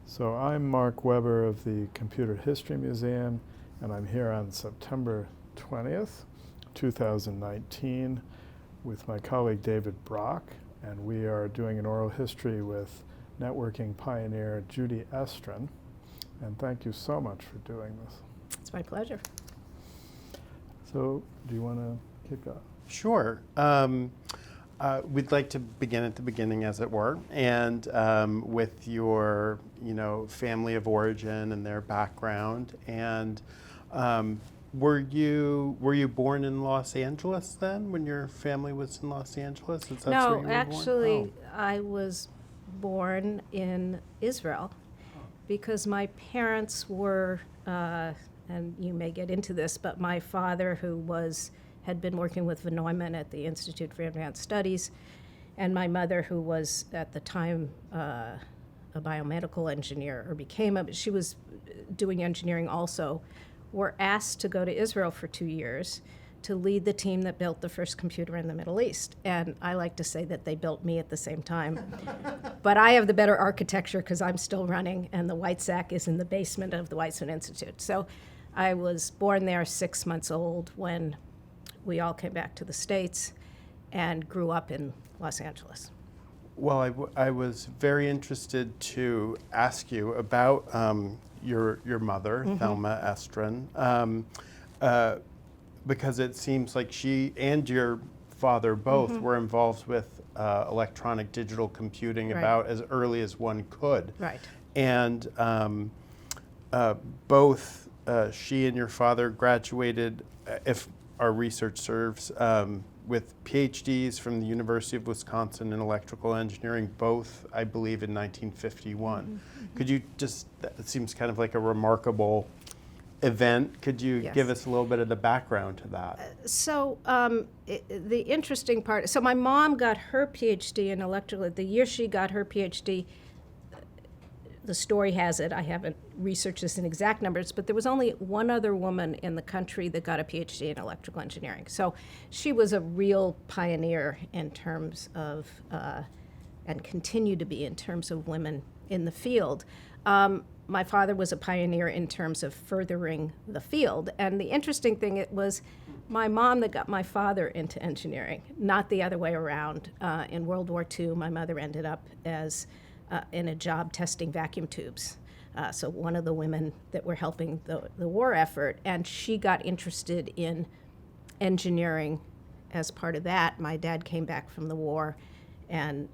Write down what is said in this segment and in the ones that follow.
So I'm Marc Weber of the Computer History Museum, and I'm here on September 20th, 2019, with my colleague David Brock, and we are doing an oral history with networking pioneer Judy Estrin. And thank you so much for doing this. It's my pleasure. So, do you want to kick off? Sure. We'd like to begin at the beginning, as it were, and with your, family of origin and their background. And were you born in Los Angeles then, when your family was in Los Angeles? Is that where you were born? Actually, I was born in Israel because my parents were, and you may get into this, but my father, who had been working with Von Neumann at the Institute for Advanced Studies, and my mother, who was at the time a biomedical engineer, or she was doing engineering also, were asked to go to Israel for 2 years to lead the team that built the first computer in the Middle East. And I like to say that they built me at the same time. But I have the better architecture because I'm still running, and the WEIZAC is in the basement of the Weizmann Institute. So I was born there 6 months old when we all came back to the States and grew up in Los Angeles. Well, I was very interested to ask you about your mother, mm-hmm. Thelma Estrin, because it seems like she and your father both mm-hmm. were involved with electronic digital computing right. about as early as one could. Right. And both she and your father graduated, if our research serves, with PhDs from the University of Wisconsin in electrical engineering, both, I believe, in 1951. Mm-hmm. Could you that seems kind of like a remarkable event. Could you yes. give us a little bit of the background to that? The interesting part, so my mom got her PhD in electrical, the year she got her PhD, the story has it, I haven't researched this in exact numbers, but there was only one other woman in the country that got a PhD in electrical engineering. So she was a real pioneer in terms of, and continued to be in terms of women in the field. My father was a pioneer in terms of furthering the field. And the interesting thing, it was my mom that got my father into engineering, not the other way around. In World War II, my mother ended up in a job testing vacuum tubes. So one of the women that were helping the war effort, and she got interested in engineering as part of that. My dad came back from the war, and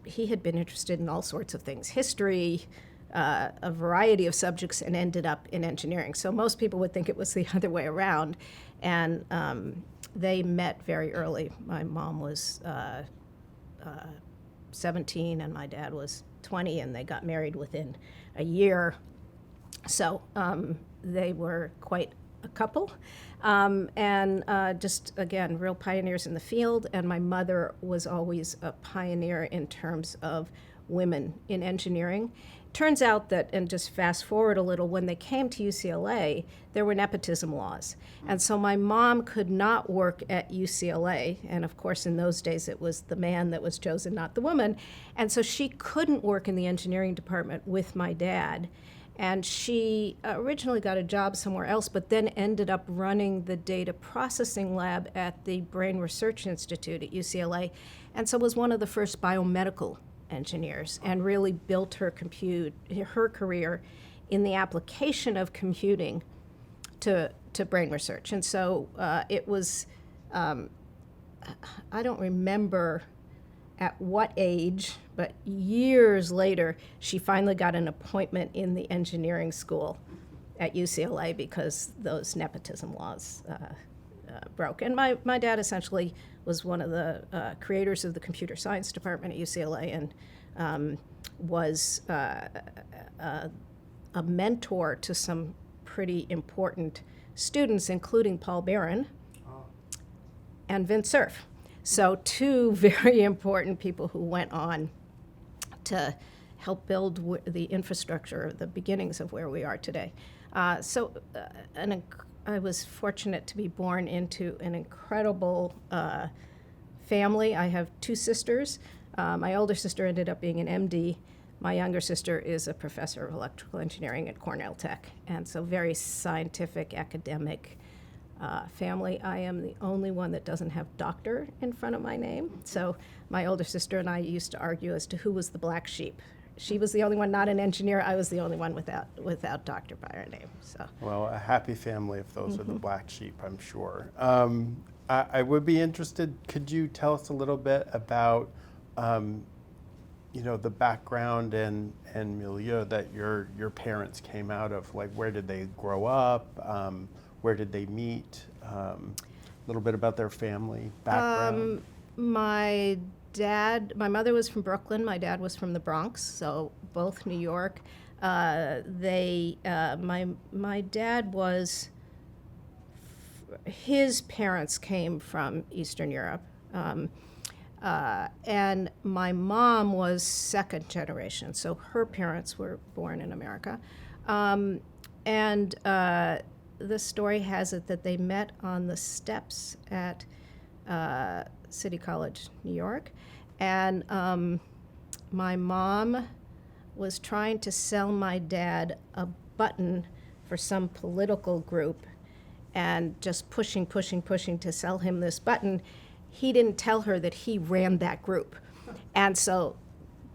he had been interested in all sorts of things, history, a variety of subjects, and ended up in engineering. So most people would think it was the other way around. And they met very early. My mom was 17 and my dad was 20, and they got married within a year. So they were quite a couple. And just, again, real pioneers in the field. And my mother was always a pioneer in terms of women in engineering. Turns out that, and just fast forward a little, when they came to UCLA, there were nepotism laws. And so my mom could not work at UCLA. And of course, in those days, it was the man that was chosen, not the woman. And so she couldn't work in the engineering department with my dad. And she originally got a job somewhere else, but then ended up running the data processing lab at the Brain Research Institute at UCLA, and so was one of the first biomedical engineers, and really built her career in the application of computing to brain research. And so it was, I don't remember at what age, but years later, she finally got an appointment in the engineering school at UCLA because those nepotism laws broke. And my dad essentially was one of the creators of the computer science department at UCLA, and was a mentor to some pretty important students, including Paul Barron and Vint Cerf. So two very important people who went on to help build the infrastructure, the beginnings of where we are today. I was fortunate to be born into an incredible family. I have two sisters. My older sister ended up being an MD. My younger sister is a professor of electrical engineering at Cornell Tech, and so very scientific, academic family. I am the only one that doesn't have doctor in front of my name. So my older sister and I used to argue as to who was the black sheep. She was the only one not an engineer. I was the only one without doctor by her name. So. Well, a happy family if those are the black sheep, I'm sure. I would be interested, could you tell us a little bit about the background and milieu that your parents came out of? Like, where did they grow up? Where did they meet? A little bit about their family background. My mother was from Brooklyn. My dad was from the Bronx, so both New York. My dad was. His parents came from Eastern Europe. And my mom was second generation, so her parents were born in America. The story has it that they met on the steps at City College, New York, and my mom was trying to sell my dad a button for some political group, and just pushing to sell him this button. He didn't tell her that he ran that group. And so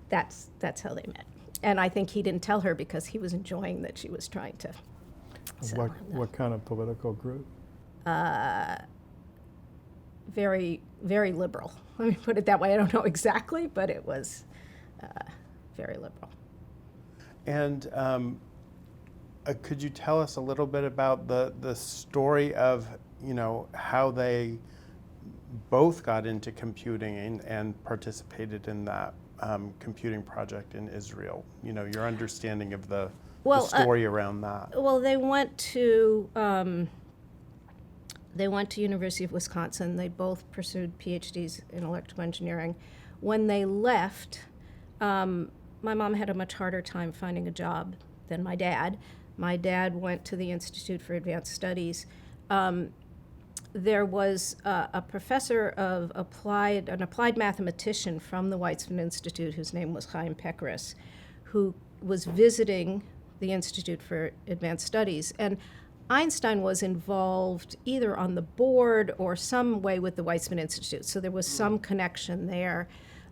that's how they met. And I think he didn't tell her because he was enjoying that she was trying to sell him that. What kind of political group? Very, very liberal. Let me put it that way. I don't know exactly, but it was very liberal. And could you tell us a little bit about the story of, how they both got into computing and participated in that computing project in Israel? Your understanding of the story around that. Well, they went to University of Wisconsin. They both pursued PhDs in electrical engineering. When they left, my mom had a much harder time finding a job than my dad. My dad went to the Institute for Advanced Studies. There was a professor of an applied mathematician from the Weizmann Institute, whose name was Chaim Pekaris, who was visiting the Institute for Advanced Studies. And Einstein was involved either on the board or some way with the Weizmann Institute, so there was some connection there.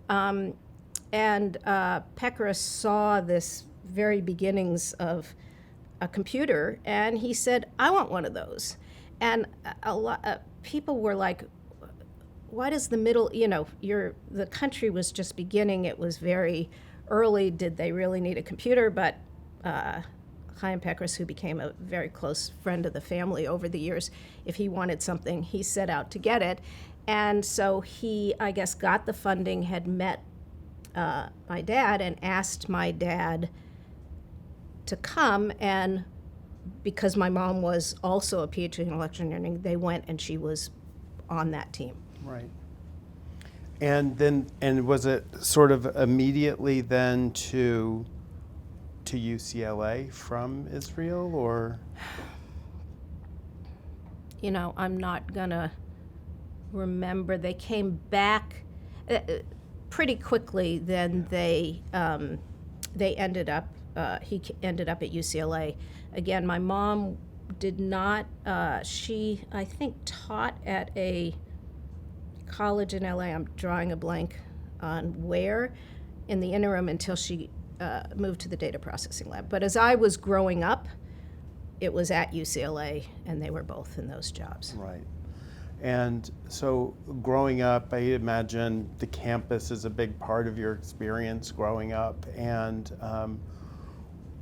And Pekaris saw this very beginnings of a computer, and he said, I want one of those. And a lot people were like, why does the country was just beginning, it was very early, did they really need a computer? But Chaim Pekaris, who became a very close friend of the family over the years, if he wanted something, he set out to get it. And so he, I guess, got the funding, had met my dad and asked my dad to come, and because my mom was also a PhD in electrical engineering, they went and she was on that team. Right. And was it sort of immediately then to UCLA from Israel, or? I'm not gonna remember. They came back pretty quickly. Then they ended up. He ended up at UCLA. Again, my mom did not. She, I think, taught at a college in LA. I'm drawing a blank on where, in the interim until she moved to the data processing lab. But as I was growing up, it was at UCLA, and they were both in those jobs. Right. And so growing up, I imagine the campus is a big part of your experience growing up. And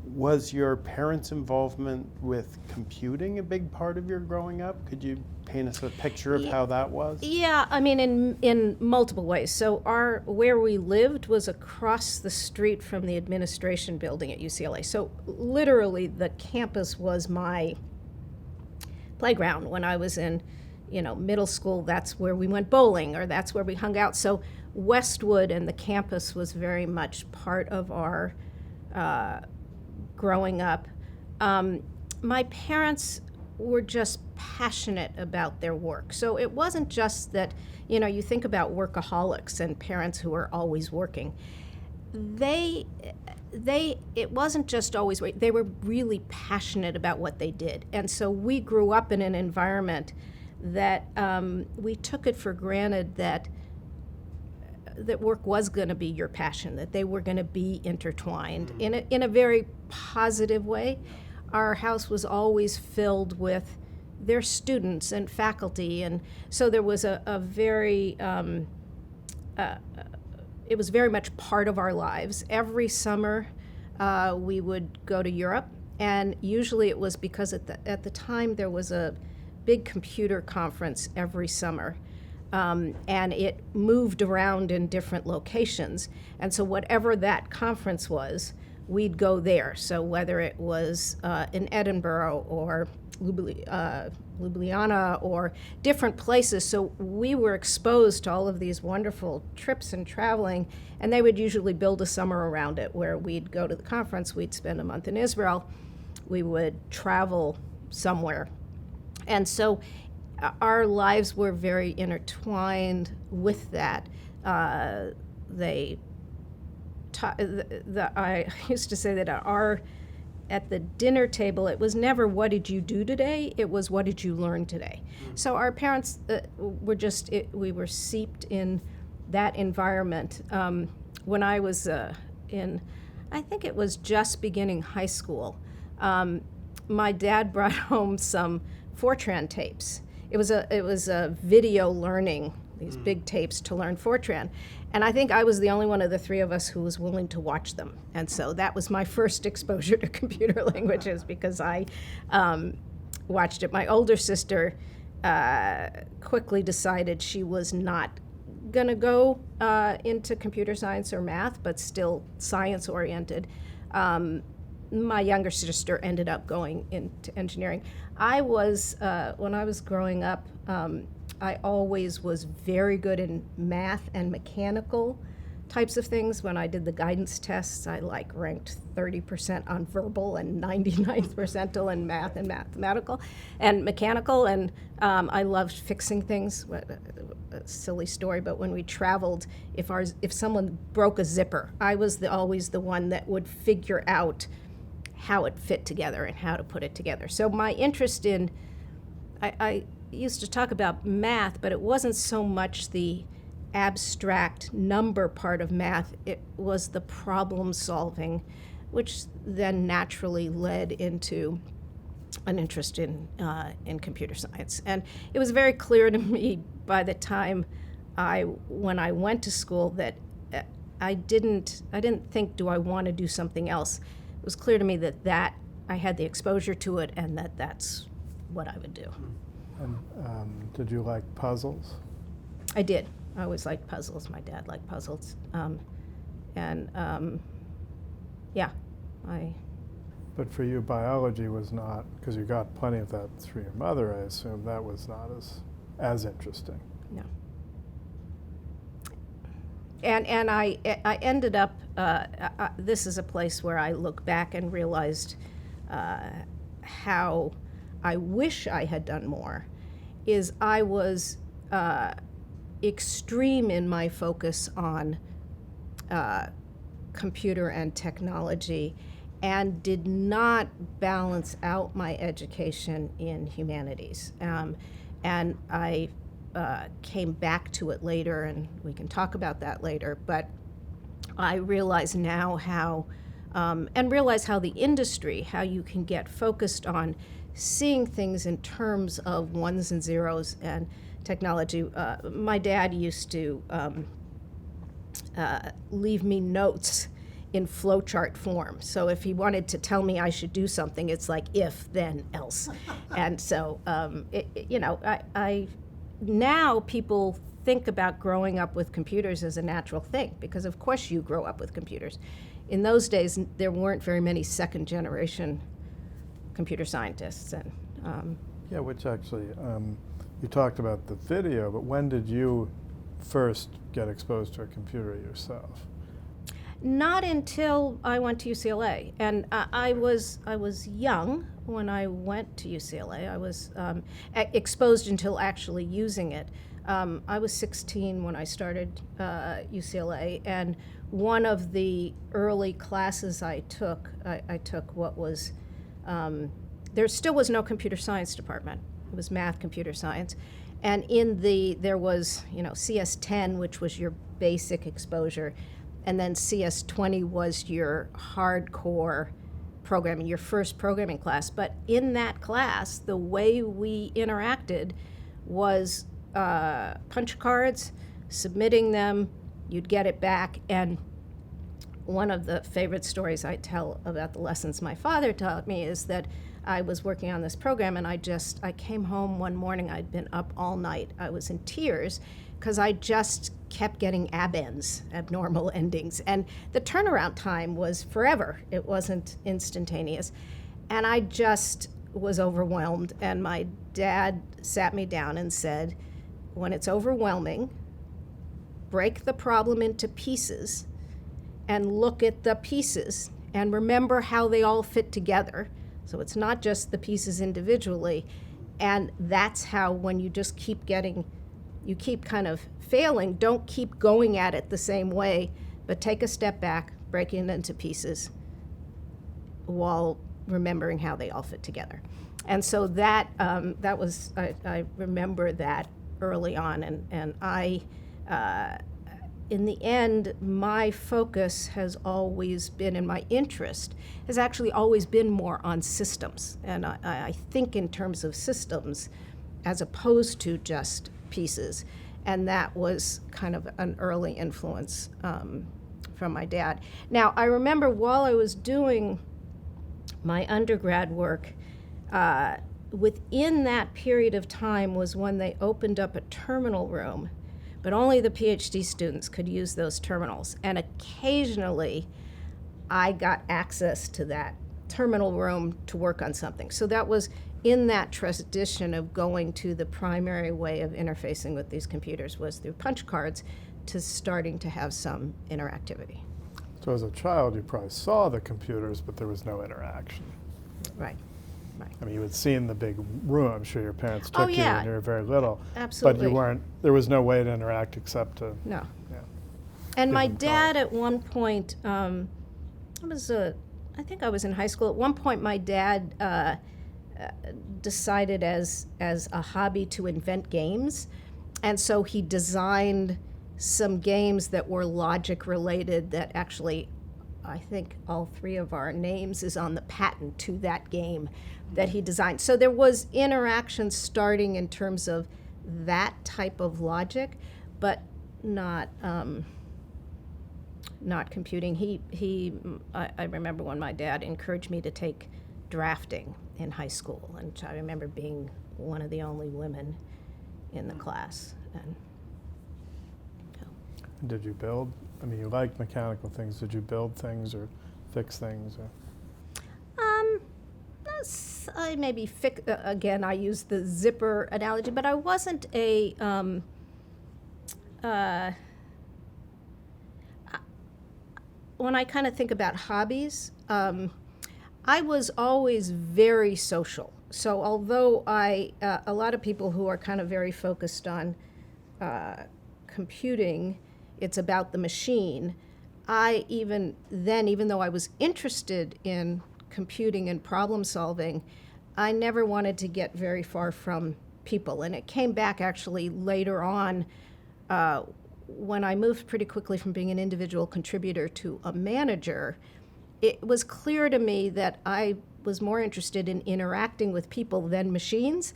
was your parents' involvement with computing a big part of your growing up? Could you paint us a picture of how that was? Yeah, I mean, in multiple ways. So where we lived was across the street from the administration building at UCLA. So literally the campus was my playground. When I was in middle school, that's where we went bowling, or that's where we hung out. So Westwood and the campus was very much part of our growing up. My parents were just passionate about their work. So it wasn't just that, you think about workaholics and parents who are always working. They it wasn't just always, they were really passionate about what they did. And so we grew up in an environment that we took it for granted that work was going to be your passion, that they were going to be intertwined in a very positive way. Our house was always filled with their students and faculty, and so there was a very it was very much part of our lives. Every summer we would go to Europe, and usually it was because at the time there was a big computer conference every summer, and it moved around in different locations. And so whatever that conference was, we'd go there. So whether it was in Edinburgh or Ljubljana or different places. So we were exposed to all of these wonderful trips and traveling, and they would usually build a summer around it where we'd go to the conference, we'd spend a month in Israel, we would travel somewhere. And so our lives were very intertwined with that. I used to say that at the dinner table, it was never what did you do today, it was what did you learn today. So our parents we were seeped in that environment. When I was I think it was just beginning high school, my dad brought home some Fortran tapes. It was a video learning, these big tapes to learn Fortran. And I think I was the only one of the three of us who was willing to watch them. And so that was my first exposure to computer languages, because I watched it. My older sister quickly decided she was not going to go into computer science or math, but still science-oriented. My younger sister ended up going into engineering. I was, when I was growing up, I always was very good in math and mechanical types of things. When I did the guidance tests, I ranked 30% on verbal and 99th percentile in math and mathematical and mechanical. And I loved fixing things. A silly story, but when we traveled, if someone broke a zipper, I was always the one that would figure out how it fit together and how to put it together. So my interest in, I used to talk about math, but it wasn't so much the abstract number part of math, it was the problem solving, which then naturally led into an interest in computer science. And it was very clear to me by the time when I went to school that I didn't think, do I want to do something else? It was clear to me that I had the exposure to it, and that's what I would do. And did you like puzzles? I did. I always liked puzzles. My dad liked puzzles. But for you, biology was not, because you got plenty of that through your mother, I assume, that was not as interesting. No. And I ended up, this is a place where I look back and realized how I wish I had done more, is I was extreme in my focus on computer and technology, and did not balance out my education in humanities. And I came back to it later, and we can talk about that later, but I realize now how the industry, how you can get focused on seeing things in terms of ones and zeros and technology. My dad used to leave me notes in flowchart form. So if he wanted to tell me I should do something, it's like if, then, else. And so, now people think about growing up with computers as a natural thing, because of course you grow up with computers. In those days, there weren't very many second generation computer scientists. And yeah, which actually, you talked about the video, but when did you first get exposed to a computer yourself? Not until I went to UCLA, and I was young when I went to UCLA. I was exposed until actually using it. I was 16 when I started UCLA, and one of the early classes I took what was, there still was no computer science department. It was math, computer science. And there was, CS10, which was your basic exposure, and then CS20 was your hardcore programming, your first programming class. But in that class, the way we interacted was punch cards, submitting them, you'd get it back. And one of the favorite stories I tell about the lessons my father taught me is that I was working on this program, and I came home one morning. I'd been up all night. I was in tears because I just kept getting abnormal endings. And the turnaround time was forever. It wasn't instantaneous. And I just was overwhelmed. And my dad sat me down and said, when it's overwhelming, break the problem into pieces and look at the pieces and remember how they all fit together. So it's not just the pieces individually. And that's how, when you just keep you keep kind of failing, don't keep going at it the same way, but take a step back, break it into pieces while remembering how they all fit together. And so that was, I remember that early on, and I, in the end, my focus has always been, and my interest has actually always been more on systems. And I think in terms of systems as opposed to just pieces. And that was kind of an early influence from my dad. Now, I remember while I was doing my undergrad work, within that period of time was when they opened up a terminal room, but only the PhD students could use those terminals. And occasionally, I got access to that terminal room to work on something. So that was in that tradition of going to the primary way of interfacing with these computers was through punch cards to starting to have some interactivity. So as a child, you probably saw the computers, but there was no interaction. Right. I mean, you had seen the big room. I'm sure your parents took you yeah. when you were very little. Absolutely. But there was no way to interact except to... No. Yeah. And my Give them dad time. at one point, I think I was in high school. At one point, my dad decided as a hobby to invent games. And so he designed some games that were logic related that actually, I think all three of our names is on the patent to that game that he designed. So there was interaction starting in terms of that type of logic, but not computing. I remember when my dad encouraged me to take drafting in high school, and I remember being one of the only women in the class. And Did you build? I mean, you liked mechanical things. Did you build things or fix things? Or? I maybe again, I use the zipper analogy, but I wasn't a when I kind of think about hobbies, I was always very social. So although a lot of people who are kind of very focused on computing, it's about the machine. Even though I was interested in computing and problem solving, I never wanted to get very far from people. And it came back actually later on when I moved pretty quickly from being an individual contributor to a manager. It was clear to me that I was more interested in interacting with people than machines,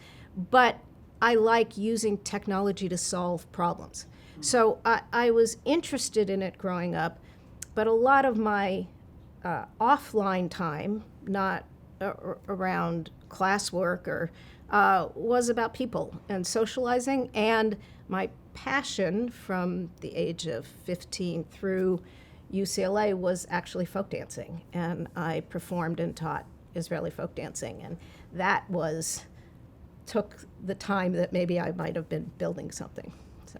but I like using technology to solve problems. So I was interested in it growing up, but a lot of my offline time, not around classwork or was about people and socializing, and my passion from the age of 15 through UCLA was actually folk dancing, and I performed and taught Israeli folk dancing, and that took the time that maybe I might have been building something. So.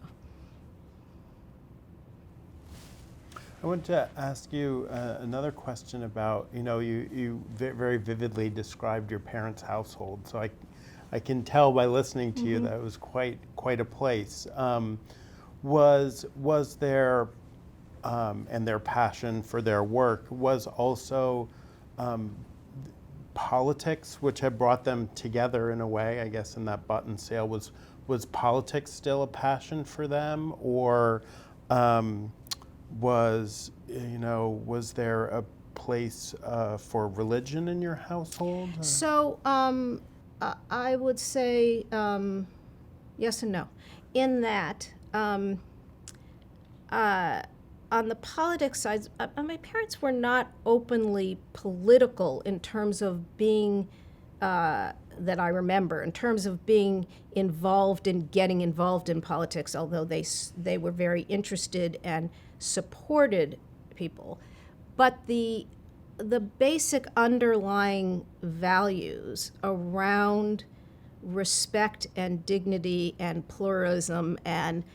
I want to ask you another question about, you very vividly described your parents' household. So I can tell by listening to you that it was quite a place. Was there, and their passion for their work was also politics, which had brought them together in a way, I guess, in that button sale. Was politics still a passion for them, or was there a place for religion in your household? So I would say yes and no. In that, on the politics side, my parents were not openly political in terms of being, that I remember, in terms of being involved in getting involved in politics, although they were very interested and supported people. But the basic underlying values around respect and dignity and pluralism and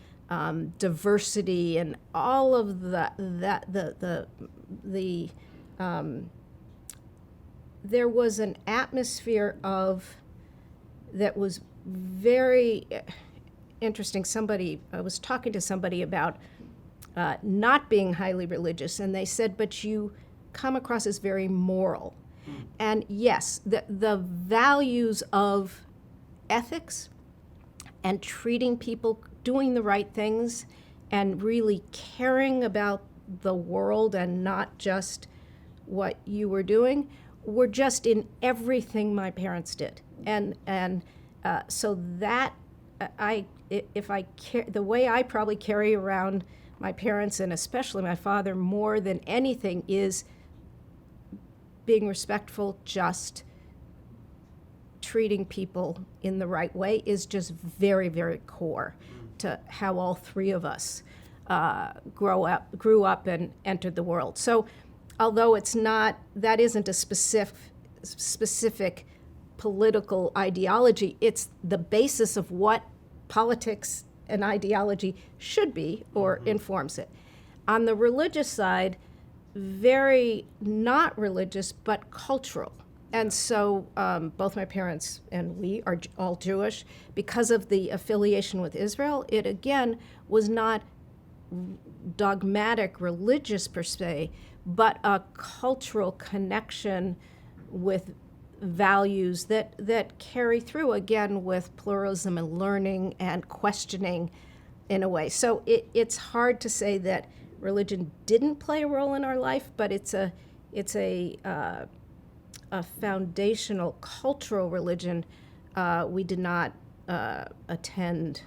diversity and all of there was an atmosphere that was very interesting. I was talking to somebody about not being highly religious, and they said, but you come across as very moral. And yes, the values of ethics and treating people, doing the right things, and really caring about the world and not just what you were doing, were just in everything my parents did. And so that the way I probably carry around my parents, and especially my father, more than anything, is being respectful, just treating people in the right way, is just very, very core to how all three of us grew up and entered the world. So although that isn't a specific political ideology, it's the basis of what politics and ideology should be, or informs it. On the religious side, very not religious, but cultural. And so both my parents and we are all Jewish. Because of the affiliation with Israel, it again was not dogmatic religious per se, but a cultural connection with values that carry through, again, with pluralism and learning and questioning in a way. So it's hard to say that religion didn't play a role in our life, but it's a foundational cultural religion. We did not attend.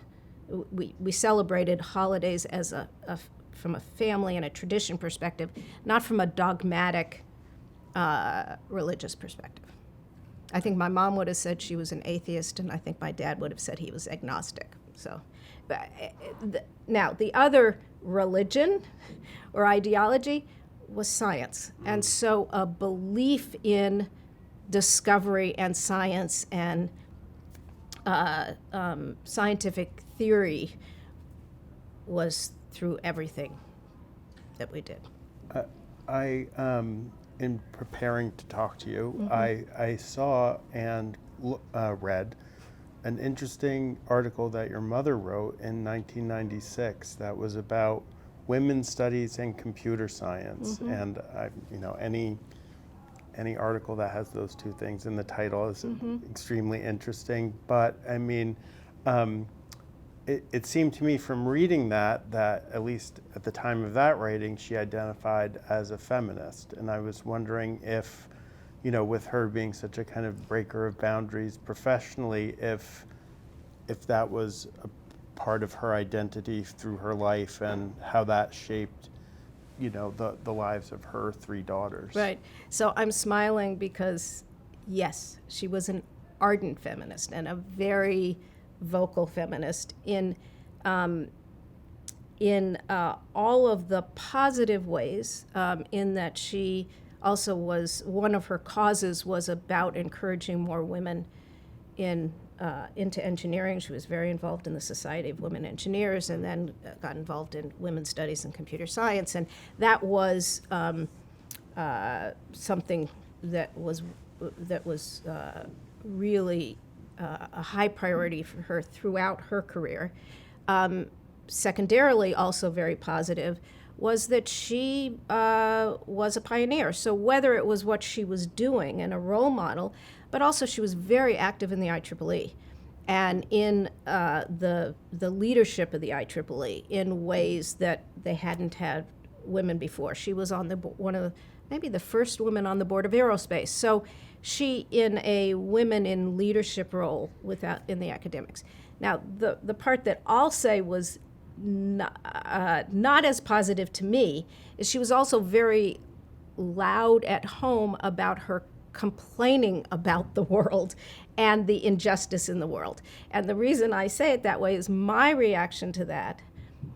We celebrated holidays as from a family and a tradition perspective, not from a dogmatic religious perspective. I think my mom would have said she was an atheist, and I think my dad would have said he was agnostic. So, now the other religion or ideology was science, and so a belief in discovery and science and scientific theory was through everything that we did. In preparing to talk to you, I saw and read an interesting article that your mother wrote in 1996 that was about women's studies and computer science. And any article that has those two things in the title is extremely interesting. But I mean, it seemed to me from reading that at least at the time of that writing, she identified as a feminist. And I was wondering if, with her being such a kind of breaker of boundaries professionally, if that was a part of her identity through her life and how that shaped, the lives of her three daughters. Right. So I'm smiling because, yes, she was an ardent feminist and a very vocal feminist in all of the positive ways, in that she also was, one of her causes was about encouraging more women in into engineering. She was very involved in the Society of Women Engineers, and then got involved in women's studies and computer science. And that was something that was really a high priority for her throughout her career. Secondarily, also very positive, was that she was a pioneer. So whether it was what she was doing and a role model, but also she was very active in the IEEE and in the leadership of the IEEE in ways that they hadn't had women before. She was on maybe the first woman on the board of aerospace. So she in a women in leadership role in the academics. Now, the part that I'll say was not as positive to me is she was also very loud at home about her complaining about the world and the injustice in the world. And the reason I say it that way is my reaction to that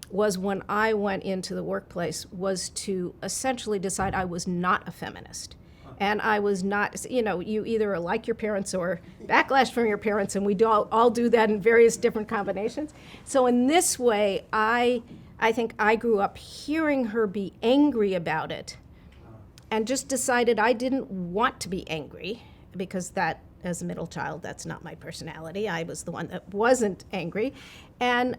was when I went into the workplace was to essentially decide I was not a feminist. And I was not, you either like your parents or backlash from your parents, and we all do that in various different combinations. So in this way, I think I grew up hearing her be angry about it and just decided I didn't want to be angry because that, as a middle child, that's not my personality. I was the one that wasn't angry. And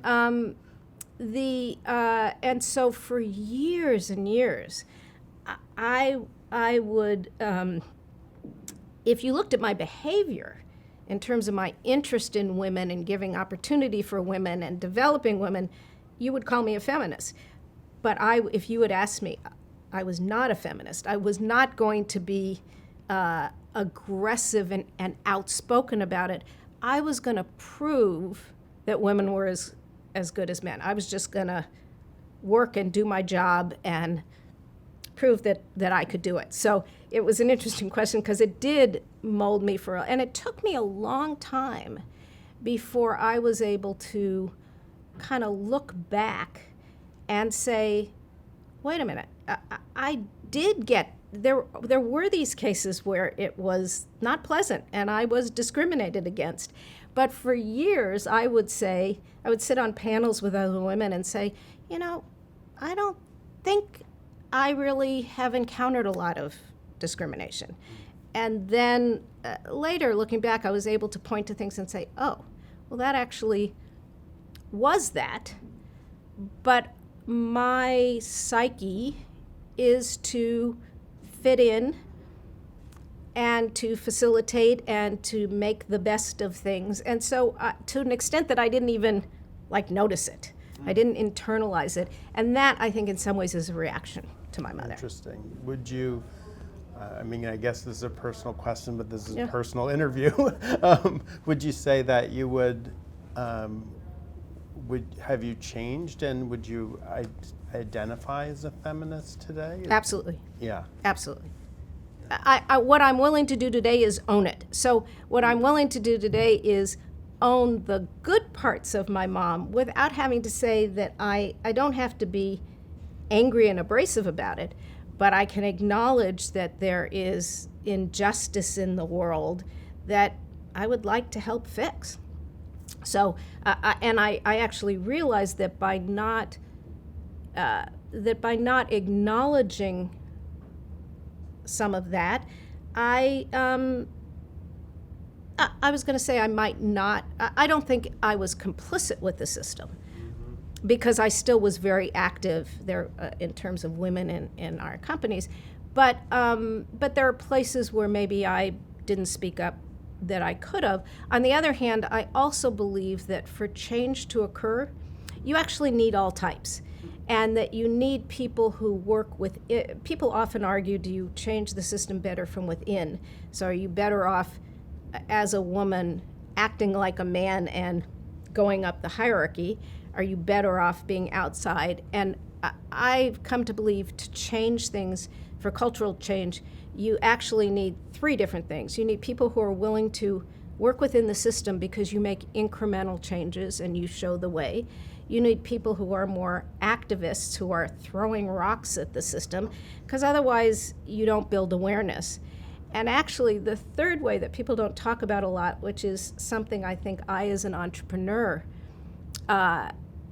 and so for years and years, I would, if you looked at my behavior in terms of my interest in women and giving opportunity for women and developing women, you would call me a feminist. But if you had asked me, I was not a feminist. I was not going to be aggressive and outspoken about it. I was going to prove that women were as good as men. I was just going to work and do my job and prove that I could do it. So it was an interesting question because it did mold me and it took me a long time before I was able to kind of look back and say, wait a minute, I did get, there were these cases where it was not pleasant and I was discriminated against. But for years, I would sit on panels with other women and say, I don't think I really have encountered a lot of discrimination. And then later, looking back, I was able to point to things and say, oh, well, that actually was that. But my psyche is to fit in and to facilitate and to make the best of things. And so to an extent that I didn't even notice it. I didn't internalize it. And that, I think, in some ways is a reaction to my mother. Interesting. Would you, I guess this is a personal question, but this is a personal interview. Would you say that you would have you changed, and would you identify as a feminist today? Absolutely. Yeah. Absolutely. What I'm willing to do today is own it. So what I'm willing to do today is own the good parts of my mom without having to say that I don't have to be angry and abrasive about it, but I can acknowledge that there is injustice in the world that I would like to help fix. So, I actually realized that by not acknowledging some of that, I was going to say I might not. I don't think I was complicit with the system, because I still was very active there in terms of women in our companies. But there are places where maybe I didn't speak up that I could have. On the other hand, I also believe that for change to occur, you actually need all types. And that you need people who work with it. People often argue, do you change the system better from within? So are you better off as a woman acting like a man and going up the hierarchy? Are you better off being outside? And I've come to believe to change things, for cultural change, you actually need three different things. You need people who are willing to work within the system because you make incremental changes and you show the way. You need people who are more activists, who are throwing rocks at the system, because otherwise you don't build awareness. And actually, the third way that people don't talk about a lot, which is something I think I, as an entrepreneur,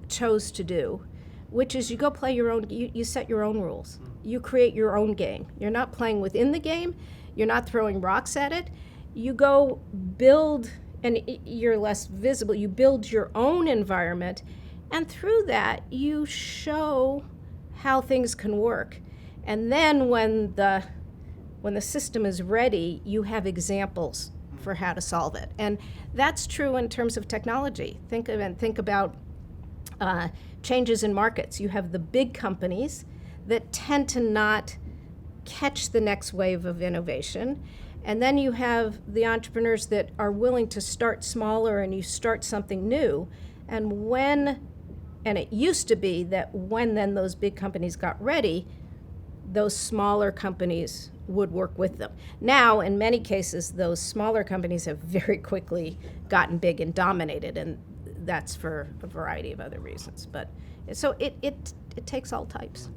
chose to do, which is you go play your own, you set your own rules. You create your own game. You're not playing within the game. You're not throwing rocks at it. You go build, and you're less visible. You build your own environment, and through that, you show how things can work. And then when the system is ready, you have examples for how to solve it. And that's true in terms of technology. Think about changes in markets. You have the big companies that tend to not catch the next wave of innovation. And then you have the entrepreneurs that are willing to start smaller, and you start something new. And it used to be that when then those big companies got ready, those smaller companies would work with them. Now, in many cases, those smaller companies have very quickly gotten big and dominated, and that's for a variety of other reasons. But so it takes all types.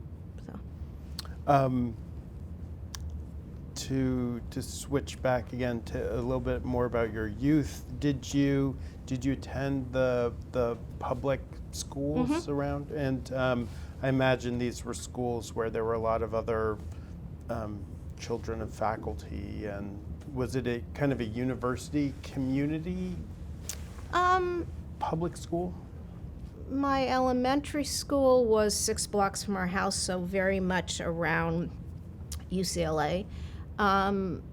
So. To switch back again to a little bit more about your youth, did you attend the public schools around? And I imagine these were schools where there were a lot of other children of faculty, and was it a kind of a university community public school? My elementary school was 6 blocks from our house, so very much around UCLA. And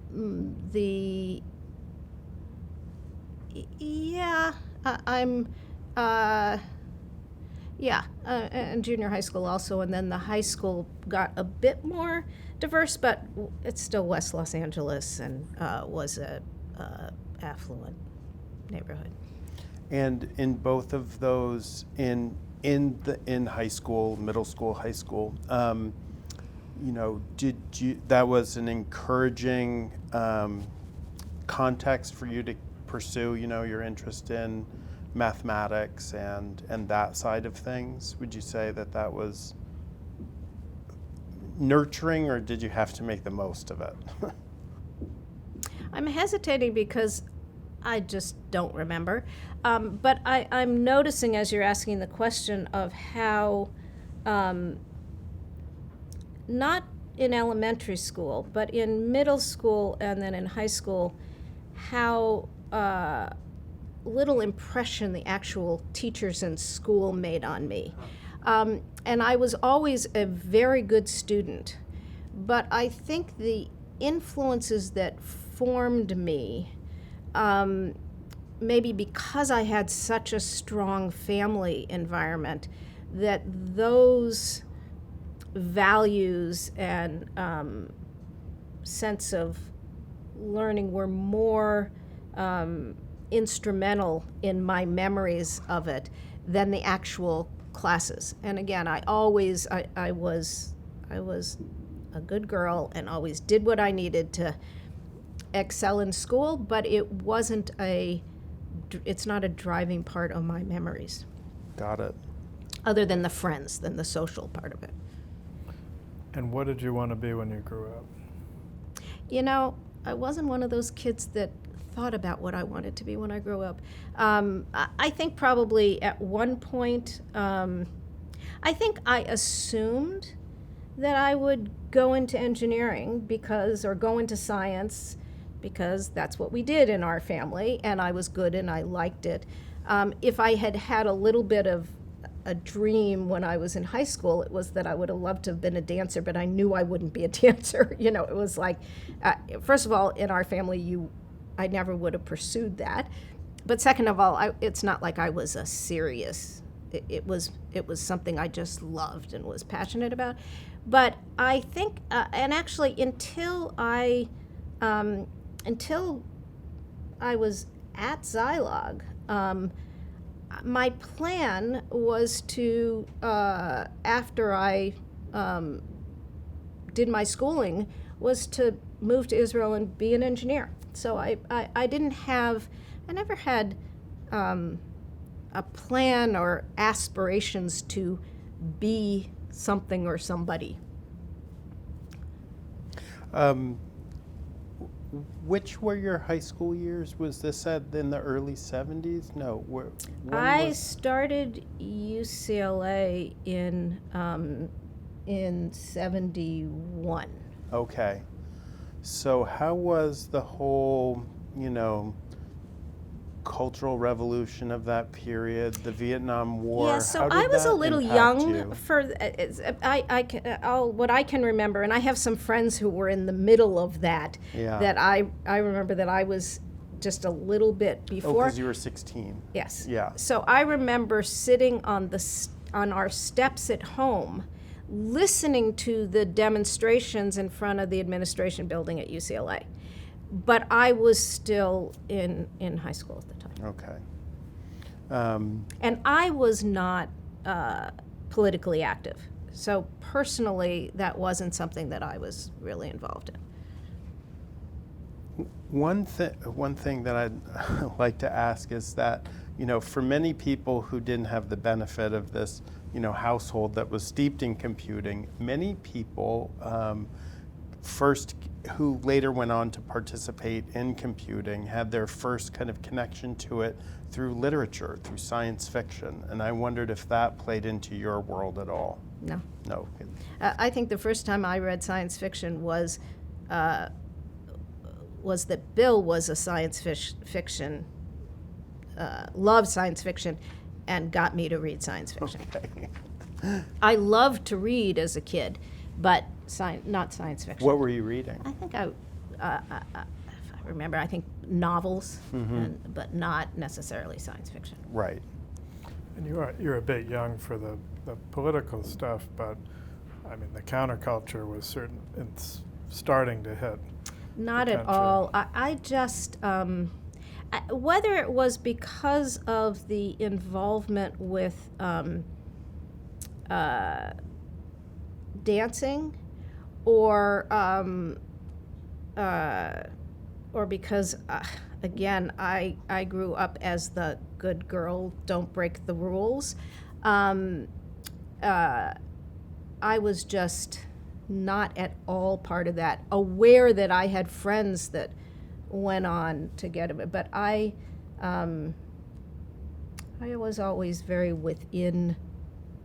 junior high school also, and then the high school got a bit more diverse, but it's still West Los Angeles and was a affluent neighborhood. And in both of those, in high school, middle school, high school, that was an encouraging context for you to pursue, your interest in mathematics and that side of things? Would you say that was nurturing, or did you have to make the most of it? I'm hesitating because I just don't remember. But I'm noticing as you're asking the question of how, not in elementary school, but in middle school and then in high school, how little impression the actual teachers in school made on me. And I was always a very good student, but I think the influences that formed me, maybe because I had such a strong family environment, that those values and sense of learning were more instrumental in my memories of it than the actual classes. And again, I was a good girl and always did what I needed to excel in school, but it's not a driving part of my memories. Got it. Other than the friends, than the social part of it. And what did you want to be when you grew up? I wasn't one of those kids that thought about what I wanted to be when I grew up. I think probably at one point, I think I assumed that I would go into engineering or go into science because that's what we did in our family, and I was good and I liked it. If I had had a little bit of a dream when I was in high school, it was that I would have loved to have been a dancer, but I knew I wouldn't be a dancer. It was like, first of all, in our family, I never would have pursued that. But second of all, it's not like I was a serious, it was something I just loved and was passionate about. But I think, and actually until I was at Zilog, my plan was to, after I did my schooling, was to move to Israel and be an engineer. So I never had a plan or aspirations to be something or somebody. Which were your high school years? Was this in the early 70s? No. When I was- started UCLA in 71. Okay. So how was the whole, cultural revolution of that period, the Vietnam War? Yeah, so how did I was a that little impact young you? for what I can remember, and I have some friends who were in the middle of that. Yeah. That I remember that I was just a little bit Oh, before. because you were 16. Yes. Yeah. So I remember sitting on our steps at home, listening to the demonstrations in front of the administration building at UCLA. But I was still in high school at the time. Okay. And I was not politically active. So personally, that wasn't something that I was really involved in. One thing that I'd like to ask is that, for many people who didn't have the benefit of this, household that was steeped in computing, many people who later went on to participate in computing had their first kind of connection to it through literature, through science fiction. And I wondered if that played into your world at all. No. No. I think the first time I read science fiction was that Bill was a science fiction, loved science fiction, and got me to read science fiction. Okay. I loved to read as a kid, but not science fiction. What were you reading? I think if I remember, I think novels, but not necessarily science fiction. Right. And you're a bit young for the political stuff, but I mean the counterculture was it's starting to hit. Not at country. all. I just, whether it was because of the involvement with dancing, or because, again, I grew up as the good girl, don't break the rules. I was just not at all part of that, aware that I had friends that went on to get it, but I was always very within,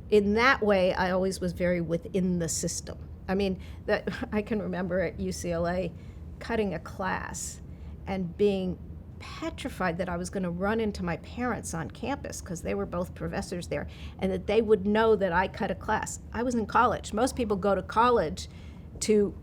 in that way, I always was very within the system. I mean, that I can remember at UCLA cutting a class and being petrified that I was going to run into my parents on campus, because they were both professors there, and that they would know that I cut a class. I was in college. Most people go to college to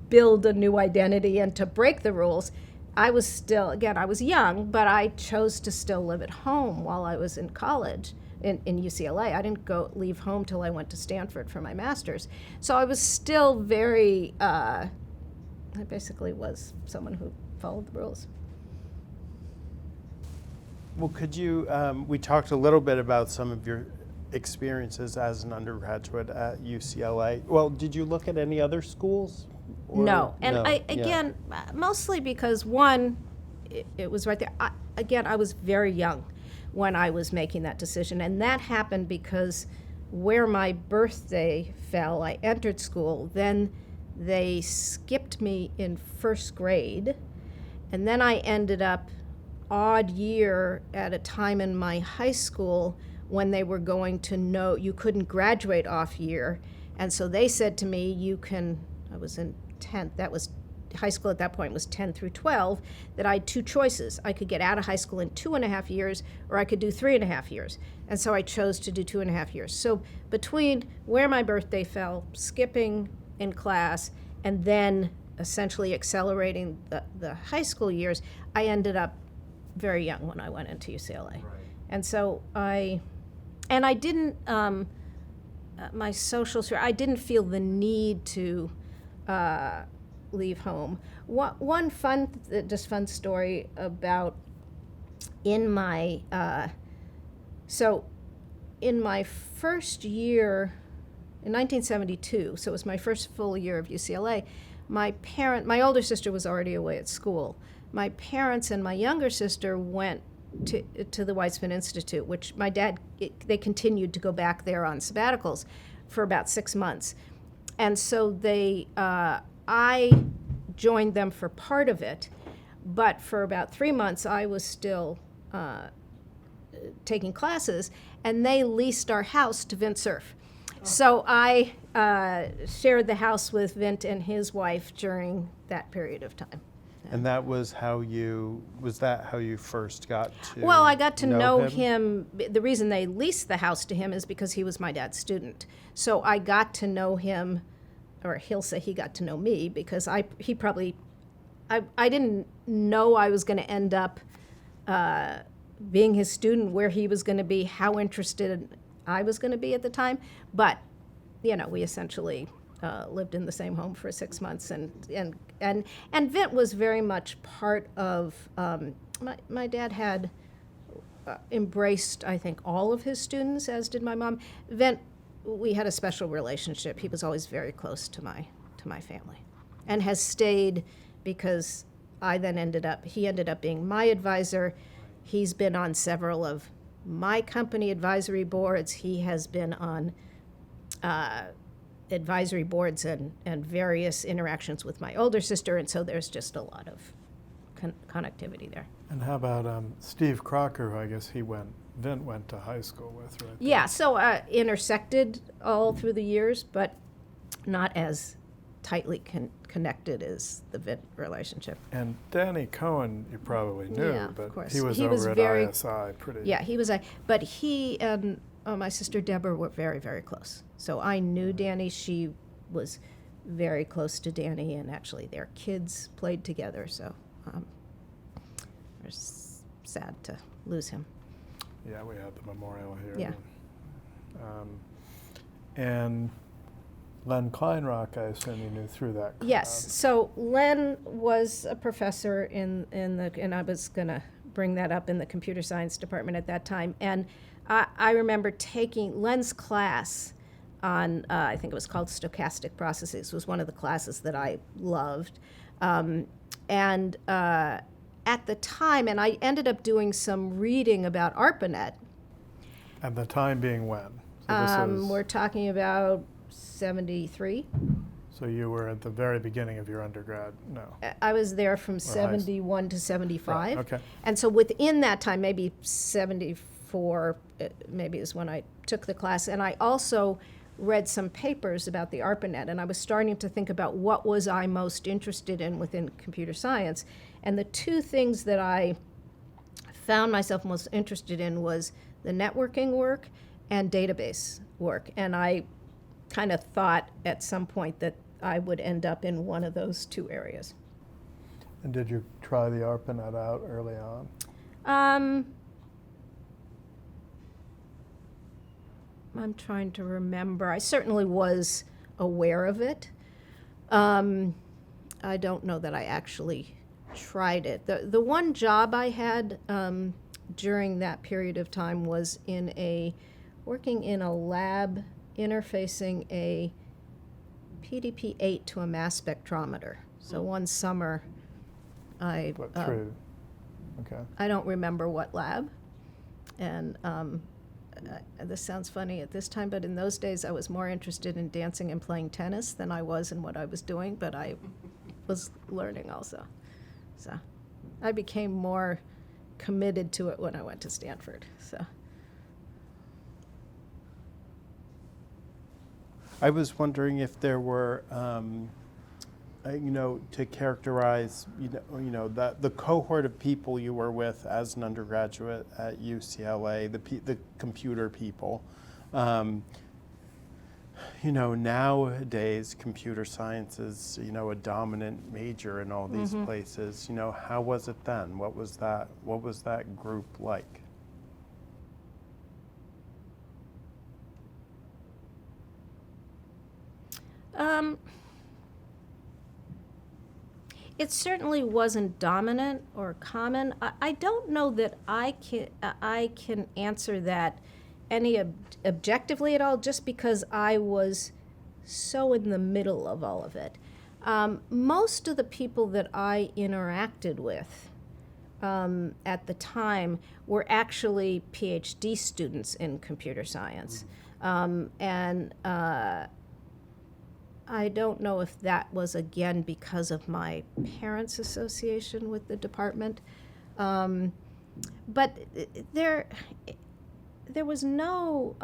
build a new identity and to break the rules. I was still, again, I was young, but I chose to still live at home while I was in college in UCLA. I didn't leave home till I went to Stanford for my master's. So I was still very, I basically was someone who followed the rules. Well, could you, we talked a little bit about some of your experiences as an undergraduate at UCLA. Well, did you look at any other schools? No. And No. again, mostly because, one, it was right there. I was very young when I was making that decision. And that happened because where my birthday fell, I entered school, then they skipped me in first grade, and then I ended up odd year at a time in my high school when they were going to know you couldn't graduate off year. And so they said to me, I was in 10th, that was high school at that point was 10 through 12, that I had two choices. I could get out of high school in 2.5 years, or I could do 3.5 years. And so I chose to do 2.5 years. So between where my birthday fell, skipping in class, and then essentially accelerating the high school years, I ended up very young when I went into UCLA. Right. And so I didn't, my social sphere, I didn't feel the need to leave home. One fun story about in my first year in 1972, so it was my first full year of UCLA, my older sister was already away at school. My parents and my younger sister went to the Weizmann Institute, which my dad, they continued to go back there on sabbaticals for about 6 months. And so I joined them for part of it, but for about 3 months I was still taking classes, and they leased our house to Vint Cerf. So I shared the house with Vint and his wife during that period of time. And that was how you first got to Well, I got to know him. The reason they leased the house to him is because he was my dad's student. So I got to know him, or he'll say he got to know me, because I didn't know I was going to end up being his student, where he was going to be, how interested I was going to be at the time. But, we essentially lived in the same home for 6 months, and Vint was very much part of, my dad had embraced, I think, all of his students, as did my mom. Vint, we had a special relationship. He was always very close to my family, and has stayed, because he ended up being my advisor. He's been on several of my company advisory boards. He has been on advisory boards and various interactions with my older sister, and so there's just a lot of connectivity there. And how about Steve Crocker, who I guess Vint went to high school with, right? Yeah, so intersected all through the years, but not as tightly connected as the Vint relationship. And Danny Cohen, you probably knew, Yeah, of but course. he was He over was at very- ISI pretty. Yeah, he was but he and my sister Deborah were very, very close. So I knew Danny. She was very close to Danny, and actually their kids played together. So it's sad to lose him. Yeah, we had the memorial here. Yeah. And Len Kleinrock, I assume you knew through that crowd. Yes. So Len was a professor and I was going to bring that up in the computer science department at that time. And I remember taking Len's class on, I think it was called stochastic processes, was one of the classes that I loved. At the time, and I ended up doing some reading about ARPANET. At the time being when? So this is, We're talking about 73. so you were at the very beginning of your undergrad? No. I was there from 71 to 75. Right, okay. And so within that time, maybe 74, maybe is when I took the class. And I also read some papers about the ARPANET, and I was starting to think about what was I most interested in within computer science. And the two things that I found myself most interested in was the networking work and database work. And I kind of thought at some point that I would end up in one of those two areas. And did you try the ARPANET out early on? I'm trying to remember. I certainly was aware of it. I don't know that I actually tried it. The one job I had during that period of time was working in a lab interfacing a PDP-8 to a mass spectrometer. So one summer I don't remember what lab, and this sounds funny at this time, but in those days I was more interested in dancing and playing tennis than I was in what I was doing, but I was learning also. So I became more committed to it when I went to Stanford. So I was wondering if there were, to characterize, the cohort of people you were with as an undergraduate at UCLA, the computer people. Nowadays computer science is, a dominant major in all these places. How was it then? What was that group like? It certainly wasn't dominant or common. I don't know that I can answer that any objectively at all, just because I was so in the middle of all of it. Most of the people that I interacted with at the time were actually PhD students in computer science. And I don't know if that was, again, because of my parents' association with the department. But there was no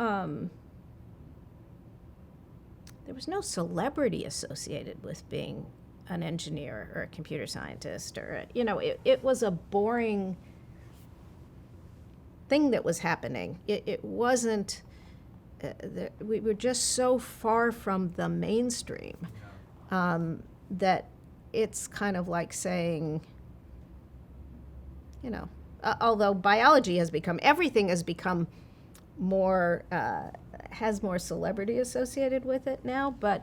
celebrity associated with being an engineer or a computer scientist, or it was a boring thing that was happening. It wasn't. We were just so far from the mainstream that it's kind of like saying, although biology has become, everything has become more, has more celebrity associated with it now, but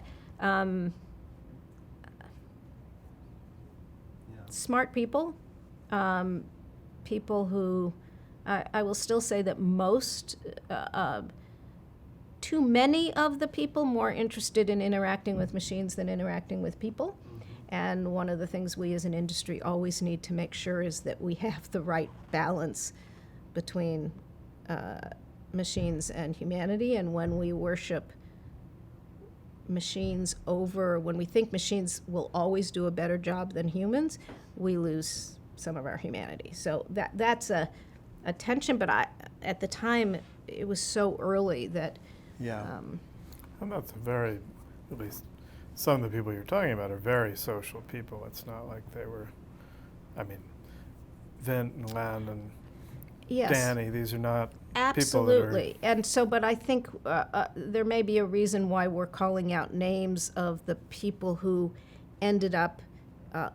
smart people, people who, I will still say that most, too many of the people more interested in interacting with machines than interacting with people. And one of the things we as an industry always need to make sure is that we have the right balance between machines and humanity. And when we worship machines over, when we think machines will always do a better job than humans, we lose some of our humanity. So that's a tension, but at the time, it was so early that and that's at least some of the people you're talking about are very social people. It's not like they were, Vint and Len and Danny, these are not absolutely. people that are... And so, but I think there may be a reason why we're calling out names of the people who ended up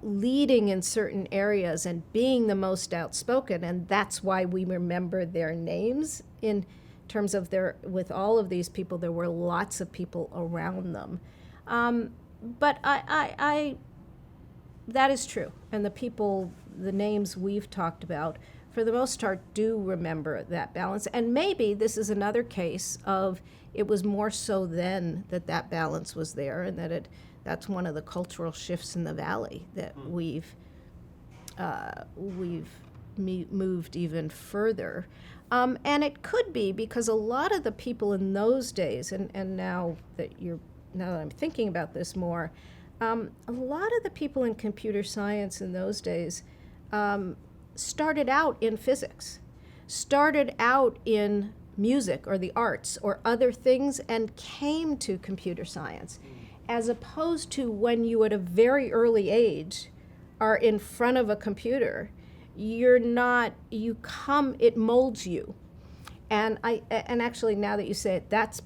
leading in certain areas and being the most outspoken, and that's why we remember their names in terms of with all of these people, there were lots of people around them. But that is true. And the names we've talked about, for the most part, do remember that balance. And maybe this is another case of it was more so then that balance was there, and that's one of the cultural shifts in the Valley that we've moved even further. And it could be because a lot of the people in those days, and now that I'm thinking about this more, a lot of the people in computer science in those days started out in physics, started out in music or the arts or other things, and came to computer science, as opposed to when you at a very early age are in front of a computer. It molds you. And actually, now that you say it, that's,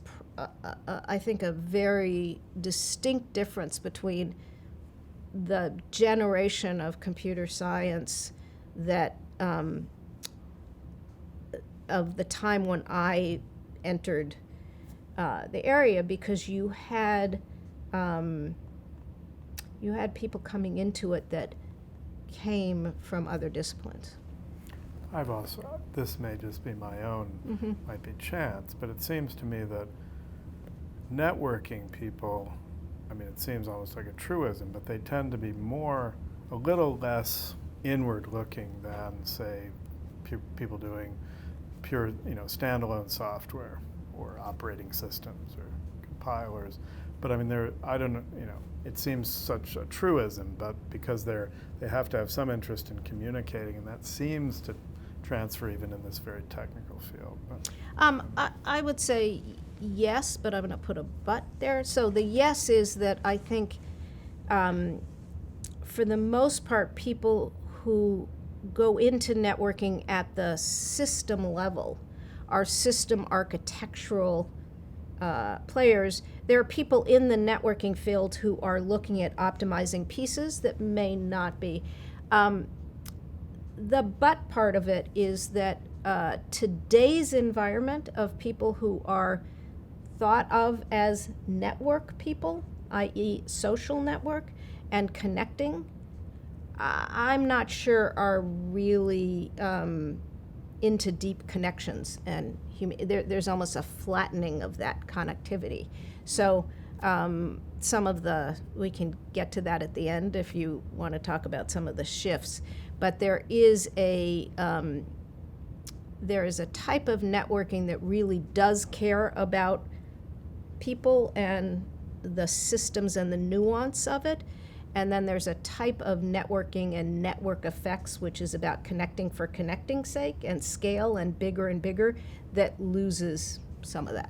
I think, a very distinct difference between the generation of computer science that, of the time when I entered the area, because you had people coming into it that came from other disciplines. This may just be my own, might be chance, but it seems to me that networking people, it seems almost like a truism, but they tend to be a little less inward looking than, say, people doing pure, standalone software or operating systems or compilers. But I don't know, it seems such a truism, but because they have to have some interest in communicating, and that seems to transfer even in this very technical field. I would say yes, but I'm going to put a but there. So the yes is that I think, for the most part, people who go into networking at the system level are system architectural players. There are people in the networking field who are looking at optimizing pieces that may not be. The but part of it is that today's environment of people who are thought of as network people, i.e. social network, and connecting, I'm not sure are really into deep connections, and there's almost a flattening of that connectivity. So we can get to that at the end if you want to talk about some of the shifts, but there is a type of networking that really does care about people and the systems and the nuance of it. And then there's a type of networking and network effects, which is about connecting for connecting's sake and scale and bigger, that loses some of that.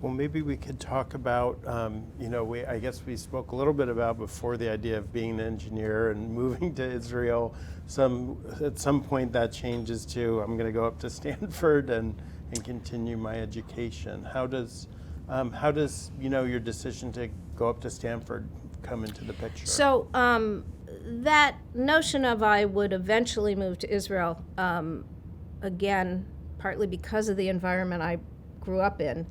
Well, maybe we could talk about, I guess we spoke a little bit about before the idea of being an engineer and moving to Israel. At some point that changes to, I'm going to go up to Stanford and continue my education. How does your decision to go up to Stanford come into the picture? So that notion of I would eventually move to Israel, again, partly because of the environment I grew up in,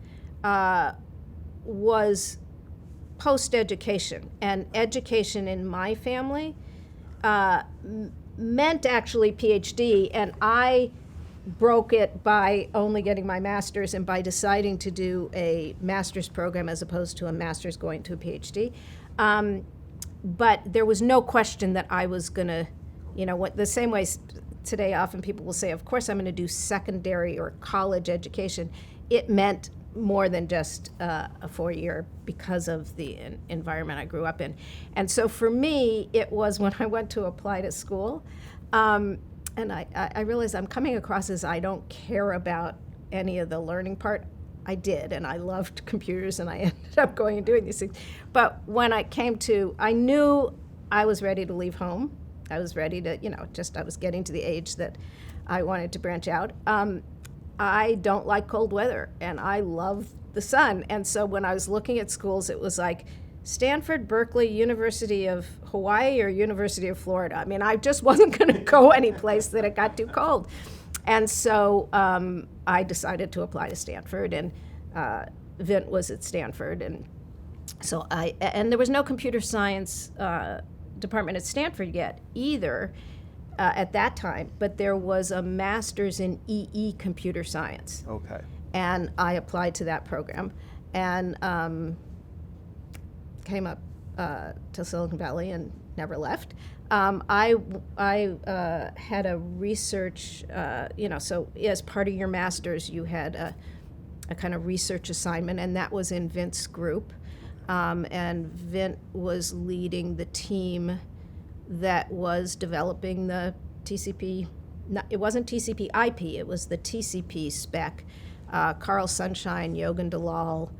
was post-education. And education in my family meant actually PhD, and I broke it by only getting my master's and by deciding to do a master's program as opposed to a master's going to a PhD. But there was no question that I was going to, the same way today often people will say, of course I'm going to do secondary or college education. It meant more than just a 4-year because of the environment I grew up in. And so for me, it was when I went to apply to school, and I realized I'm coming across as I don't care about any of the learning part. I did, and I loved computers, and I ended up going and doing these things. But when I came to, I knew I was ready to leave home. I was ready to, I was getting to the age that I wanted to branch out. I don't like cold weather, and I love the sun. And so when I was looking at schools, it was like Stanford, Berkeley, University of Hawaii, or University of Florida. I mean, I just wasn't going to go any place that it got too cold. And so I decided to apply to Stanford, and Vint was at Stanford. And so and there was no computer science department at Stanford yet either. At that time, but there was a master's in EE computer science. Okay. And I applied to that program and came up to Silicon Valley and never left. I had a research, so as part of your master's, you had a kind of research assignment, and that was in Vint's group. And Vint was leading the team that was developing the TCP, it wasn't TCP IP, it was the TCP spec. Carl Sunshine, Yogan Dalal,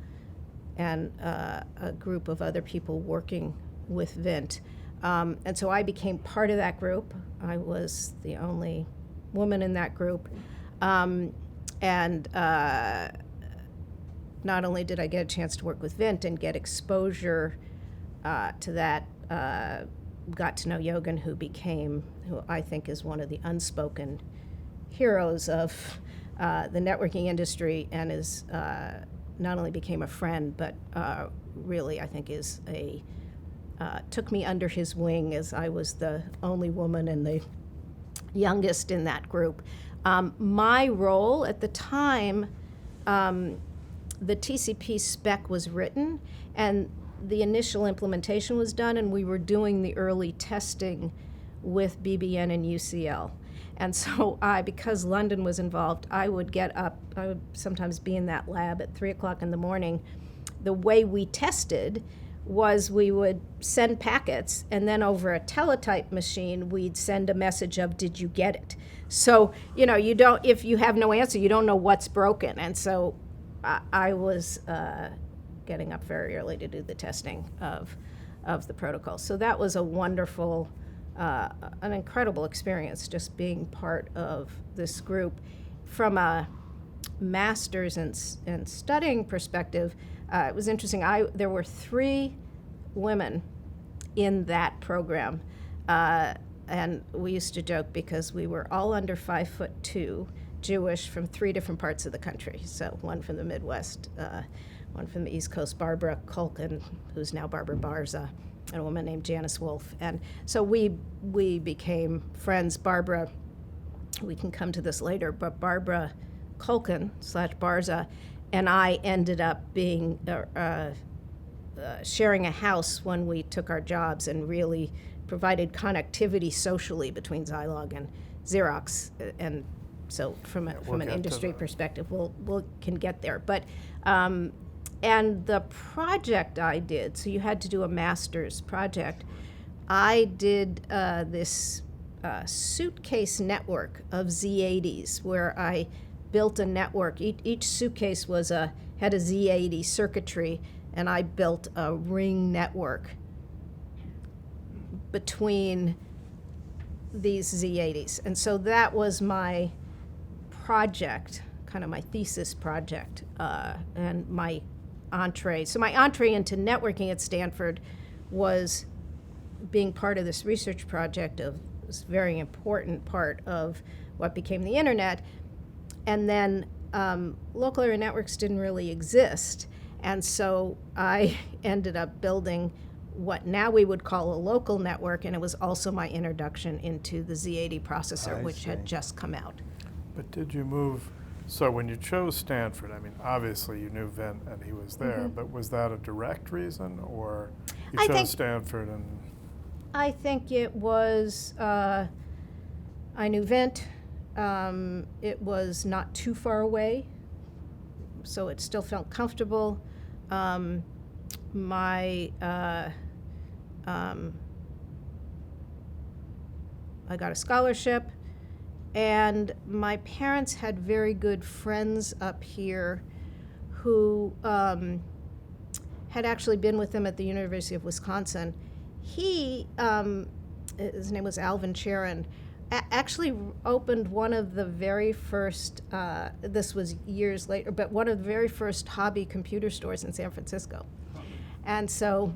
and a group of other people working with Vint. And so I became part of that group. I was the only woman in that group. And not only did I get a chance to work with Vint and get exposure to that, got to know Yogan, who I think is one of the unspoken heroes of the networking industry, and is not only became a friend, but really I think is took me under his wing as I was the only woman and the youngest in that group. My role at the time, the TCP spec was written, and the initial implementation was done, and we were doing the early testing with BBN and UCL. And so because London was involved, I would get up, I would sometimes be in that lab at 3 o'clock in the morning. The way we tested was we would send packets, and then over a teletype machine, we'd send a message of, did you get it? So, you don't, if you have no answer, you don't know what's broken. And so I was getting up very early to do the testing of the protocol. So that was a wonderful, an incredible experience, just being part of this group. From a master's and studying perspective, it was interesting. There were 3 women in that program, and we used to joke because we were all under 5'2", Jewish, from 3 different parts of the country. So one from the Midwest, one from the East Coast, Barbara Kulkin, who's now Barbara Barza, and a woman named Janice Wolf. And so we became friends. Barbara, we can come to this later, but Barbara Kulkin / Barza and I ended up being sharing a house when we took our jobs, and really provided connectivity socially between Zilog and Xerox. And So from we'll an get to industry that. perspective, we can get there. But and the project I did, so you had to do a master's project. I did this suitcase network of Z80s, where I built a network. Each suitcase had a Z80 circuitry, and I built a ring network between these Z80s. And so that was my project, kind of my thesis project, and my entree. So my entree into networking at Stanford was being part of this research project of this very important part of what became the internet. And then local area networks didn't really exist. And so I ended up building what now we would call a local network, and it was also my introduction into the Z80 processor, which had just come out. But did you move, so when you chose Stanford, I mean, obviously you knew Vint and he was there, but was that a direct reason, or you chose Stanford and? I think it was, I knew Vint. It was not too far away, so it still felt comfortable. I got a scholarship, and my parents had very good friends up here who had actually been with them at the University of Wisconsin. He, his name was Alvin Sharon, actually opened one of the very first, this was years later, but one of the very first hobby computer stores in San Francisco. And so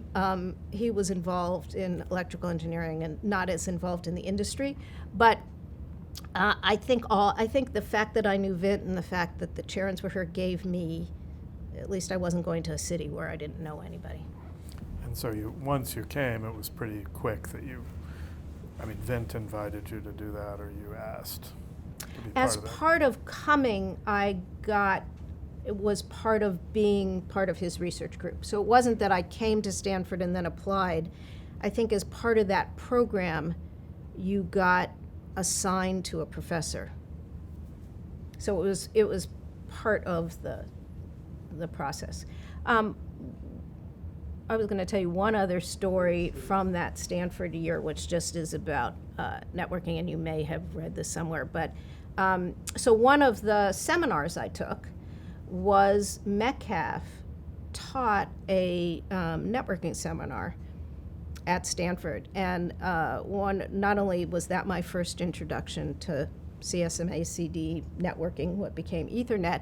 he was involved in electrical engineering and not as involved in the industry. But I think the fact that I knew Vint and the fact that the Charons were here gave me, at least I wasn't going to a city where I didn't know anybody. And so once you came, it was pretty quick that Vint invited you to do that, or you asked to be As part of that? part of coming, it was part of being part of his research group. So it wasn't that I came to Stanford and then applied. I think as part of that program, you got assigned to a professor. So it was part of the process. I was going to tell you one other story from that Stanford year, which just is about networking, and you may have read this somewhere. But so one of the seminars I took was Metcalf taught a networking seminar at Stanford, and not only was that my first introduction to CSMA CD networking, what became Ethernet,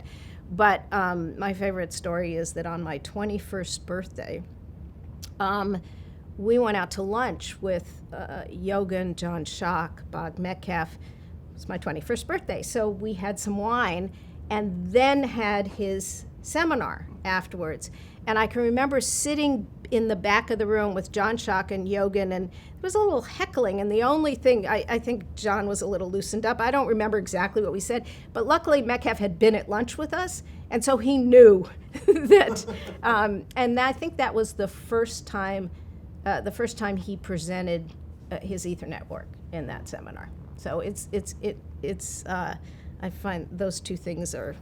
but my favorite story is that on my 21st birthday, we went out to lunch with Yogan, John Schock, Bob Metcalf. It was my 21st birthday, so we had some wine and then had his seminar afterwards. And I can remember sitting in the back of the room with John Schock and Yogan, and there was a little heckling, and the only thing, I think John was a little loosened up. I don't remember exactly what we said, but luckily Metcalf had been at lunch with us, and so he knew that, and I think that was the first time he presented his Ethernet work in that seminar. So it's I find those two things are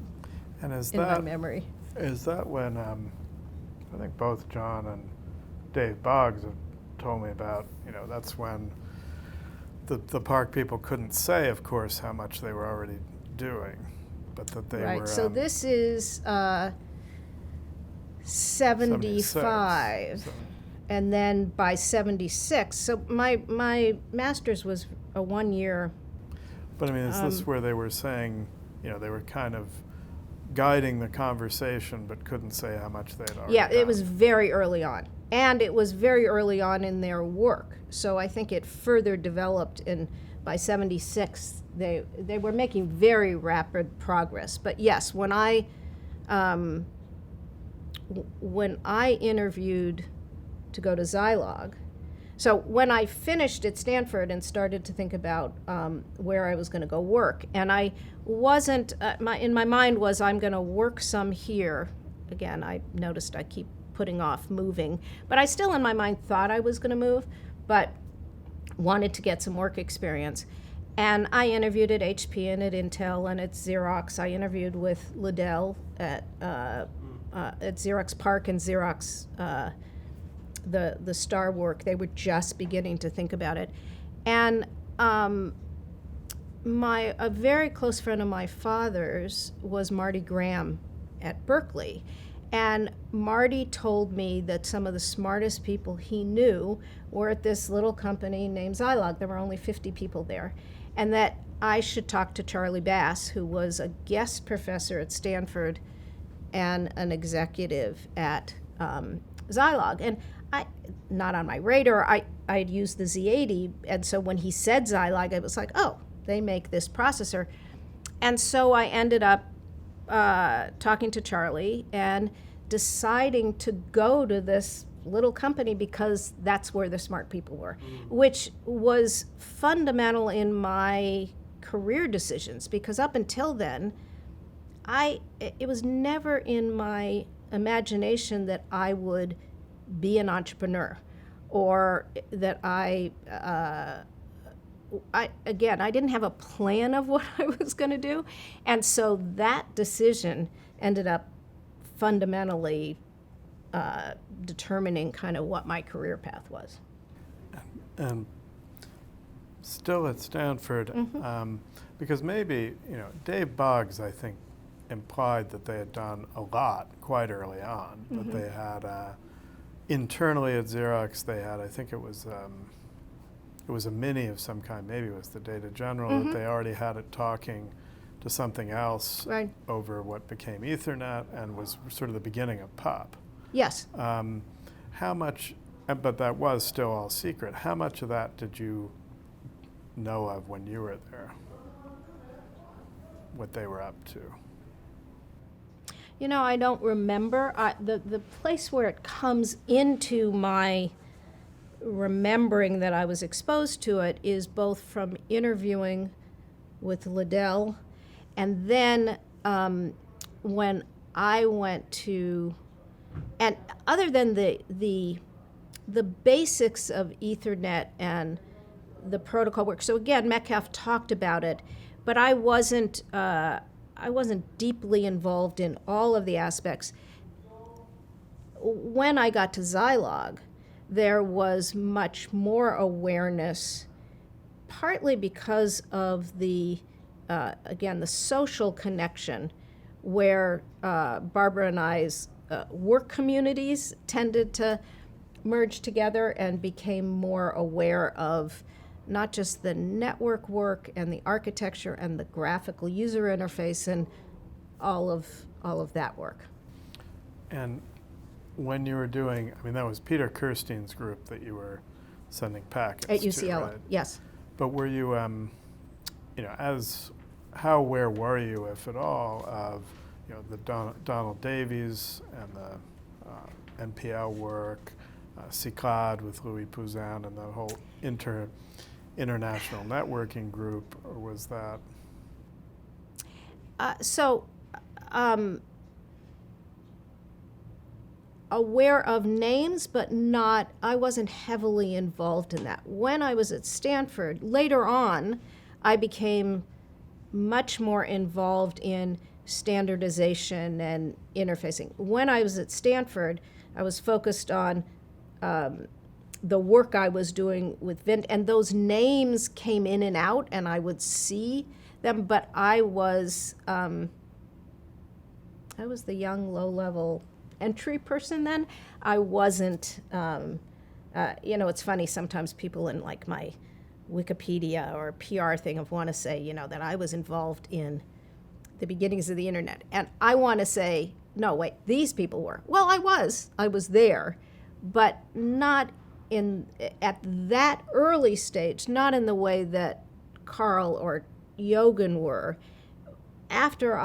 And in my memory. Is that when, I think both John and Dave Boggs have told me about, that's when the park people couldn't say, of course, how much they were already doing, but that they were... Right, so this is 75, so. And then by 76, so my master's was a 1 year. But I mean, is this where they were saying, they were kind of guiding the conversation but couldn't say how much they'd already Yeah, done? it was very early on. And it was very early on in their work. So I think it further developed, and by 76, they were making very rapid progress. But yes, when I interviewed to go to Zilog, so when I finished at Stanford and started to think about where I was going to go work, and I wasn't, in my mind was I'm going to work some here. Again, I noticed I keep putting off moving, but I still in my mind thought I was going to move, but wanted to get some work experience. And I interviewed at HP and at Intel and at Xerox. I interviewed with Liddell at Xerox PARC and Xerox, the Star work. They were just beginning to think about it. And a very close friend of my father's was Marty Graham at Berkeley. And Marty told me that some of the smartest people he knew were at this little company named Zilog. There were only 50 people there. And that I should talk to Charlie Bass, who was a guest professor at Stanford and an executive at Zilog. And not on my radar, I had used the Z80, and so when he said Zilog, I was like, oh, they make this processor. And so I ended up talking to Charlie and deciding to go to this little company because that's where the smart people were, which was fundamental in my career decisions, because up until then, it was never in my imagination that I would be an entrepreneur, or that I didn't have a plan of what I was going to do. And so that decision ended up fundamentally determining kind of what my career path was. And still at Stanford, because maybe, Dave Boggs, I think, implied that they had done a lot quite early on, that they had, internally at Xerox, they had, I think it was a mini of some kind, maybe it was the Data General, that they already had it talking to something else over what became Ethernet and was sort of the beginning of POP. Yes. How much, but that was still all secret, how much of that did you know of when you were there? What they were up to? I don't remember. The place where it comes into my remembering that I was exposed to it is both from interviewing with Liddell, and then when I went to, and other than the basics of Ethernet and the protocol work. So again, Metcalf talked about it, but I wasn't deeply involved in all of the aspects. When I got to Zilog, there was much more awareness, partly because of the social connection, where Barbara and I's work communities tended to merge together and became more aware of not just the network work and the architecture and the graphical user interface and all of that work. And when you were doing, that was Peter Kirstein's group that you were sending packets at UCLA, to, right? Yes. But were you, how aware were you, if at all, of, the Donald Davies and the NPL work, CICAD with Louis Pouzin and the whole international networking group, or was that? Aware of names, but I wasn't heavily involved in that. When I was at Stanford, later on, I became much more involved in standardization and interfacing. When I was at Stanford, I was focused on the work I was doing with Vint, and those names came in and out, and I would see them, but I was the young, low-level entry person then. I wasn't, it's funny, sometimes people in like my Wikipedia or PR thing want to say, that I was involved in the beginnings of the internet. And I want to say, no, wait, these people were. Well, I was there, but not at that early stage, not in the way that Carl or Jogan were. After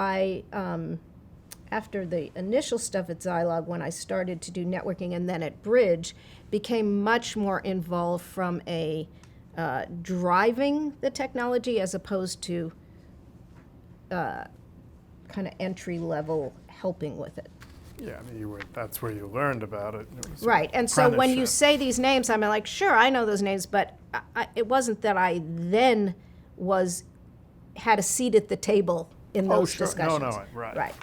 the initial stuff at Zilog, when I started to do networking and then at Bridge, became much more involved from a driving the technology as opposed to kind of entry level helping with it. Yeah, that's where you learned about it. Right, and so when you say these names, I'm like, sure, I know those names, but it wasn't that I then had a seat at the table in those sure. discussions. No, right. Right.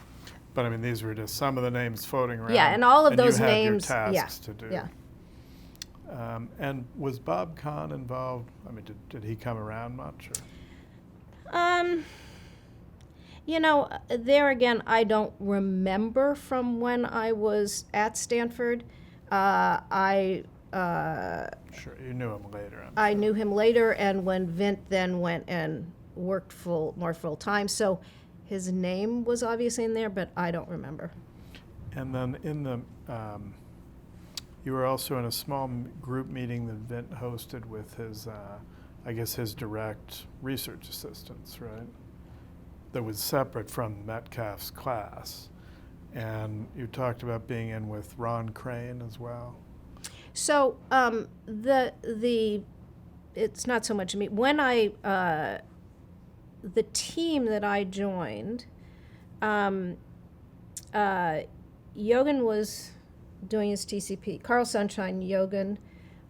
But I mean, these were just some of the names floating around. Yeah, and all of and those you had names. Your tasks to do. Yeah. And was Bob Kahn involved? I mean, did he come around much? There again, I don't remember from when I was at Stanford. Sure, you knew him later. I knew him later, and when Vint then went and worked more full time, so his name was obviously in there, but I don't remember. And then you were also in a small group meeting that Vint hosted with his, his direct research assistants, right? That was separate from Metcalf's class. And you talked about being in with Ron Crane as well. So it's not so much me. When the team that I joined, Yogan was doing his TCP. Carl Sunshine, Yogan,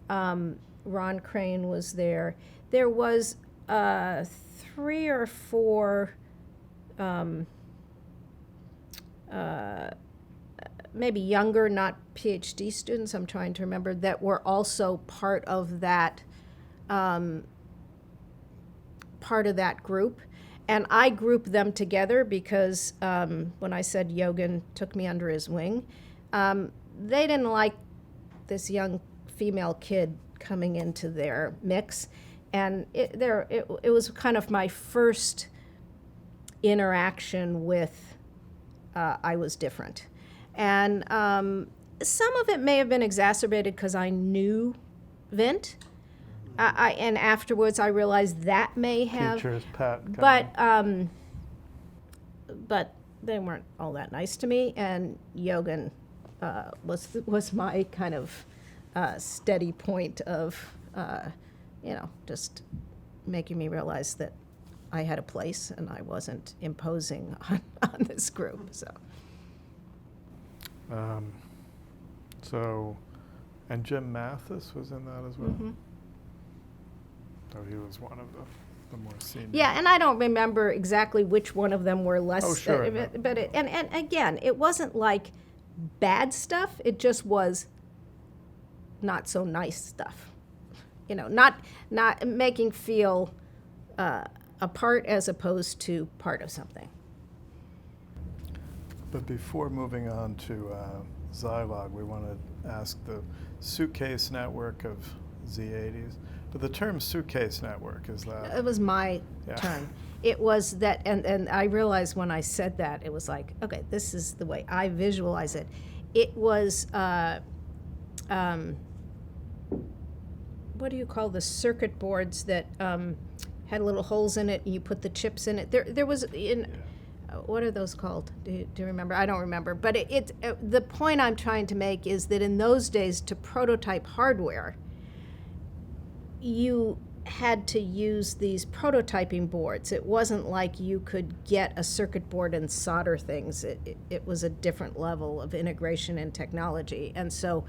Ron Crane was there. There was 3 or 4 maybe younger, not PhD students, I'm trying to remember, that were also part of that group. And I grouped them together because when I said Yogan took me under his wing, they didn't like this young female kid coming into their mix. And it was kind of my first interaction with I was different. And some of it may have been exacerbated because I knew Vint. And afterwards I realized that may have. Teacher's pet. But they weren't all that nice to me. And Yogan was my kind of steady point of, just making me realize that I had a place and I wasn't imposing on this group. And Jim Mathis was in that as well? Mm-hmm. So he was one of the more senior. Yeah, and I don't remember exactly which one of them were less. Oh, sure. But again, it wasn't like bad stuff. It just was not so nice stuff. Not making feel a part as opposed to part of something. But before moving on to Zilog, we want to ask the suitcase network of Z80s. But the term suitcase network, is that? It was my term. It was that, and I realized when I said that, it was like, okay, this is the way I visualize it. It was, what do you call the circuit boards that had little holes in it and you put the chips in it? There was, what are those called? Do you remember? I don't remember. But the point I'm trying to make is that in those days, to prototype hardware, you had to use these prototyping boards. It wasn't like you could get a circuit board and solder things. It was a different level of integration and technology. And so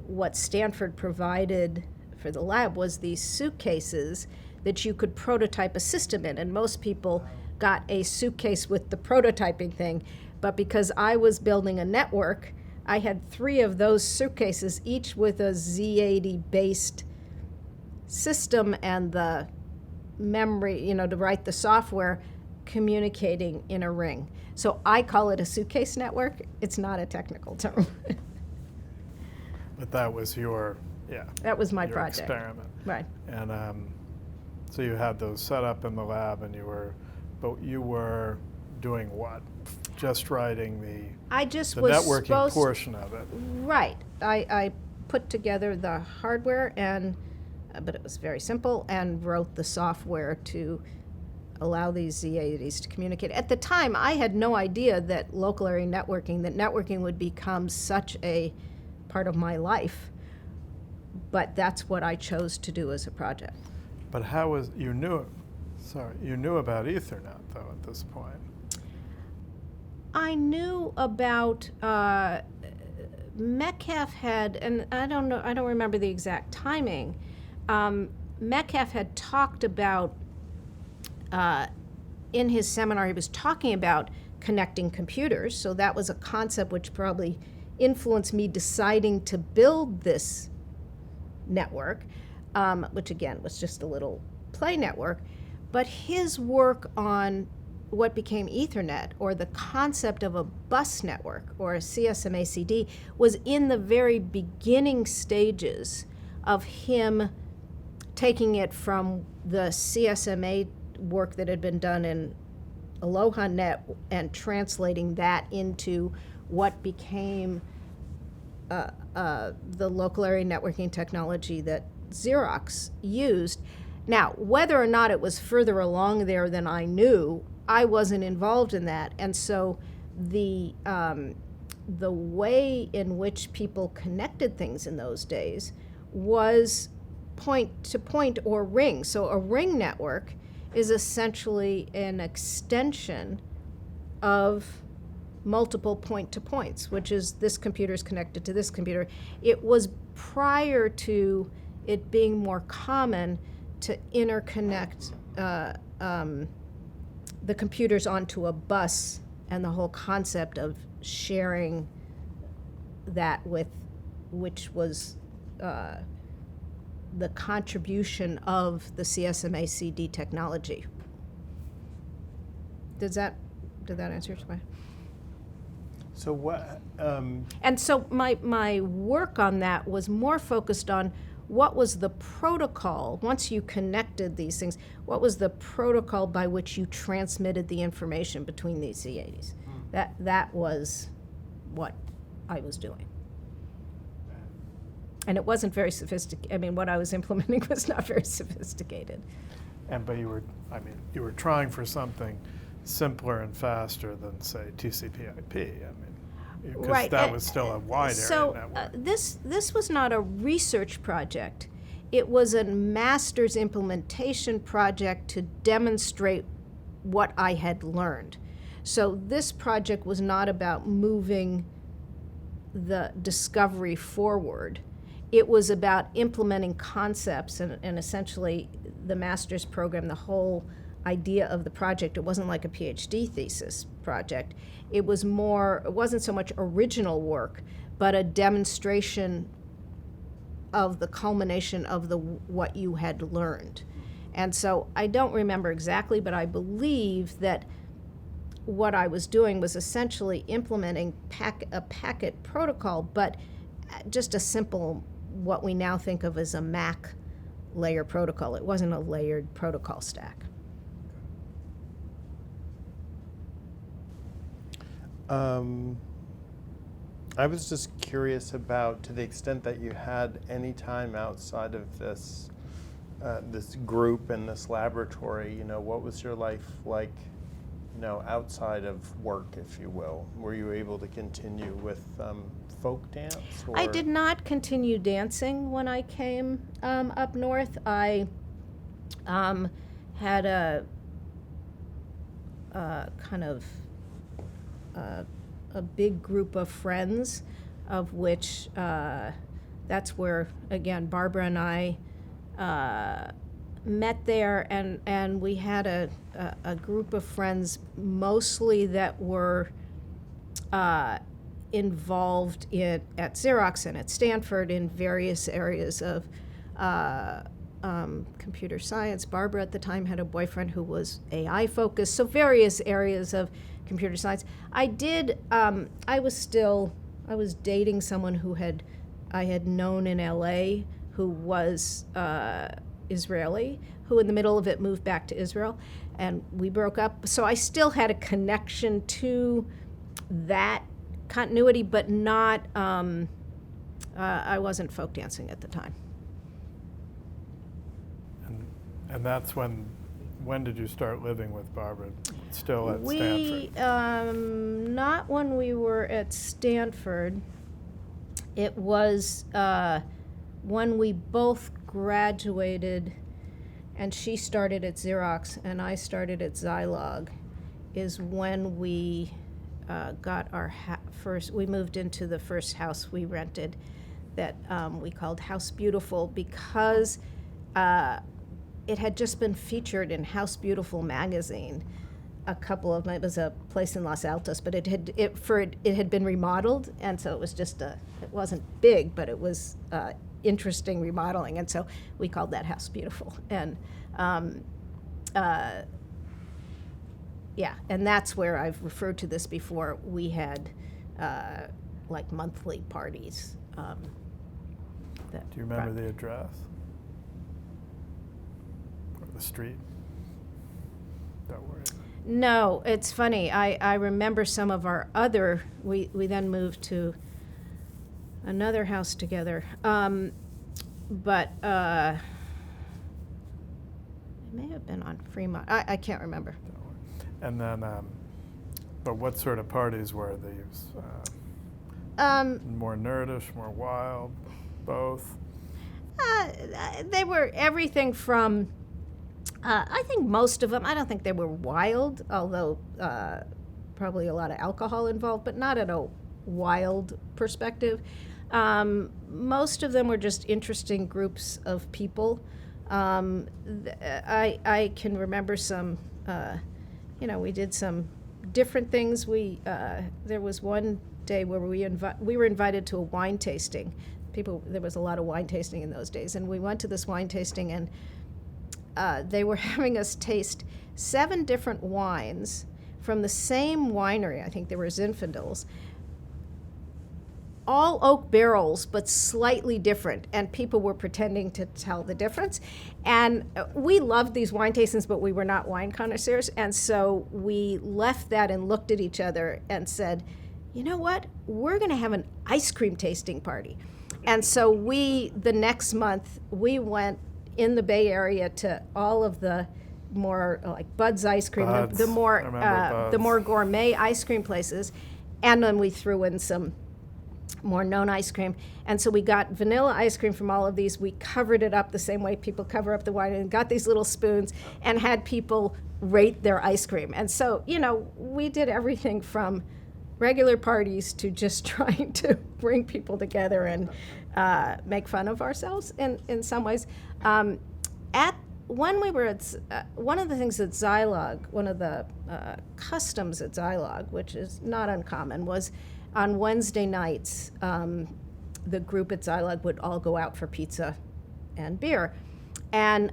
what Stanford provided for the lab was these suitcases that you could prototype a system in. And most people got a suitcase with the prototyping thing. But because I was building a network, I had 3 of those suitcases, each with a Z80-based system and the memory, to write the software, communicating in a ring. So I call it a suitcase network. It's not a technical term. But that was that was my your project. Experiment. Right. And so you had those set up in the lab, and you were doing what? Just writing the networking portion of it. Right. I put together the hardware but it was very simple, and wrote the software to allow these Z80s to communicate. At the time, I had no idea that local area networking, that networking would become such a part of my life. But that's what I chose to do as a project. But you knew about Ethernet, though, at this point. I knew about Metcalf had, and I don't remember the exact timing. Metcalf had talked about, in his seminar, he was talking about connecting computers. So that was a concept which probably influenced me deciding to build this network, which again was just a little play network. But his work on what became Ethernet, or the concept of a bus network, or a CSMA-CD, was in the very beginning stages of him taking it from the CSMA work that had been done in AlohaNet and translating that into what became the local area networking technology that Xerox used. Now, whether or not it was further along there than I knew, I wasn't involved in that. And so the way in which people connected things in those days was point to point or ring. So a ring network is essentially an extension of multiple point to points, which is this computer is connected to this computer. It was prior to it being more common to interconnect the computers onto a bus, and the whole concept of sharing that with, which was the contribution of the CSMA-CD technology. Did that answer your question? So what? And so my work on that was more focused on what was the protocol, once you connected these things, what was the protocol by which you transmitted the information between these CADs? That was what I was doing. And it wasn't very sophisticated. I mean, what I was implementing was not very sophisticated. But you were trying for something simpler and faster than, say, TCP/IP. I mean, because right. that was still a wide area network. This was not a research project. It was a master's implementation project to demonstrate what I had learned. So this project was not about moving the discovery forward. It was about implementing concepts, and essentially the master's program, the whole idea of the project, it wasn't like a PhD thesis project. It wasn't so much original work, but a demonstration of the culmination of what you had learned. And so I don't remember exactly, but I believe that what I was doing was essentially implementing a packet protocol, but just a simple, what we now think of as a MAC layer protocol. It wasn't a layered protocol stack. I was just curious about, to the extent that you had any time outside of this this group and this laboratory, what was your life like, outside of work, if you will? Were you able to continue with folk dance? Or? I did not continue dancing when I came up north. I had a kind of a big group of friends, of which that's where, again, Barbara and I met there, and we had a group of friends mostly that were involved at Xerox and at Stanford in various areas of computer science. Barbara at the time had a boyfriend who was AI focused, so various areas of computer science. I was dating someone who I had known in LA, who was Israeli, who in the middle of it moved back to Israel, and we broke up. So I still had a connection to that continuity, but not, I wasn't folk dancing at the time. And that's when did you start living with Barbara? Still at Stanford? Not when we were at Stanford. It was when we both graduated, and she started at Xerox and I started at Zilog, is when we got our we moved into the first house we rented that we called House Beautiful, because it had just been featured in House Beautiful magazine. It was a place in Los Altos, but it had been remodeled, and so it was just it wasn't big, but it was interesting remodeling, and so we called that house beautiful. And and that's where I've referred to this before. We had like monthly parties. Do you remember the address or the street that we're in? No, it's funny. I remember some of our other. We then moved to another house together, but it may have been on Fremont. I can't remember. And then, but what sort of parties were these? More nerdish, more wild, both? They were everything from, I think most of them, I don't think they were wild, although probably a lot of alcohol involved, but not at a wild perspective. Most of them were just interesting groups of people. I can remember some, we did some different things. There was one day where we were invited to a wine tasting. There was a lot of wine tasting in those days, and we went to this wine tasting, and they were having us taste 7 different wines from the same winery. I think they were Zinfandels, all oak barrels, but slightly different, and people were pretending to tell the difference. And we loved these wine tastings, but we were not wine connoisseurs, and so we left that and looked at each other and said, you know what, we're going to have an ice cream tasting party. And so the next month, we went in the Bay Area to all of the more like Bud's ice cream, the more gourmet ice cream places, and then we threw in some more known ice cream. And so we got vanilla ice cream from all of these. We covered it up the same way people cover up the wine, and got these little spoons and had people rate their ice cream. And so, we did everything from regular parties to just trying to bring people together and make fun of ourselves in some ways. When we were at, one of the things at Zilog, one of the customs at Zilog, which is not uncommon, was on Wednesday nights, the group at Zilog would all go out for pizza and beer. And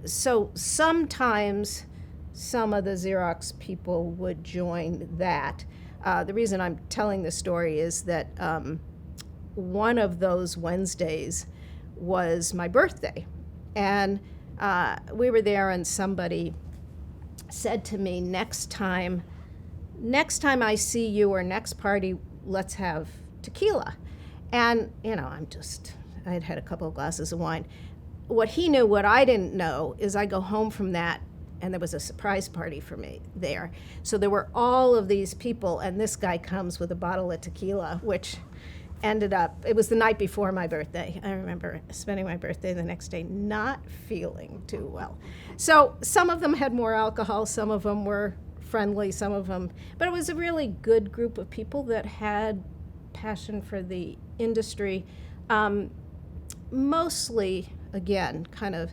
so sometimes some of the Xerox people would join that. The reason I'm telling this story is that one of those Wednesdays was my birthday. And we were there, and somebody said to me, next time I see you, or next party, let's have tequila. And, I had had a couple of glasses of wine. What he knew, what I didn't know, is I go home from that, and there was a surprise party for me there. So there were all of these people, and this guy comes with a bottle of tequila, which ended up, it was the night before my birthday. I remember spending my birthday the next day not feeling too well. So some of them had more alcohol, some of them were friendly, some of them, but it was a really good group of people that had passion for the industry. Mostly, again, kind of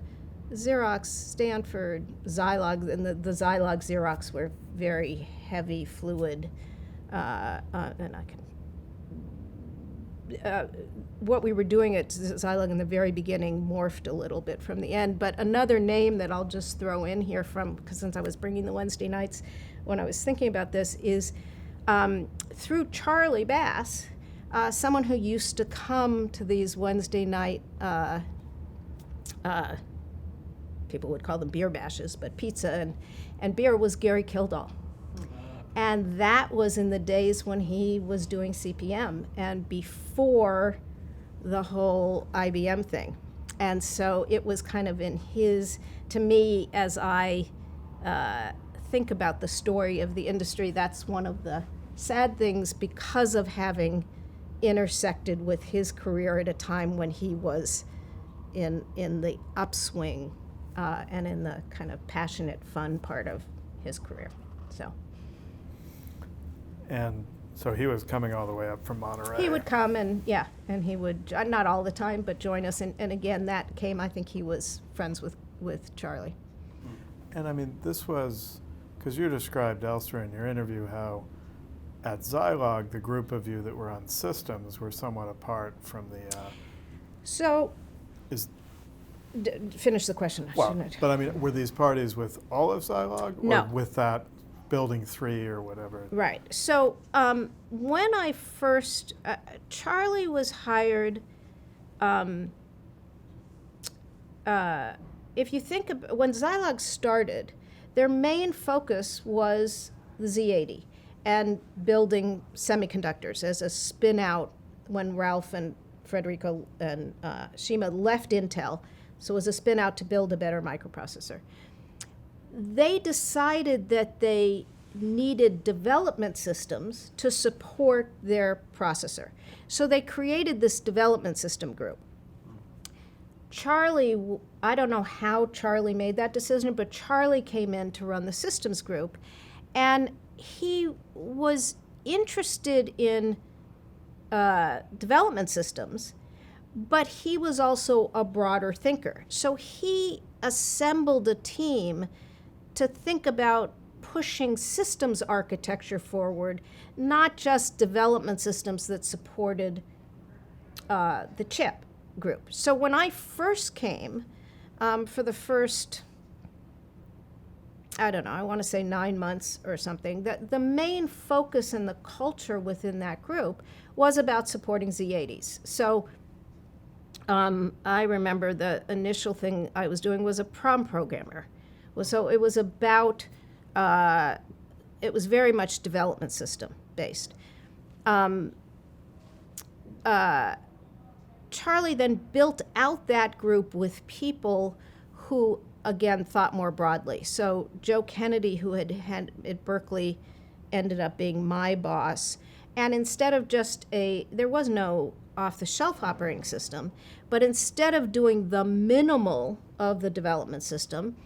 Xerox, Stanford, Zilog, and the Zilog Xerox were very heavy, fluid, and I can. What we were doing at Zilog in the very beginning morphed a little bit from the end. But another name that I'll just throw in here because since I was bringing the Wednesday nights when I was thinking about this, is through Charlie Bass, someone who used to come to these Wednesday night, people would call them beer bashes, but pizza and beer, was Gary Kildall. And that was in the days when he was doing CPM and before the whole IBM thing. And so it was kind of in to me, as I think about the story of the industry, that's one of the sad things, because of having intersected with his career at a time when he was in the upswing and in the kind of passionate, fun part of his career. So. And So he was coming all the way up from Monterey. He would come and he would, not all the time, but join us. And again, that came, I think he was friends with Charlie. And I mean, this was, because you described elsewhere in your interview how at Zilog, the group of you that were on systems were somewhat apart from the... So, finish the question. Well, shouldn't I? but I mean, were these parties with all of Zilog? No. Or with that building 3 or whatever? Right. So when I first, Charlie was hired, if you think of, when Zilog started, their main focus was the Z80 and building semiconductors as a spin out when Ralph and Federico and Shima left Intel. So it was a spin out to build a better microprocessor. They decided that they needed development systems to support their processor. So they created this development system group. Charlie, I don't know how Charlie made that decision, but Charlie came in to run the systems group, and he was interested in development systems, but he was also a broader thinker. So he assembled a team to think about pushing systems architecture forward, not just development systems that supported the chip group. So when I first came, for the first, I don't know, I want to say 9 months or something, the main focus and the culture within that group was about supporting Z80s. So I remember the initial thing I was doing was a prom programmer. So it was about, it was very much development system based. Charlie then built out that group with people who, again, thought more broadly. So Joe Kennedy, who had at Berkeley, ended up being my boss. And instead of just there was no off-the-shelf operating system, but instead of doing the minimal of the development system,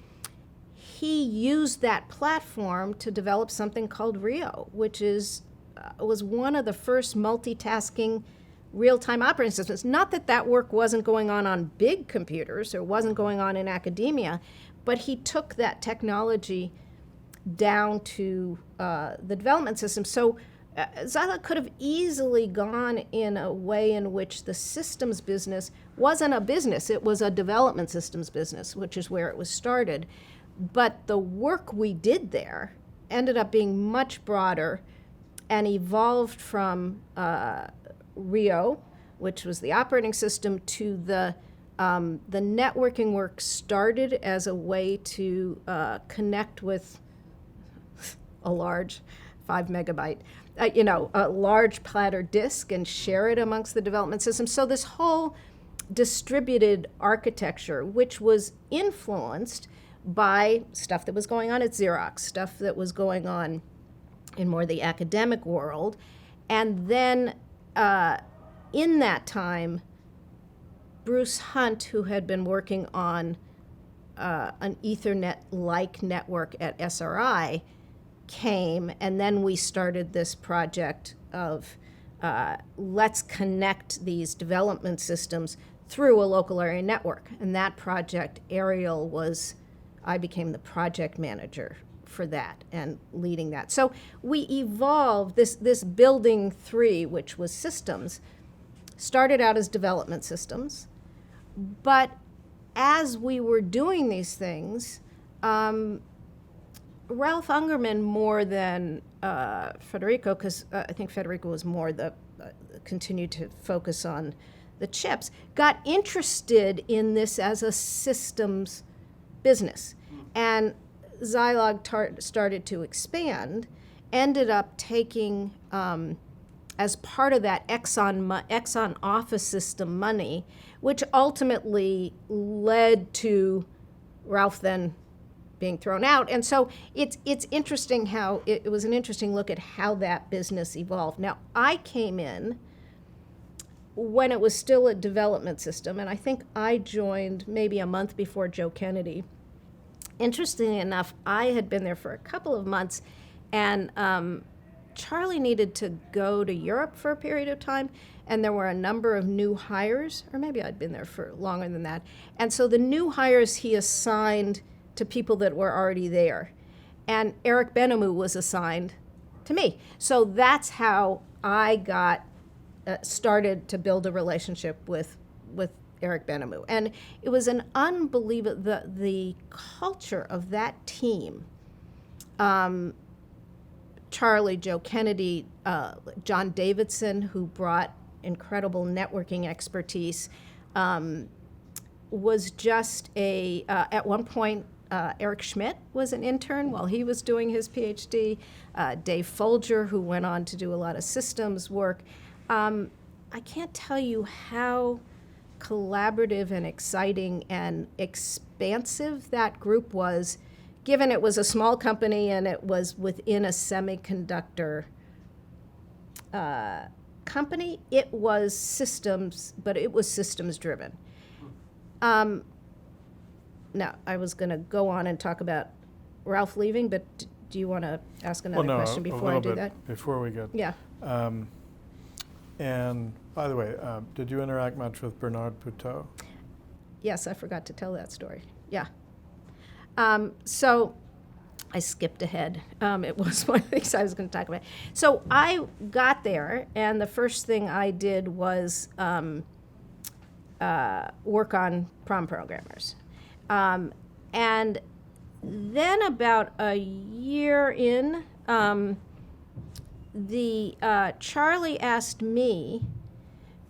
he used that platform to develop something called Rio, which was one of the first multitasking real-time operating systems. Not that that work wasn't going on big computers or wasn't going on in academia, but he took that technology down to the development system. So Zilog could have easily gone in a way in which the systems business wasn't a business, it was a development systems business, which is where it was started. But the work we did there ended up being much broader and evolved from Rio, which was the operating system, to the networking work started as a way to connect with a large 5 megabyte, a large platter disk and share it amongst the development system. So this whole distributed architecture, which was influenced by stuff that was going on at Xerox, stuff that was going on in more the academic world. And then in that time, Bruce Hunt, who had been working on an Ethernet-like network at SRI, came, and then we started this project of let's connect these development systems through a local area network. And that project, I became the project manager for that and leading that. So we evolved this building 3, which was systems, started out as development systems, but as we were doing these things, Ralph Ungerman more than Federico, because I think Federico was more continued to focus on the chips, got interested in this as a systems business. And Zilog started to expand, ended up taking, as part of that Exxon office system money, which ultimately led to Ralph then being thrown out. And so it's interesting how it was an interesting look at how that business evolved. Now, I came in when it was still a development system, and I think I joined maybe a month before Joe Kennedy. Interestingly enough, I had been there for a couple of months, and Charlie needed to go to Europe for a period of time, and there were a number of new hires, or maybe I'd been there for longer than that. And so the new hires he assigned to people that were already there. And Eric Benamou was assigned to me. So that's how I got started to build a relationship with Eric Benamou. And it was an unbelievable, the culture of that team, Charlie, Joe Kennedy, John Davidson, who brought incredible networking expertise, was just at one point, Eric Schmidt was an intern while he was doing his PhD. Dave Folger, who went on to do a lot of systems work. I can't tell you how collaborative and exciting and expansive that group was, given it was a small company and it was within a semiconductor company. It was systems, but it was systems driven. Now, I was going to go on and talk about Ralph leaving, but do you want to ask another question before I do that? Before we get. Yeah. And by the way, did you interact much with Bernard Puteaux? Yes, I forgot to tell that story. Yeah. So I skipped ahead. It was one of the things I was going to talk about. So I got there, and the first thing I did was work on prom programmers. And then about a year in, Charlie asked me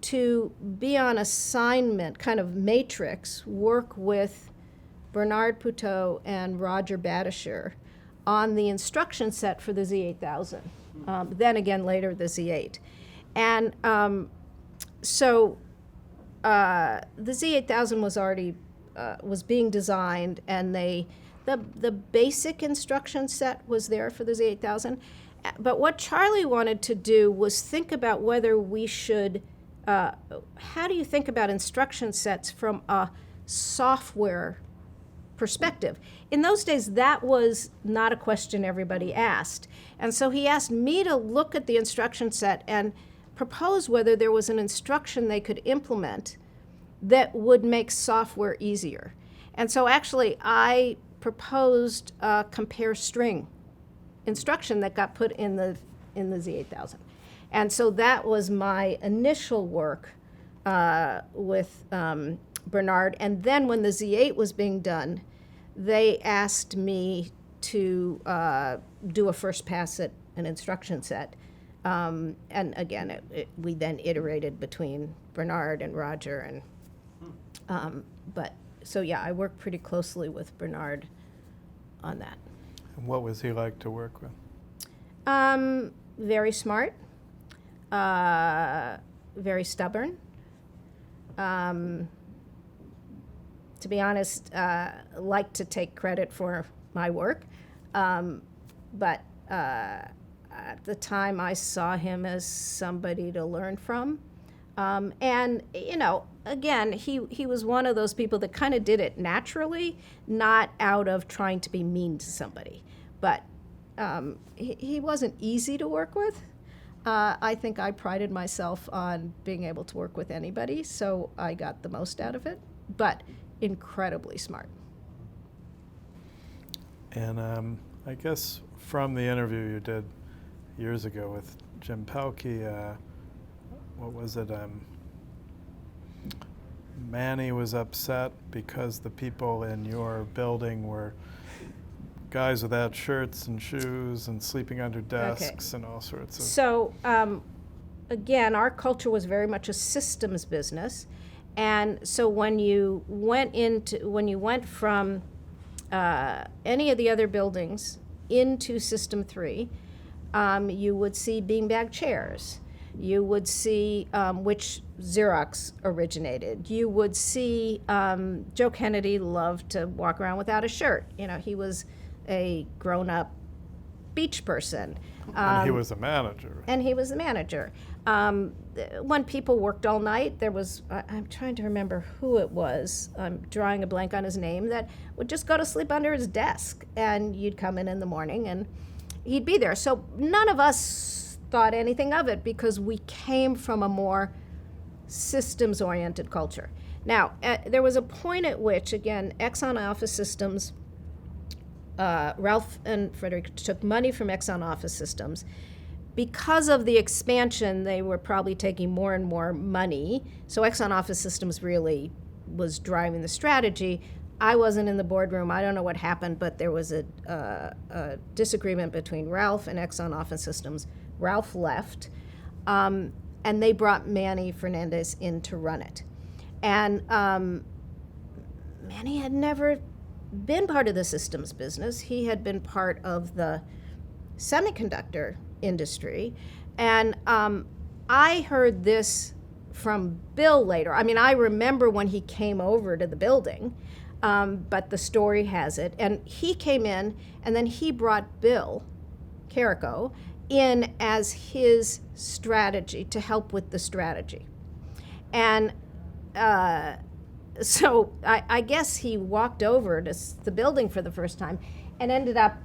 to be on assignment, kind of matrix, work with Bernard Puteaux and Roger Batisher on the instruction set for the Z8000. Then again later the Z8. And so the Z8000 was already was being designed, and the basic instruction set was there for the Z8000. But what Charlie wanted to do was think about whether we should, how do you think about instruction sets from a software perspective? In those days, that was not a question everybody asked. And so he asked me to look at the instruction set and propose whether there was an instruction they could implement that would make software easier. And so actually, I proposed a compare string instruction that got put in the Z8000. And so that was my initial work with Bernard. And then when the Z8 was being done, they asked me to do a first pass at an instruction set. And again, we then iterated between Bernard and Roger. And but so yeah, I worked pretty closely with Bernard on that. And what was he like to work with? Very smart, very stubborn. To be honest, like to take credit for my work, but at the time I saw him as somebody to learn from. And, you know, again, he was one of those people that kind of did it naturally, not out of trying to be mean to somebody. But he wasn't easy to work with. I think I prided myself on being able to work with anybody, so I got the most out of it, but incredibly smart. And I guess from the interview you did years ago with Jim Pelkey, what was it? Manny was upset because the people in your building were guys without shirts and shoes and sleeping under desks and all sorts of. So again, our culture was very much a systems business, and so when you went from any of the other buildings into System 3, you would see beanbag chairs. You would see, which Xerox originated. You would see Joe Kennedy loved to walk around without a shirt. You know, he was a grown-up beach person. And he was a manager. And he was the manager. When people worked all night, there was, I'm trying to remember who it was, I'm drawing a blank on his name, that would just go to sleep under his desk. And you'd come in the morning, he'd be there. So none of us thought anything of it because we came from a more systems-oriented culture. Now, there was a point at which, again, Exxon Office Systems, Ralph and Frederick took money from Exxon Office Systems. Because of the expansion, they were probably taking more and more money. So Exxon Office Systems really was driving the strategy. I wasn't in the boardroom. I don't know what happened, but there was a disagreement between Ralph and Exxon Office Systems. Ralph left, and they brought Manny Fernandez in to run it. And Manny had never been part of the systems business. He had been part of the semiconductor industry. And I heard this from Bill later. I mean, I remember when he came over to the building, but the story has it. And he came in, and then he brought Bill Carrico in as his strategy, to help with the strategy. And so I guess he walked over to the building for the first time and ended up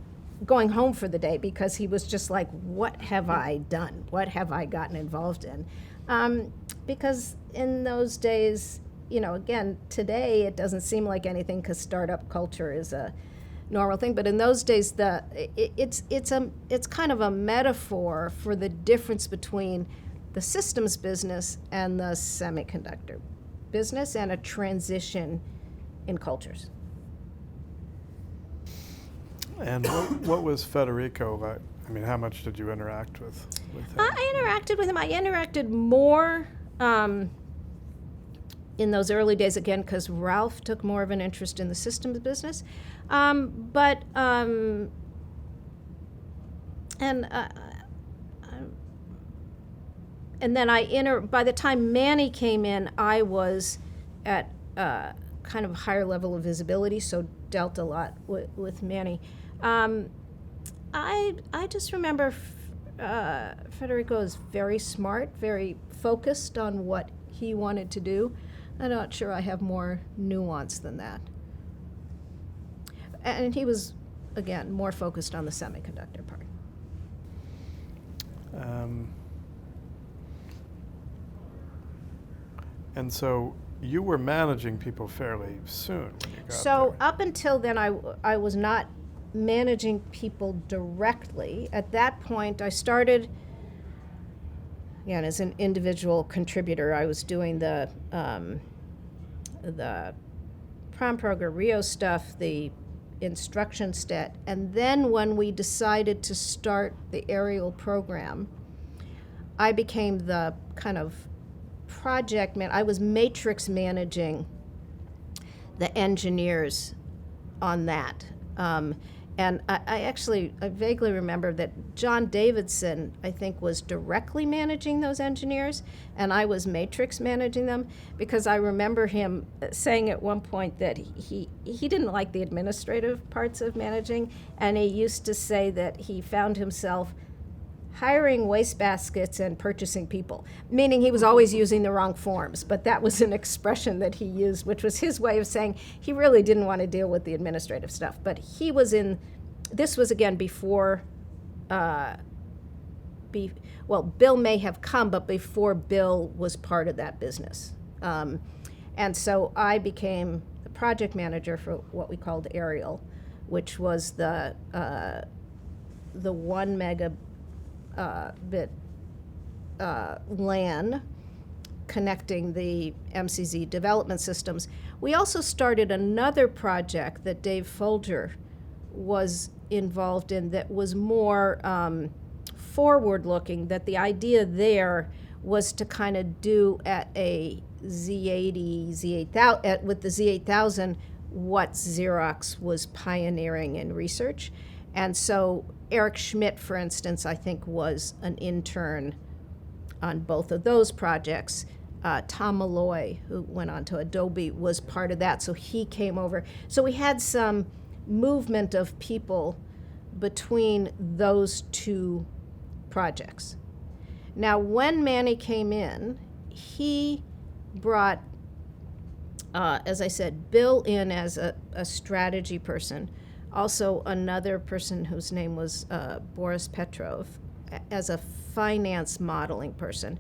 going home for the day because he was just like, what have I done? What have I gotten involved in? Because in those days, you know, again, today it doesn't seem like anything because startup culture is a normal thing. But in those days, it's kind of a metaphor for the difference between the systems business and the semiconductor business, and a transition in cultures. And what was Federico like? I mean, how much did you interact with him? I interacted with him. I interacted more in those early days, again, because Ralph took more of an interest in the systems business. And then by the time Manny came in, I was at kind of higher level of visibility, so dealt a lot with Manny. I just remember Federico is very smart, very focused on what he wanted to do. I'm not sure I have more nuance than that. And he was, again, more focused on the semiconductor part. And so you were managing people fairly soon when you got So there. up until then, I was not managing people directly. At that point, I started, again, as an individual contributor. I was doing the prom program, Rio stuff, the instruction stat. And then when we decided to start the aerial program, I became the kind of project man. I was matrix managing the engineers on that. And I vaguely remember that John Davidson, I think, was directly managing those engineers, and I was matrix managing them, because I remember him saying at one point that he didn't like the administrative parts of managing, and he used to say that he found himself hiring wastebaskets and purchasing people, meaning he was always using the wrong forms. But that was an expression that he used, which was his way of saying he really didn't want to deal with the administrative stuff. But he was this was again before, Bill may have come, but before Bill was part of that business. And so I became the project manager for what we called Aerial, which was the 1 megabit LAN connecting the MCZ development systems. We also started another project that Dave Folger was involved in that was more forward-looking, that the idea there was to kind of do at a Z80, Z8000, with the Z8000, what Xerox was pioneering in research. And so Eric Schmidt, for instance, I think was an intern on both of those projects. Tom Malloy, who went on to Adobe, was part of that, so he came over. So we had some movement of people between those two projects. Now, when Manny came in, he brought, as I said, Bill in as a strategy person. also another person whose name was Boris Petrov, as a finance modeling person.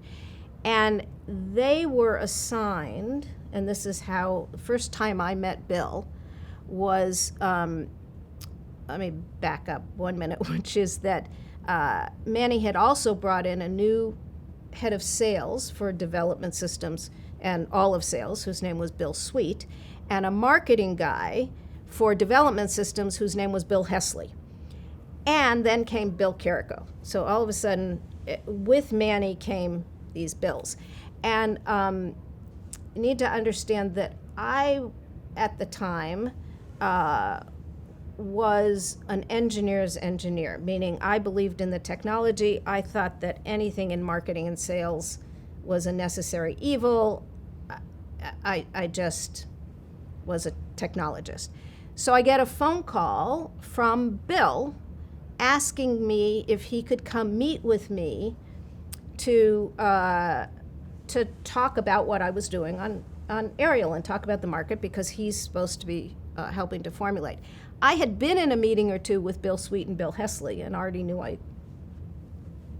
And they were assigned, and this is how the first time I met Bill was, let me back up 1 minute, which is that Manny had also brought in a new head of sales for development systems and all of sales, whose name was Bill Sweet, and a marketing guy for development systems whose name was Bill Hesley. And then came Bill Carrico. So all of a sudden, with Manny came these Bills. And you need to understand that I, at the time, was an engineer's engineer, meaning I believed in the technology. I thought that anything in marketing and sales was a necessary evil. I just was a technologist. So I get a phone call from Bill asking me if he could come meet with me to talk about what I was doing on Ariel and talk about the market, because he's supposed to be helping to formulate. I had been in a meeting or two with Bill Sweet and Bill Hesley and already knew I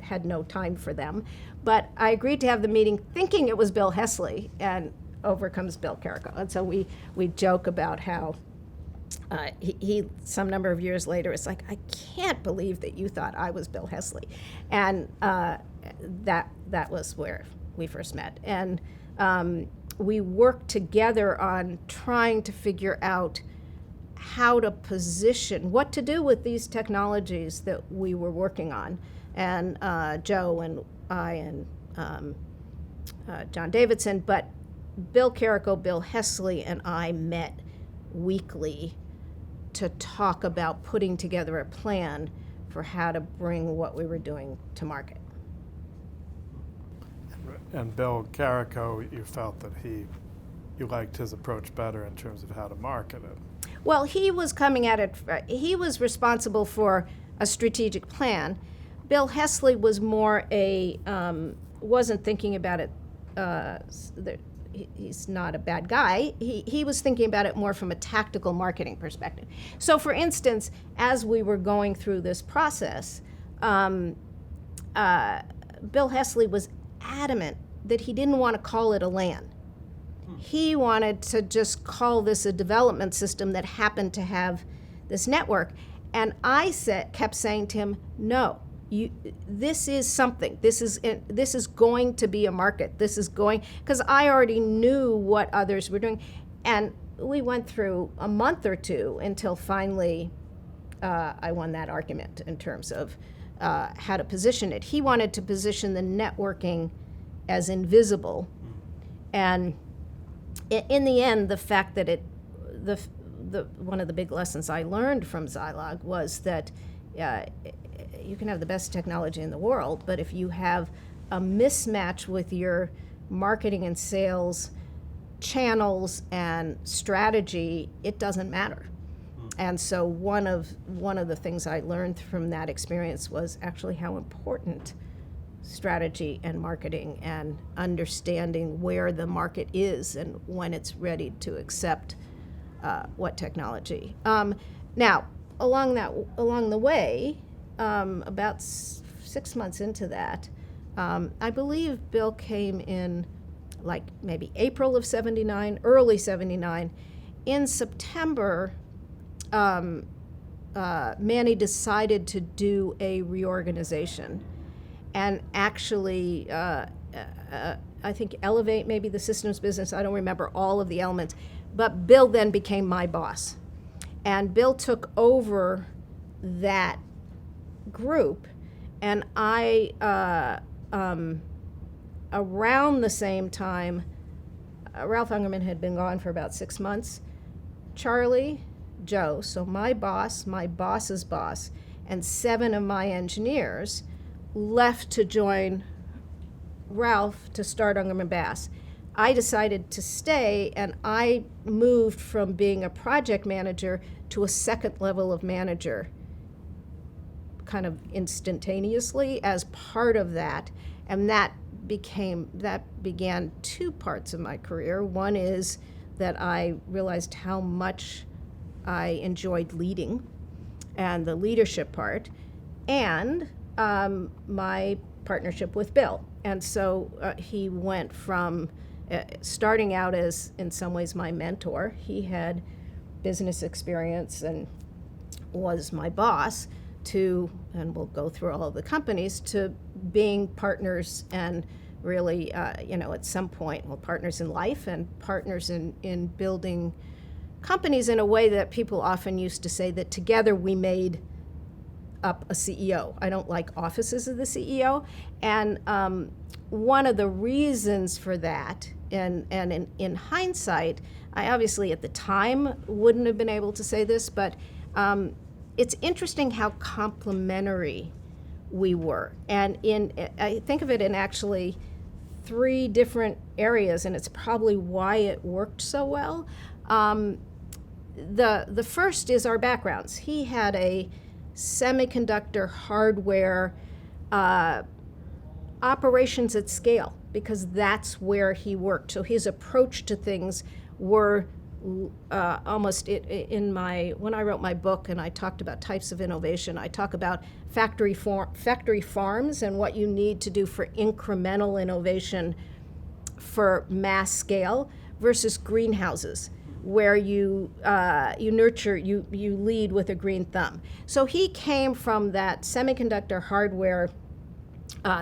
had no time for them, but I agreed to have the meeting thinking it was Bill Hesley, and over comes Bill Carrico. And so we joke about how he some number of years later is like, I can't believe that you thought I was Bill Hesley. And that was where we first met. And we worked together on trying to figure out how to position, what to do with these technologies that we were working on. And Joe and I and John Davidson, but Bill Carrico, Bill Hesley, and I met weekly to talk about putting together a plan for how to bring what we were doing to market. And Bill Carrico, you felt that you liked his approach better in terms of how to market it. Well, he was coming at it, he was responsible for a strategic plan. Bill Hesley was more wasn't thinking about it, he's not a bad guy. He was thinking about it more from a tactical marketing perspective. So for instance, as we were going through this process, Bill Hesley was adamant that he didn't want to call it a LAN. He wanted to just call this a development system that happened to have this network. And I kept saying to him, no, this is something. This is going to be a market. This is going, because I already knew what others were doing. And we went through a month or two until finally I won that argument in terms of how to position it. He wanted to position the networking as invisible. And in the end, the fact that one of the big lessons I learned from Zilog was that you can have the best technology in the world, but if you have a mismatch with your marketing and sales channels and strategy, it doesn't matter. And so one of the things I learned from that experience was actually how important strategy and marketing and understanding where the market is and when it's ready to accept what technology. Now, along the way, about 6 months into that, I believe Bill came in like maybe April of '79, early '79. In September, Manny decided to do a reorganization and actually, I think, elevate maybe the systems business. I don't remember all of the elements. But Bill then became my boss. And Bill took over that group. And I, around the same time, Ralph Ungerman had been gone for about 6 months. Charlie, Joe, so my boss, my boss's boss, and 7 of my engineers left to join Ralph to start Ungerman Bass. I decided to stay, and I moved from being a project manager to a second level of manager kind of instantaneously as part of that. And that began 2 parts of my career. One is that I realized how much I enjoyed leading and the leadership part, and my partnership with Bill. And so he went from starting out as, in some ways, my mentor. He had business experience and was my boss, to, and we'll go through all of the companies, to being partners and really, at some point, well, partners in life and partners in building companies in a way that people often used to say that together we made up a CEO. I don't like offices of the CEO. And one of the reasons for that, and in hindsight, I obviously at the time wouldn't have been able to say this, but it's interesting how complementary we were. And I think of it in actually 3 different areas, and it's probably why it worked so well. The first is our backgrounds. He had a semiconductor hardware operations at scale, because that's where he worked. So his approach to things were almost when I wrote my book and I talked about types of innovation, I talk about factory farms and what you need to do for incremental innovation for mass scale versus greenhouses, where you nurture, you lead with a green thumb. So he came from that semiconductor hardware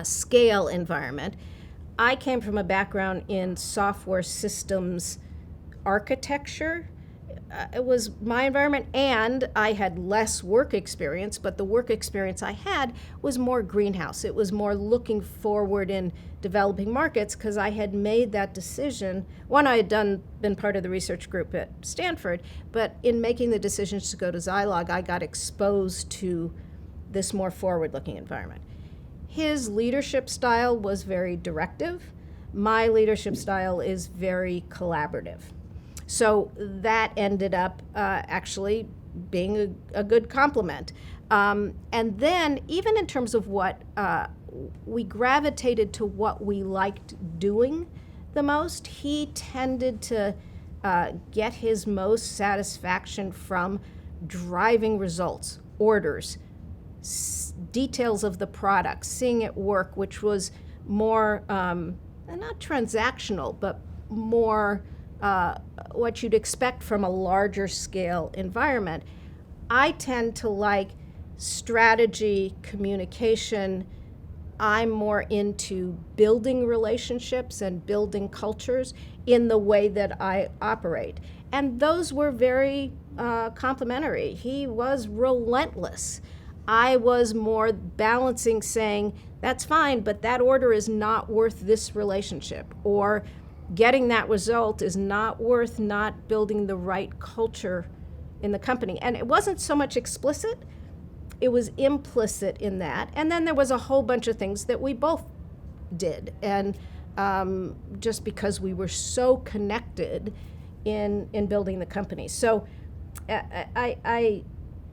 scale environment. I came from a background in software systems architecture. It was my environment, and I had less work experience, but the work experience I had was more greenhouse. It was more looking forward in developing markets, because I had made that decision. One, I had been part of the research group at Stanford, but in making the decisions to go to Zilog, I got exposed to this more forward-looking environment. His leadership style was very directive. My leadership style is very collaborative. So that ended up actually being a good complement. And then even in terms of what we gravitated to what we liked doing the most, he tended to get his most satisfaction from driving results, orders, details of the product, seeing it work, which was more, not transactional, but more what you'd expect from a larger scale environment. I tend to like strategy, communication. I'm more into building relationships and building cultures in the way that I operate. And those were very complementary. He was relentless. I was more balancing, saying, that's fine, but that order is not worth this relationship, or getting that result is not worth not building the right culture in the company. And it wasn't so much explicit, it was implicit in that. And then there was a whole bunch of things that we both did. And just because we were so connected in building the company. So I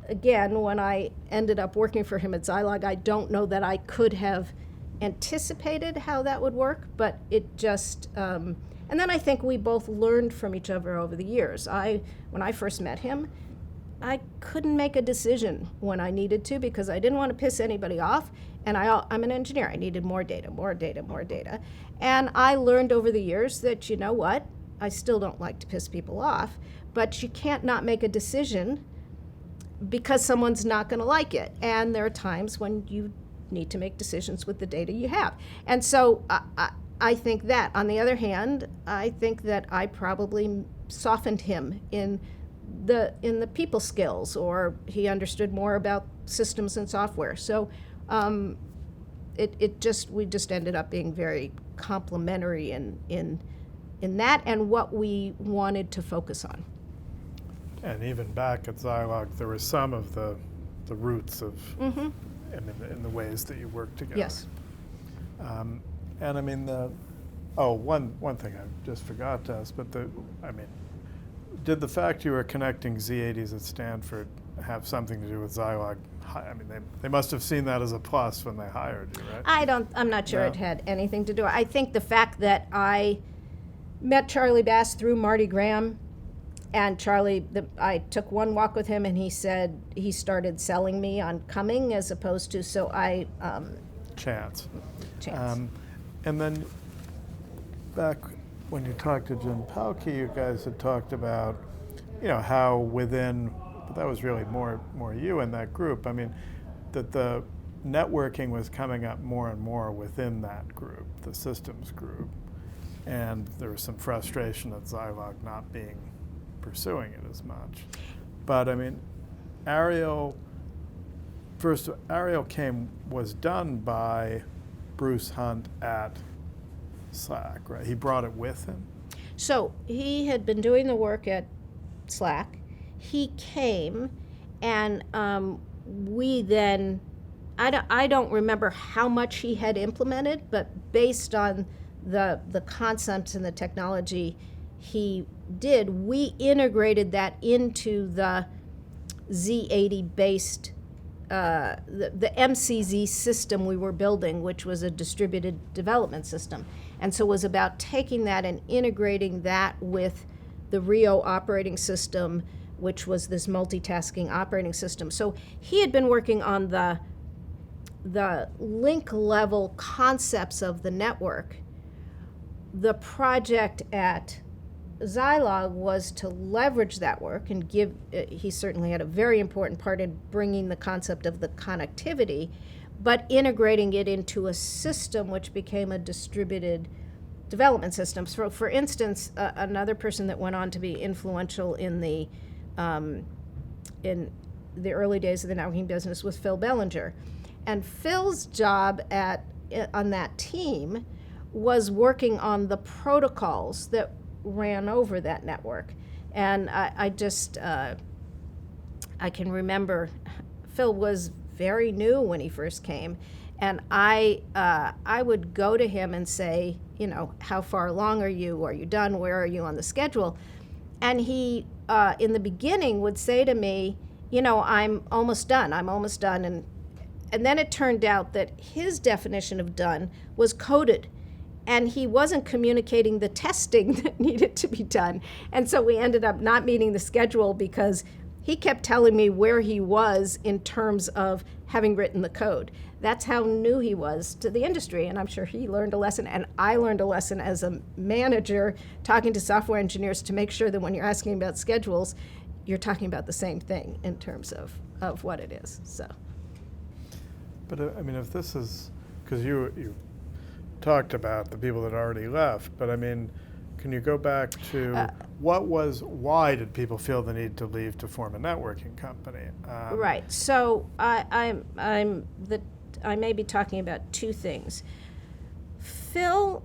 again, when I ended up working for him at Zilog, I don't know that I could have anticipated how that would work, but it just, and then I think we both learned from each other over the years. When I first met him, I couldn't make a decision when I needed to, because I didn't want to piss anybody off, and I'm an engineer. I needed more data. And I learned over the years that, you know what, I still don't like to piss people off, but you can't not make a decision because someone's not going to like it. And there are times when you need to make decisions with the data you have. And so I think that. On the other hand, I think that I probably softened him in the people skills, or he understood more about systems and software. So we just ended up being very complementary in that and what we wanted to focus on. And even back at Zilog, there were some of the roots of in the ways that you work together. Yes. And I mean, one thing I just forgot to ask, but did the fact you were connecting Z80s at Stanford have something to do with Zilog? I mean, they must have seen that as a plus when they hired you, right? I'm not sure it had anything to do. I think the fact that I met Charlie Bass through Marty Graham, And Charlie, I took one walk with him, and he said he started selling me on coming as opposed to, so I... Chance. Chance. And then back when you talked to Jim Pelkey, you guys had talked about, how within, but that was really more you in that group. I mean, that the networking was coming up more and more within that group, the systems group. And there was some frustration at Zilog not pursuing it as much. But I mean, Ariel was done by Bruce Hunt at SLAC, right? He brought it with him? So he had been doing the work at SLAC. He came, and we then, I don't remember how much he had implemented, but based on the concepts and the technology he did, we integrated that into the Z80 based, the MCZ system we were building, which was a distributed development system. And so it was about taking that and integrating that with the Rio operating system, which was this multitasking operating system. So he had been working on the link level concepts of the network. The project at Zilog was to leverage that work and he certainly had a very important part in bringing the concept of the connectivity, but integrating it into a system which became a distributed development system. So for instance, another person that went on to be influential in the early days of the networking business was Phil Bellinger. And Phil's job on that team was working on the protocols that ran over that network. And I can remember Phil was very new when he first came, and I would go to him and say, how far along are you? Are you done? Where are you on the schedule? And he, in the beginning, would say to me, I'm almost done. And then it turned out that his definition of done was coded. And he wasn't communicating the testing that needed to be done. And so we ended up not meeting the schedule because he kept telling me where he was in terms of having written the code. That's how new he was to the industry. And I'm sure he learned a lesson, and I learned a lesson as a manager talking to software engineers to make sure that when you're asking about schedules, you're talking about the same thing in terms of what it is. So. But I mean, if this is, because you talked about the people that already left, but I mean, can you go back to why did people feel the need to leave to form a networking company? Right. So I may be talking about two things. Phil,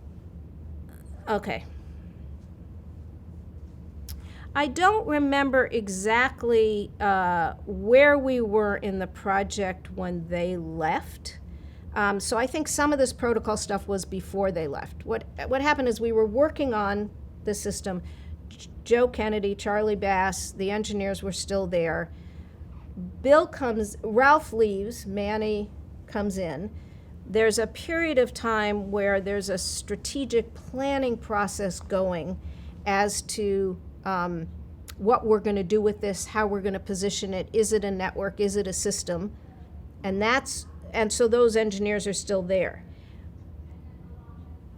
okay. I don't remember exactly where we were in the project when they left. So I think some of this protocol stuff was before they left. What happened is we were working on the system. Joe Kennedy, Charlie Bass, the engineers were still there. Ralph leaves, Manny comes in. There's a period of time where there's a strategic planning process going as to what we're going to do with this, how we're going to position it. Is it a network? Is it a system? And so those engineers are still there.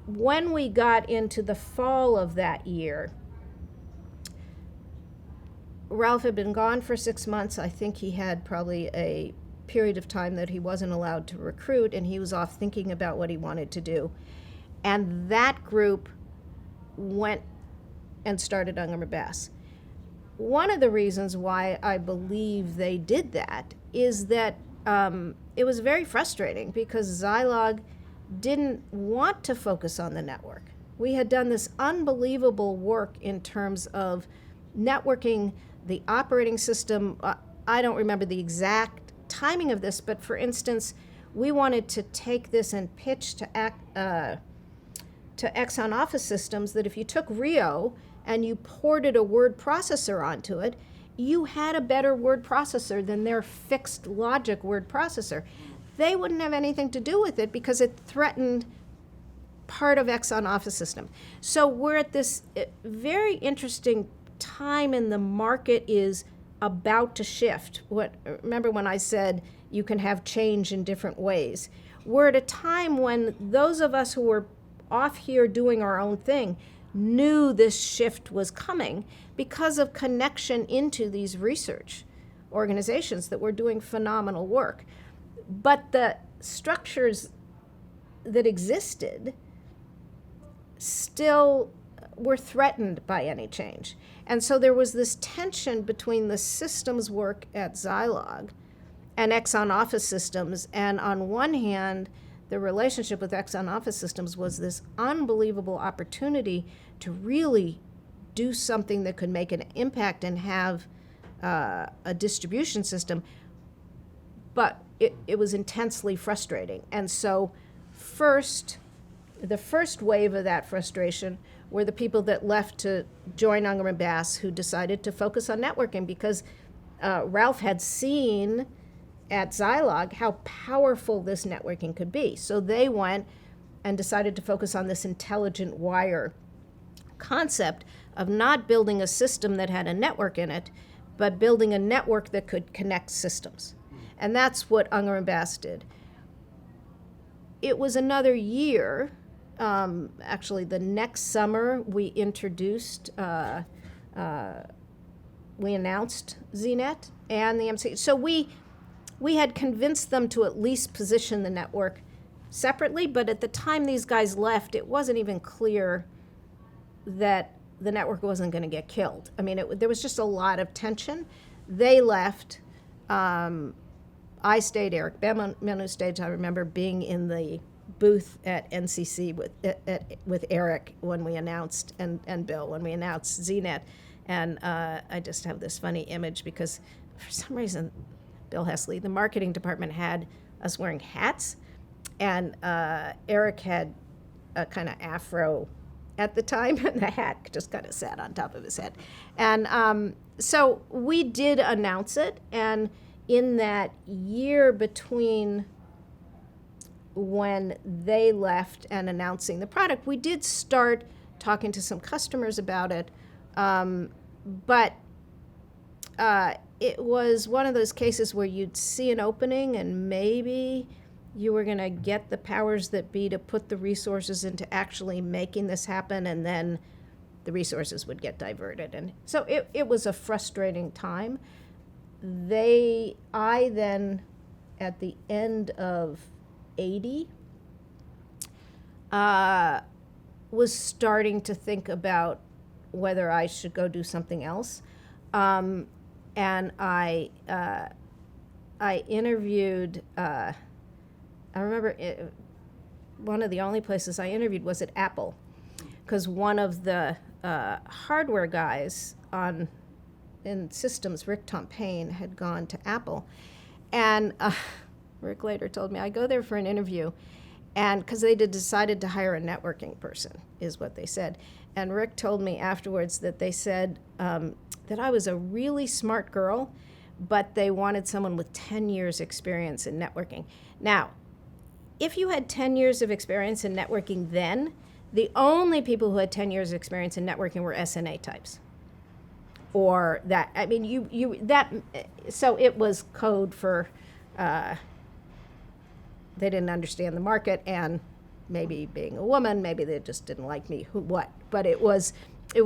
When we got into the fall of that year, Ralph had been gone for 6 months. I think he had probably a period of time that he wasn't allowed to recruit, and he was off thinking about what he wanted to do. And that group went and started Unger Bass. One of the reasons why I believe they did that is that it was very frustrating because Zilog didn't want to focus on the network. We had done this unbelievable work in terms of networking the operating system. I don't remember the exact timing of this, but for instance, we wanted to take this and pitch to Exxon Office Systems that if you took Rio and you ported a word processor onto it, you had a better word processor than their fixed logic word processor. They wouldn't have anything to do with it because it threatened part of Exxon Office System. So we're at this very interesting time in the market is about to shift. Remember when I said you can have change in different ways? We're at a time when those of us who were off here doing our own thing knew this shift was coming because of connection into these research organizations that were doing phenomenal work. But the structures that existed still were threatened by any change. And so there was this tension between the systems work at Zilog and Exxon Office Systems. And on one hand, the relationship with Exxon Office Systems was this unbelievable opportunity to really do something that could make an impact and have a distribution system. But it was intensely frustrating. And so the first wave of that frustration were the people that left to join Unger and Bass, who decided to focus on networking because Ralph had seen at Zilog how powerful this networking could be. So they went and decided to focus on this intelligent wire concept of not building a system that had a network in it, but building a network that could connect systems. And that's what Unger and Bass did. It was another year. Actually, the next summer, we introduced, we announced ZNet and the MC. So we had convinced them to at least position the network separately, but at the time these guys left, it wasn't even clear that the network wasn't going to get killed. I mean, there was just a lot of tension. They left. I stayed. Eric Bemanu stayed. I remember being in the booth at NCC with Eric when we announced, and Bill, when we announced ZNet. And I just have this funny image because for some reason, Bill Hesley, the marketing department, had us wearing hats, and Eric had a kind of afro at the time, and the hat just kind of sat on top of his head. And so we did announce it, and in that year between when they left and announcing the product, we did start talking to some customers about it, but it was one of those cases where you'd see an opening and maybe you were going to get the powers that be to put the resources into actually making this happen, and then the resources would get diverted. And so it was a frustrating time. I then, at the end of 80, was starting to think about whether I should go do something else. And I interviewed, I remember one of the only places I interviewed was at Apple, because one of the hardware guys in systems, Rick Tompain, had gone to Apple. And Rick later told me, I go there for an interview, and because they decided to hire a networking person, is what they said. And Rick told me afterwards that they said that I was a really smart girl, but they wanted someone with 10 years experience in networking. Now, if you had 10 years of experience in networking then, the only people who had 10 years of experience in networking were SNA types. Or that, I mean, so it was code for, they didn't understand the market, and maybe being a woman, maybe they just didn't like me, but it was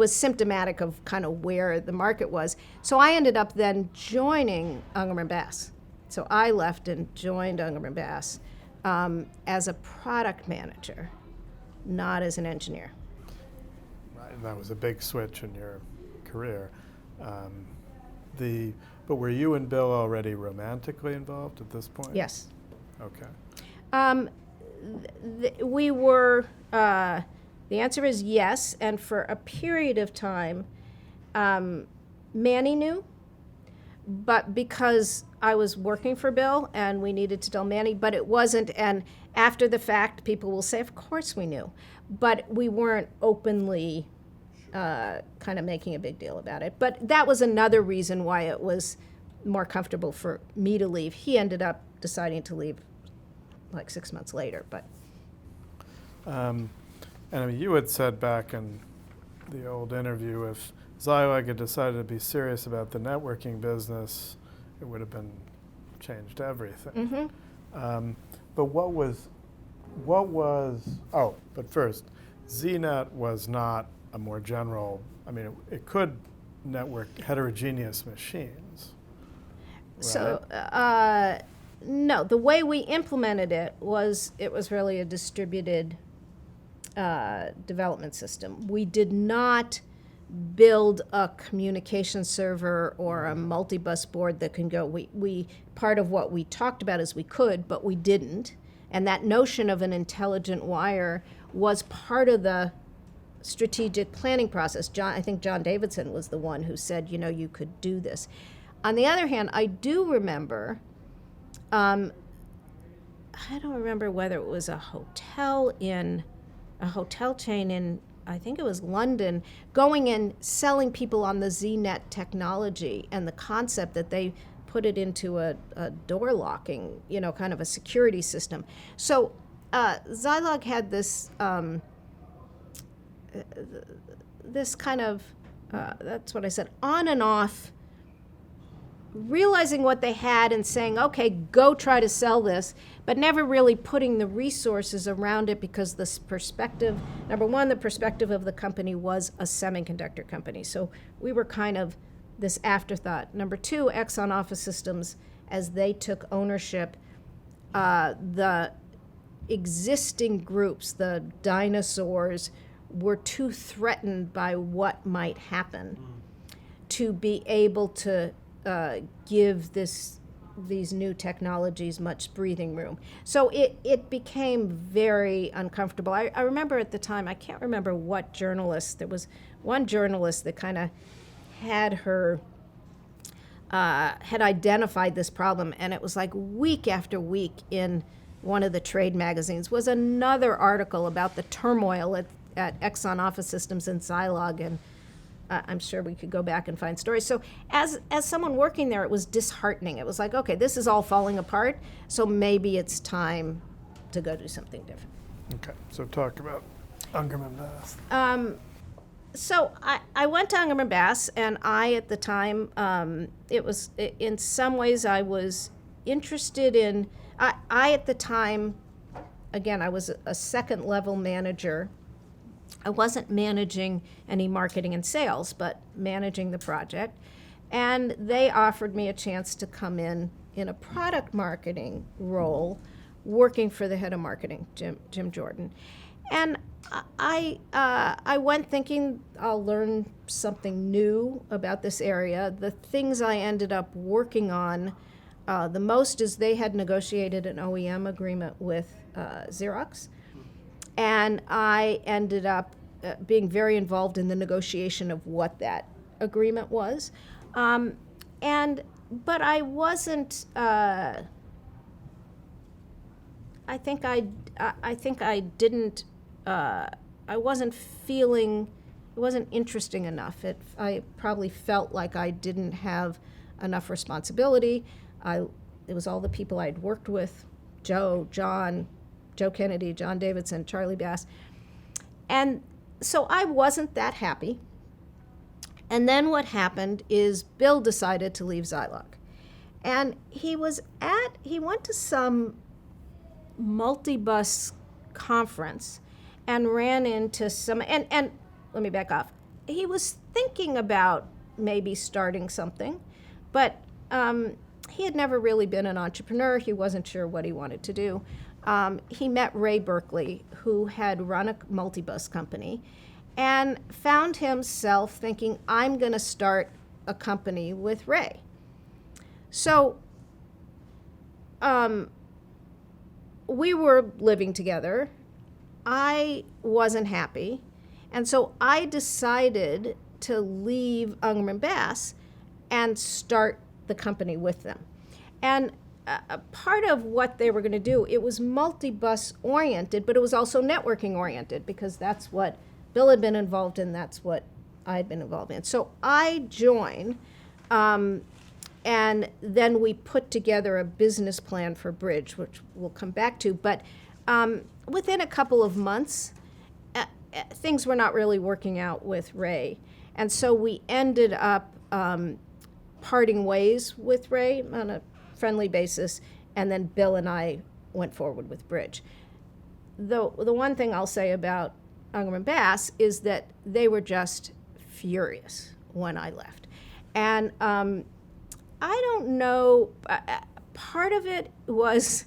symptomatic of kind of where the market was. So I ended up then joining Unger and Bass. So I left and joined Unger and Bass as a product manager, not as an engineer. Right, and that was a big switch in your career. But were you and Bill already romantically involved at this point? Yes. Okay. We were, the answer is yes, and for a period of time, Manny knew, but because I was working for Bill and we needed to tell Manny, but it wasn't, and after the fact, people will say, of course we knew, but we weren't openly kind of making a big deal about it. But that was another reason why it was more comfortable for me to leave. He ended up deciding to leave like 6 months later, but. And I mean, you had said back in the old interview, if Zilog had decided to be serious about the networking business, it would have been changed everything. But but first, ZNet was not a more general, I mean, it could network heterogeneous machines. Right? So, no, the way we implemented it was really a distributed development system. We did not build a communication server or a multi-bus board that can go. We part of what we talked about is we could, but we didn't. And that notion of an intelligent wire was part of the strategic planning process. I think John Davidson was the one who said, you could do this. On the other hand, I do remember, I don't remember whether it was a hotel chain in, I think it was London, going and selling people on the ZNet technology and the concept that they put it into a door locking, kind of a security system. So Zilog had this this kind of, that's what I said, on and off, realizing what they had and saying, okay, go try to sell this, but never really putting the resources around it because this perspective, number one, the perspective of the company was a semiconductor company. So we were kind of this afterthought. Number two, Exxon Office Systems, as they took ownership, the existing groups, the dinosaurs, were too threatened by what might happen to be able to give these new technologies much breathing room. So it became very uncomfortable. I remember at the time, I can't remember what journalist, there was one journalist that kind of had identified this problem, and it was like week after week in one of the trade magazines was another article about the turmoil at Exxon Office Systems and Zilog, and I'm sure we could go back and find stories. So as someone working there, it was disheartening. It was like, okay, this is all falling apart, so maybe it's time to go do something different. Okay, so talk about Ungerman Bass. So I went to Ungerman Bass, and at the time, in some ways I was interested in, at the time, again, I was a second level manager. I wasn't managing any marketing and sales, but managing the project. And they offered me a chance to come in a product marketing role, working for the head of marketing, Jim Jordan. And I went thinking I'll learn something new about this area. The things I ended up working on the most is they had negotiated an OEM agreement with Xerox. And I ended up being very involved in the negotiation of what that agreement was. But I wasn't, I wasn't feeling, it wasn't interesting enough. I probably felt like I didn't have enough responsibility. It was all the people I'd worked with, Joe Kennedy, John Davidson, Charlie Bass. And so I wasn't that happy. And then what happened is Bill decided to leave Zilog. And he went to some multi-bus conference and ran into some, and let me back off. He was thinking about maybe starting something, but he had never really been an entrepreneur. He wasn't sure what he wanted to do. He met Ray Berkeley, who had run a multi-bus company, and found himself thinking, I'm going to start a company with Ray. So we were living together. I wasn't happy, and so I decided to leave Ungerman Bass and start the company with them. And part of what they were going to do, it was multi-bus oriented, but it was also networking oriented, because that's what Bill had been involved in, that's what I had been involved in. So I joined, and then we put together a business plan for Bridge, which we'll come back to. But within a couple of months, things were not really working out with Ray. And so we ended up parting ways with Ray on a friendly basis, and then Bill and I went forward with Bridge. The one thing I'll say about Ungerman Bass is that they were just furious when I left. And I don't know, part of it was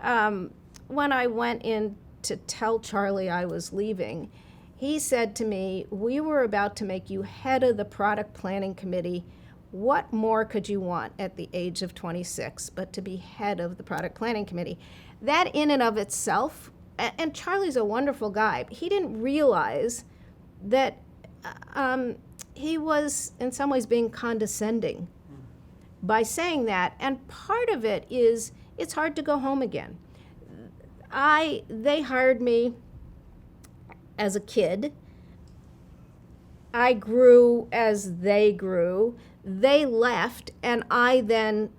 when I went in to tell Charlie I was leaving, he said to me, "We were about to make you head of the product planning committee. What more could you want at the age of 26 but to be head of the product planning committee?" That in and of itself, and Charlie's a wonderful guy, he didn't realize that he was in some ways being condescending by saying that. And part of it is it's hard to go home again. They hired me as a kid. I grew as they grew. They left, and I then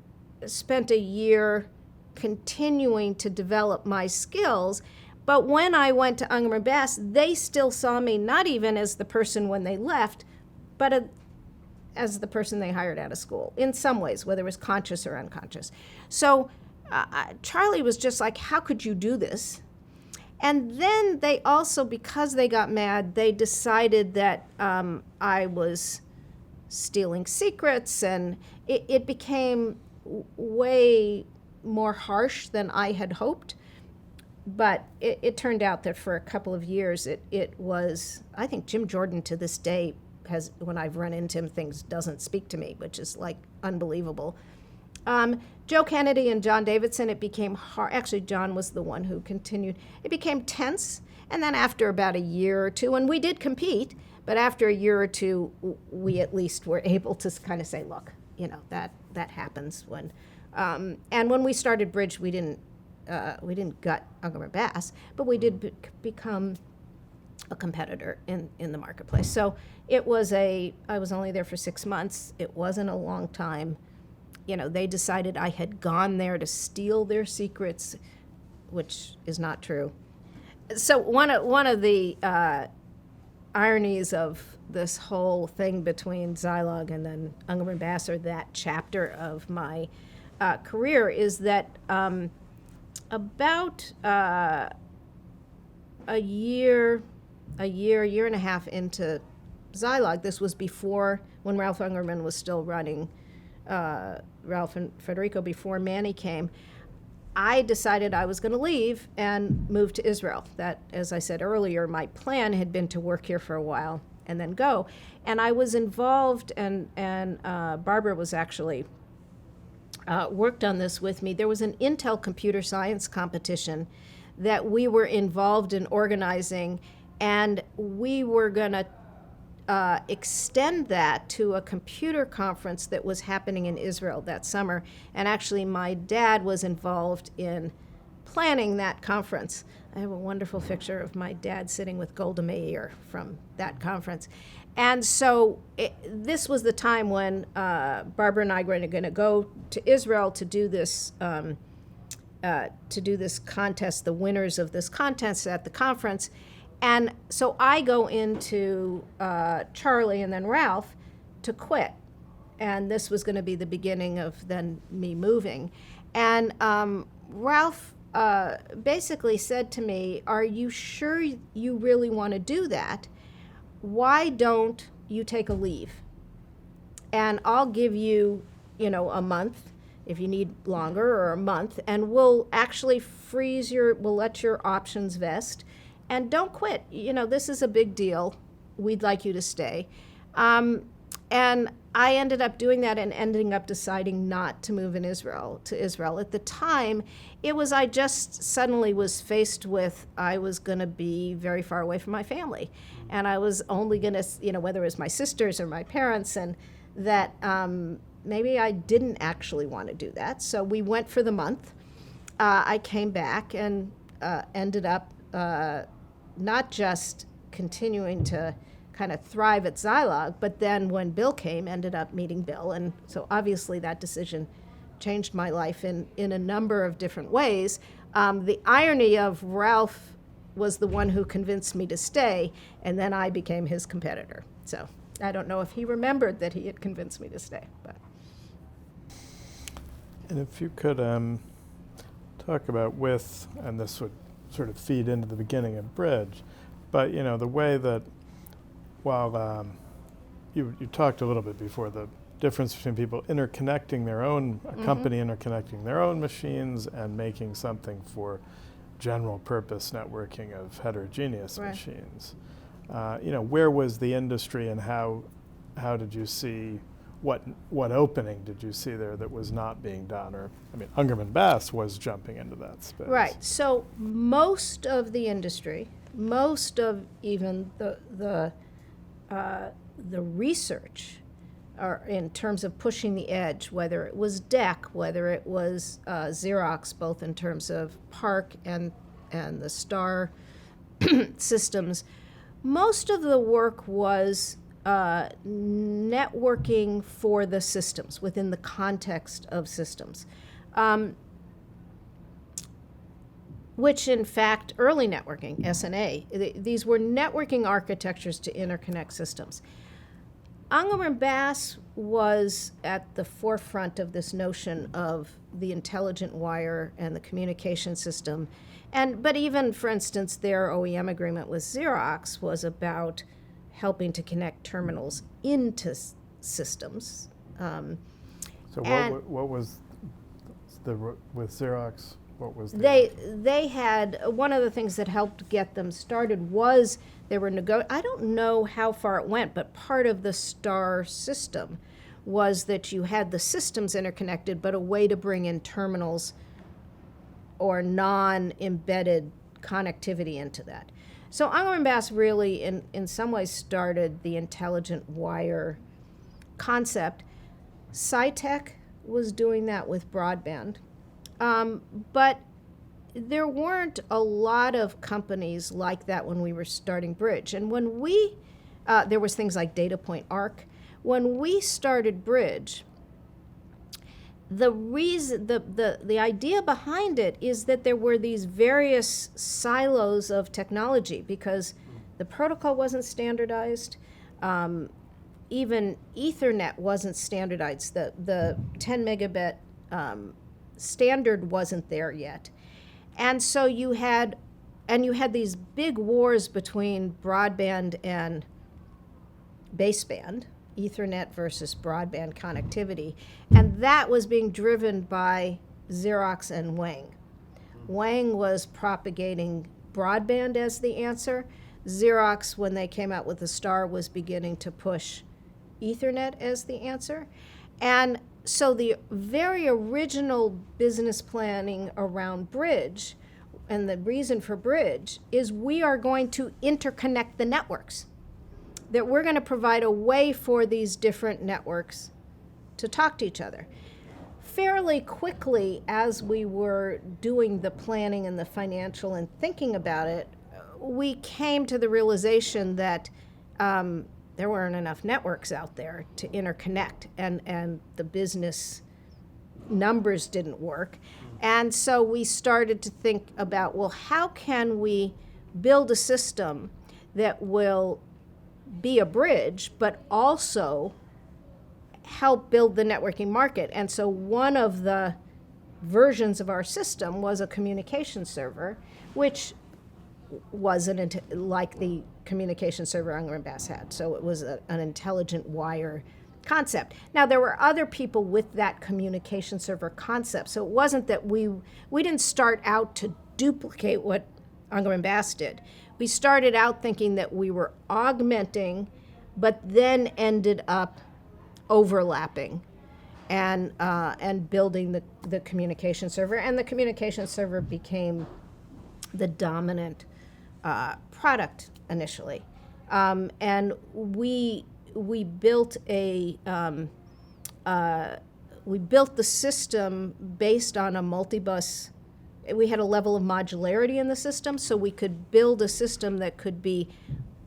spent a year continuing to develop my skills. But when I went to Ungerman Bass, they still saw me not even as the person when they left, but as the person they hired out of school, in some ways, whether it was conscious or unconscious. So Charlie was just like, "How could you do this?" And then they also, because they got mad, they decided that I was stealing secrets, and it became way more harsh than I had hoped. But it turned out that for a couple of years, it was, I think Jim Jordan to this day has, when I've run into him, things doesn't speak to me, which is like unbelievable. Joe Kennedy and John Davidson, it became hard. Actually, John was the one who continued. It became tense. And then after about a year or two, and we did compete, but after a year or two, we at least were able to kind of say, look, that happens when. And when we started Bridge, we didn't gut Ungerman Bass, but we did become a competitor in the marketplace. So I was only there for 6 months. It wasn't a long time. They decided I had gone there to steal their secrets, which is not true. So one of the ironies of this whole thing between Zilog and then Ungerman Bass, or that chapter of my career, is that about a year and a half into Zilog, this was before, when Ralph Ungerman was still running Ralph and Federico, before Manny came, I decided I was going to leave and move to Israel. That, as I said earlier, my plan had been to work here for a while and then go. And I was involved, and Barbara was actually worked on this with me. There was an Intel computer science competition that we were involved in organizing, and we were going to extend that to a computer conference that was happening in Israel that summer. And actually, my dad was involved in planning that conference. I have a wonderful picture of my dad sitting with Golda Meir from that conference. And so this was the time when Barbara and I were going to go to Israel to do this contest, the winners of this contest at the conference. And so I go into Charlie and then Ralph to quit. And this was going to be the beginning of then me moving. And Ralph basically said to me, "Are you sure you really want to do that? Why don't you take a leave? And I'll give you, a month if you need longer, or a month, and we'll actually we'll let your options vest. And don't quit. This is a big deal. We'd like you to stay." And I ended up doing that and ending up deciding not to move to Israel. At the time, I just suddenly was faced with, I was going to be very far away from my family. And I was only going to, whether it was my sisters or my parents, and that maybe I didn't actually want to do that. So we went for the month. I came back and ended up not just continuing to kind of thrive at Zilog, but then when Bill came, ended up meeting Bill. And so obviously that decision changed my life in a number of different ways. The irony of Ralph was the one who convinced me to stay, and then I became his competitor. So I don't know if he remembered that he had convinced me to stay. But. And if you could talk about and this would sort of feed into the beginning of Bridge, but the way that while you talked a little bit before the difference between people interconnecting their own, a company interconnecting their own machines and making something for general purpose networking of heterogeneous machines. Where was the industry and how did you see, what opening did you see there that was not being done? Or, Ungerman Bass was jumping into that space. Right, so most of the industry, most of even the research in terms of pushing the edge, whether it was DEC, whether it was Xerox, both in terms of PARC and the STAR systems, most of the work was networking for the systems, within the context of systems. Which in fact, early networking, SNA, these were networking architectures to interconnect systems. Ungerman Bass was at the forefront of this notion of the intelligent wire and the communication system. But even, for instance, their OEM agreement with Xerox was about helping to connect terminals into systems. So what was with Xerox? What was they had, one of the things that helped get them started was they were I don't know how far it went, but part of the STAR system was that you had the systems interconnected, but a way to bring in terminals or non-embedded connectivity into that. So Ungerman Bass really, in some ways, started the intelligent wire concept. SciTech was doing that with broadband. But there weren't a lot of companies like that when we were starting Bridge. And when there was things like Data Point Arc. When we started Bridge, the idea behind it is that there were these various silos of technology because the protocol wasn't standardized. Even Ethernet wasn't standardized. The 10 megabit standard wasn't there yet. And so you had these big wars between broadband and baseband, Ethernet versus broadband connectivity. And that was being driven by Xerox and Wang. Wang was propagating broadband as the answer. Xerox, when they came out with the STAR, was beginning to push Ethernet as the answer. And so the very original business planning around Bridge, and the reason for Bridge, is we are going to interconnect the networks. That we're going to provide a way for these different networks to talk to each other. Fairly quickly, as we were doing the planning and the financial and thinking about it, we came to the realization that there weren't enough networks out there to interconnect, and the business numbers didn't work. And so we started to think about, well, how can we build a system that will be a bridge, but also help build the networking market? And so one of the versions of our system was a communication server, which wasn't like the communication server Ungerman Bass had. So it was an intelligent wire concept. Now, there were other people with that communication server concept. So it wasn't that we didn't start out to duplicate what Ungerman Bass did. We started out thinking that we were augmenting, but then ended up overlapping and building the communication server. And the communication server became the dominant product initially. And we built we built the system based on a multi-bus. We had a level of modularity in the system, so we could build a system that could be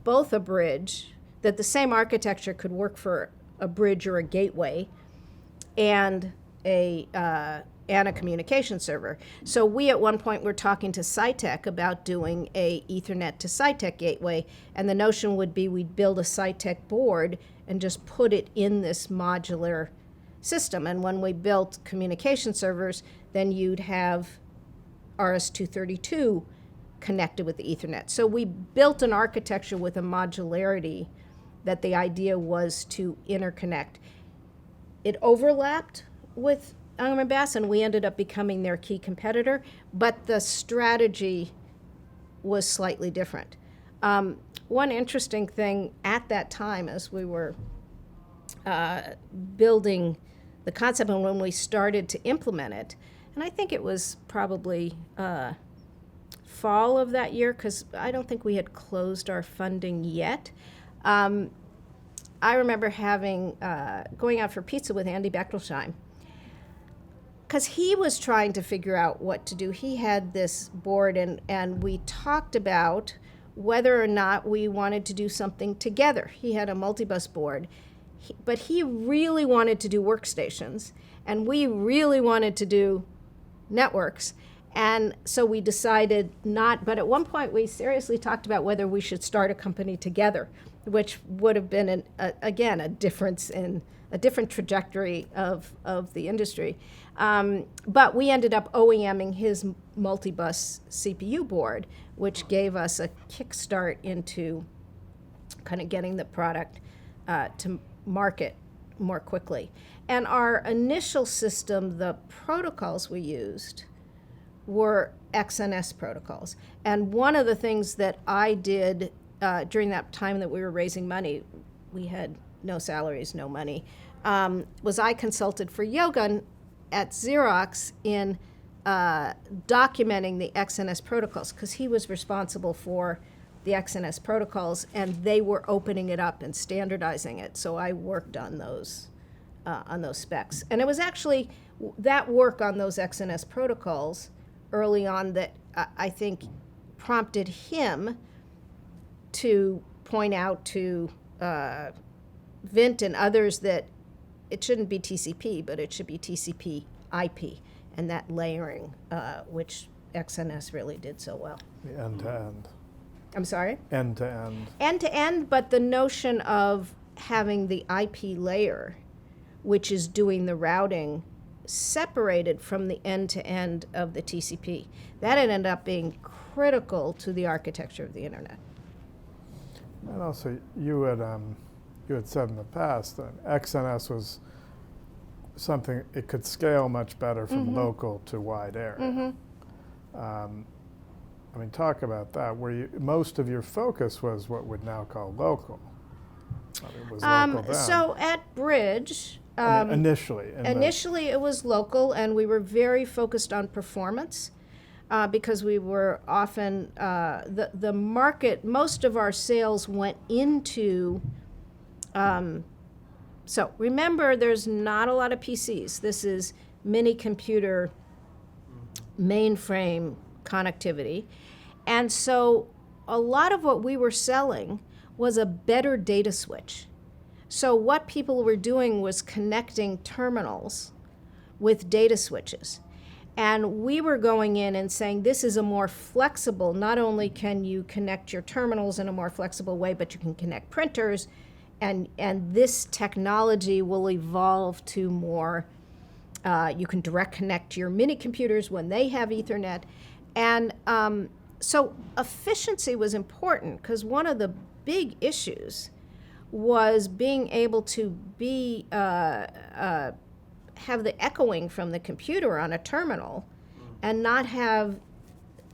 both a bridge, that the same architecture could work for a bridge or a gateway, and a and a communication server. So we at one point were talking to SciTech about doing a Ethernet to SciTech gateway, and the notion would be we'd build a SciTech board and just put it in this modular system. And when we built communication servers, then you'd have RS-232 connected with the Ethernet. So we built an architecture with a modularity that the idea was to interconnect. It overlapped with Ingram Bass, and we ended up becoming their key competitor, but the strategy was slightly different. One interesting thing at that time as we were building the concept and when we started to implement it, and I think it was probably fall of that year, because I don't think we had closed our funding yet. I remember going out for pizza with Andy Bechtolsheim, because he was trying to figure out what to do. He had this board, and we talked about whether or not we wanted to do something together. He had a multi-bus board, but he really wanted to do workstations, and we really wanted to do networks. And so we decided not, but at one point we seriously talked about whether we should start a company together, which would have been, again, a difference in a different trajectory of the industry. But we ended up OEMing his multi-bus CPU board, which gave us a kickstart into kind of getting the product to market more quickly. And our initial system, the protocols we used were XNS protocols. And one of the things that I did during that time that we were raising money, we had no salaries, no money, was I consulted for Yogan at Xerox in documenting the XNS protocols, because he was responsible for the XNS protocols, and they were opening it up and standardizing it. So I worked on those specs. And it was actually that work on those XNS protocols early on that I think prompted him to point out to Vint and others that it shouldn't be TCP, but it should be TCP IP, and that layering, which XNS really did so well. The end-to-end. I'm sorry? End-to-end. End-to-end, but the notion of having the IP layer, which is doing the routing, separated from the end-to-end of the TCP. That ended up being critical to the architecture of the internet. And also, you had said in the past that XNS was something, it could scale much better from local to wide area. I mean, talk about that, where most of your focus was what we'd now call local. I mean, it was local then. So at Bridge, initially it was local, and we were very focused on performance because we were often, the market, most of our sales went into, so remember, there's not a lot of PCs. This is mini computer, mainframe connectivity. And so a lot of what we were selling was a better data switch. So what people were doing was connecting terminals with data switches. And we were going in and saying, this is a more flexible, not only can you connect your terminals in a more flexible way, but you can connect printers, and this technology will evolve to more, you can direct connect your mini computers when they have Ethernet. And so efficiency was important, because one of the big issues was being able to have the echoing from the computer on a terminal and not have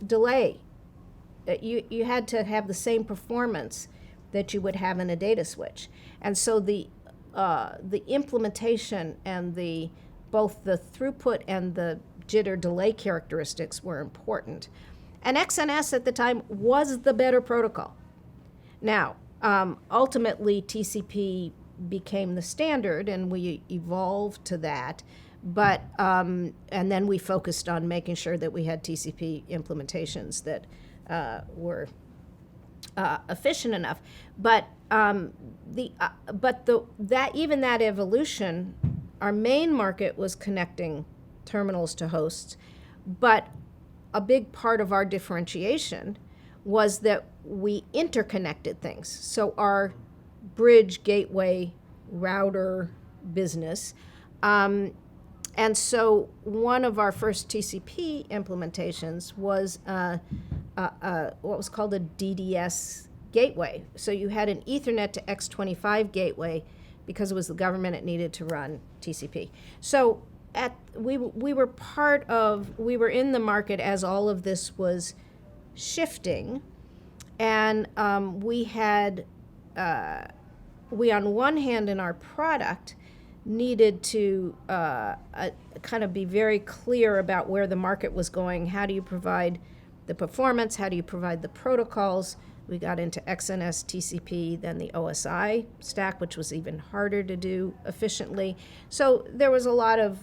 delay. You had to have the same performance that you would have in a data switch. And so the implementation and both the throughput and the jitter delay characteristics were important. And XNS at the time was the better protocol. Now, ultimately TCP became the standard, and we evolved to that. But and then we focused on making sure that we had TCP implementations that were efficient enough. But that evolution, our main market was connecting terminals to hosts. But a big part of our differentiation was that we interconnected things. So our bridge, gateway, router business, and so one of our first TCP implementations was what was called a DDS gateway. So you had an Ethernet to X25 gateway because it was the government it needed to run TCP. So we were in the market as all of this was shifting, and we on one hand in our product needed to kind of be very clear about where the market was going. How do you provide the performance? How do you provide the protocols? We got into XNS, TCP, then the OSI stack, which was even harder to do efficiently. So there was a lot of,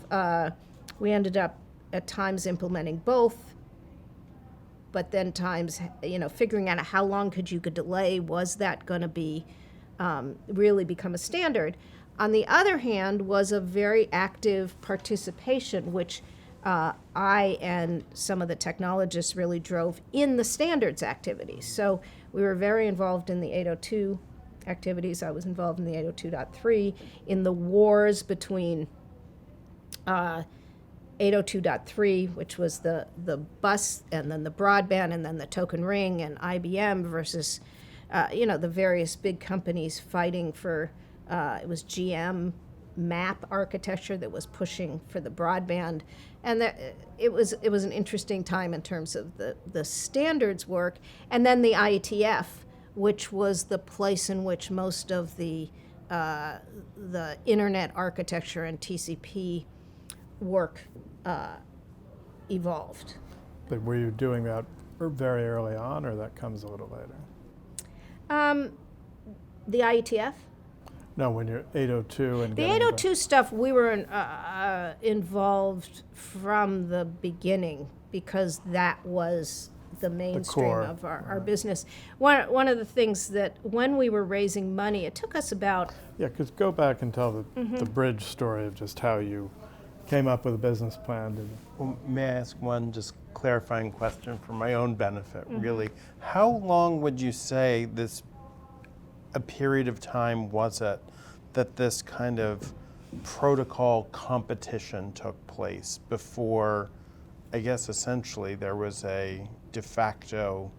we ended up at times implementing both, but then times, figuring out how long could delay, was that going to be, really become a standard? On the other hand was a very active participation, which I and some of the technologists really drove in the standards activities. So we were very involved in the 802 activities. I was involved in the 802.3, in the wars between 802.3, which was the bus, and then the broadband, and then the token ring, and IBM versus, the various big companies fighting for, it was GM map architecture that was pushing for the broadband. And it was an interesting time in terms of the standards work. And then the IETF, which was the place in which most of the internet architecture and TCP work evolved. But were you doing that very early on, or that comes a little later? The IETF? No, when you're 802 and the 802 stuff, we were involved from the beginning because that was the mainstream of our business. One of the things that when we were raising money, it took us about... Yeah, because go back and tell the bridge story of just how you came up with a business plan. Well, may I ask one just clarifying question for my own benefit, really? How long would you say a period of time was it that this kind of protocol competition took place before, I guess essentially, there was a de facto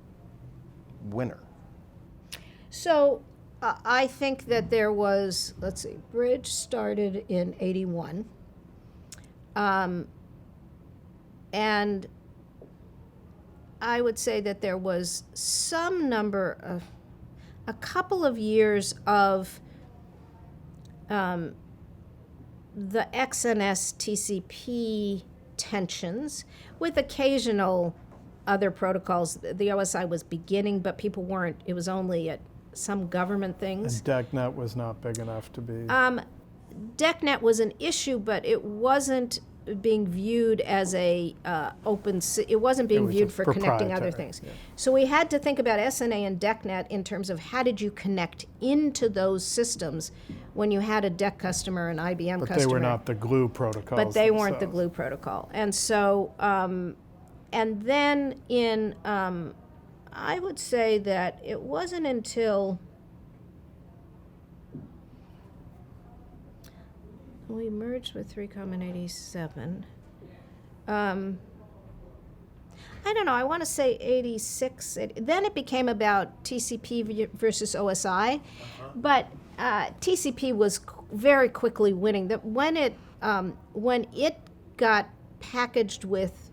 winner? So I think that there was, Bridge started in 81. And I would say that there was some number of, a couple of years of the XNS TCP tensions with occasional other protocols. The OSI was beginning, but people weren't, it was only at some government things. And DECnet was not big enough to be... DECnet was an issue, but it wasn't being viewed as it wasn't being viewed for connecting other things. Yeah. So we had to think about SNA and DECnet in terms of how did you connect into those systems when you had a DEC customer, an IBM customer. But they were not the glue protocols. But they weren't the glue protocol. And so, and then in, I would say that it wasn't until we merged with 3Com in 87. I don't know, I want to say 86. Then it became about TCP versus OSI. But TCP was very quickly winning. When it got packaged with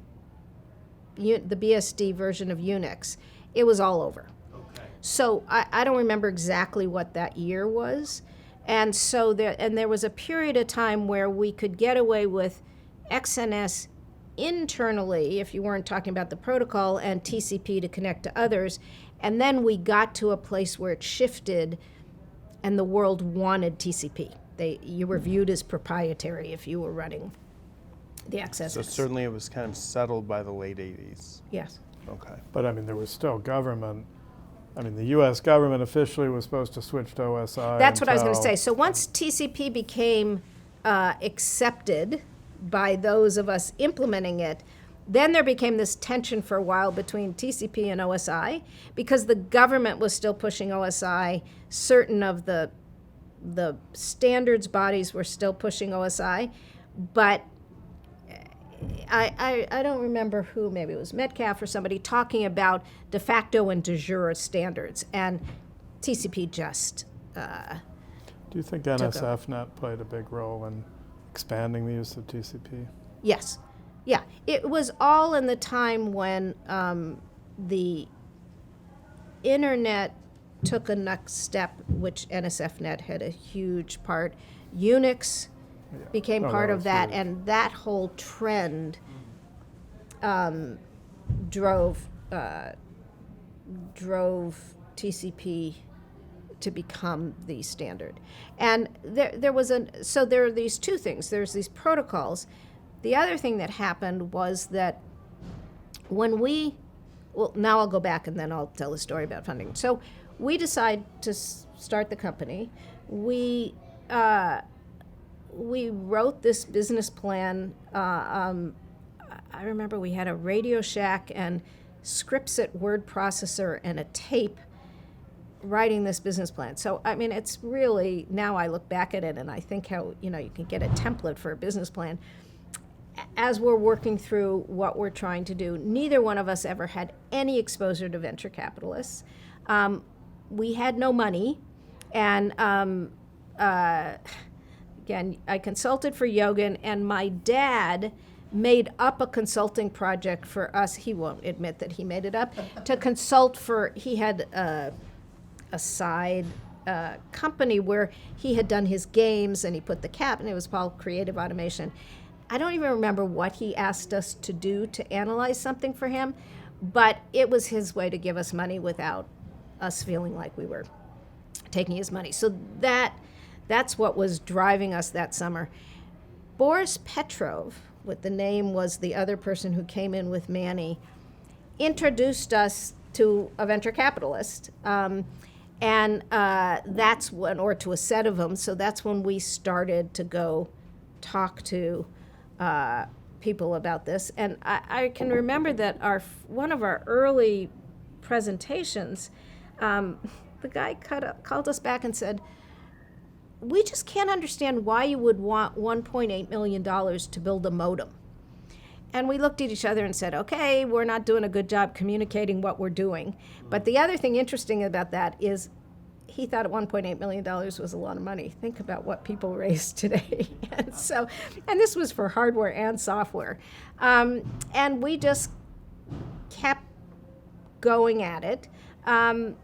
the BSD version of Unix, it was all over. Okay. So I don't remember exactly what that year was. And so there was a period of time where we could get away with XNS internally, if you weren't talking about the protocol, and TCP to connect to others. And then we got to a place where it shifted and the world wanted TCP. You were viewed as proprietary if you were running the XNS. So certainly it was kind of settled by the late 80s. Yes. Okay. But I mean, there was still government. I mean, the U.S. government officially was supposed to switch to OSI. That's what I was going to say. So once TCP became accepted by those of us implementing it, then there became this tension for a while between TCP and OSI because the government was still pushing OSI. Certain of the standards bodies were still pushing OSI, but I don't remember who, maybe it was Metcalf or somebody, talking about de facto and de jure standards, and TCP just Do you think NSFNet played a big role in expanding the use of TCP? Yes. Yeah. It was all in the time when the internet took a next step, which NSFNet had a huge part. Unix became part of that, huge. And that whole trend drove TCP to become the standard. And there are these two things. There's these protocols. The other thing that happened was that when now I'll go back and then I'll tell the story about funding. So we decide to start the company. We wrote this business plan. I remember we had a Radio Shack and Scriptset word processor and a tape writing this business plan. So, I mean, it's really, now I look back at it and I think how, you can get a template for a business plan. As we're working through what we're trying to do, neither one of us ever had any exposure to venture capitalists. We had no money, and again, I consulted for Yogan, and my dad made up a consulting project for us. He won't admit that he made it up. To consult for, he had a side company where he had done his games, and he put the cap, and it was called Creative Automation. I don't even remember what he asked us to do to analyze something for him, but it was his way to give us money without us feeling like we were taking his money. So that's what was driving us that summer. Boris Petrov, what the name was the other person who came in with Manny, introduced us to a venture capitalist. And that's when, or to a set of them, so that's when we started to go talk to people about this. And I can remember that one of our early presentations, the guy called us back and said, "We just can't understand why you would want $1.8 million to build a modem." And we looked at each other and said, okay, we're not doing a good job communicating what we're doing. But the other thing interesting about that is he thought $1.8 million was a lot of money. Think about what people raise today. And this was for hardware and software. And we just kept going at it and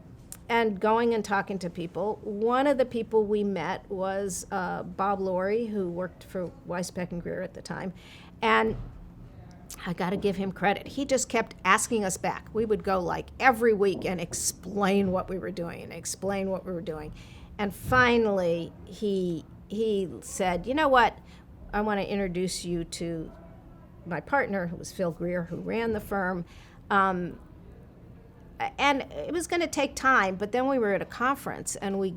going and talking to people. One of the people we met was Bob Laurie, who worked for WEIZAC and Greer at the time. And I got to give him credit. He just kept asking us back. We would go like every week and explain what we were doing And finally, he said, you know what? I want to introduce you to my partner, who was Phil Greer, who ran the firm. And it was going to take time, but then we were at a conference and we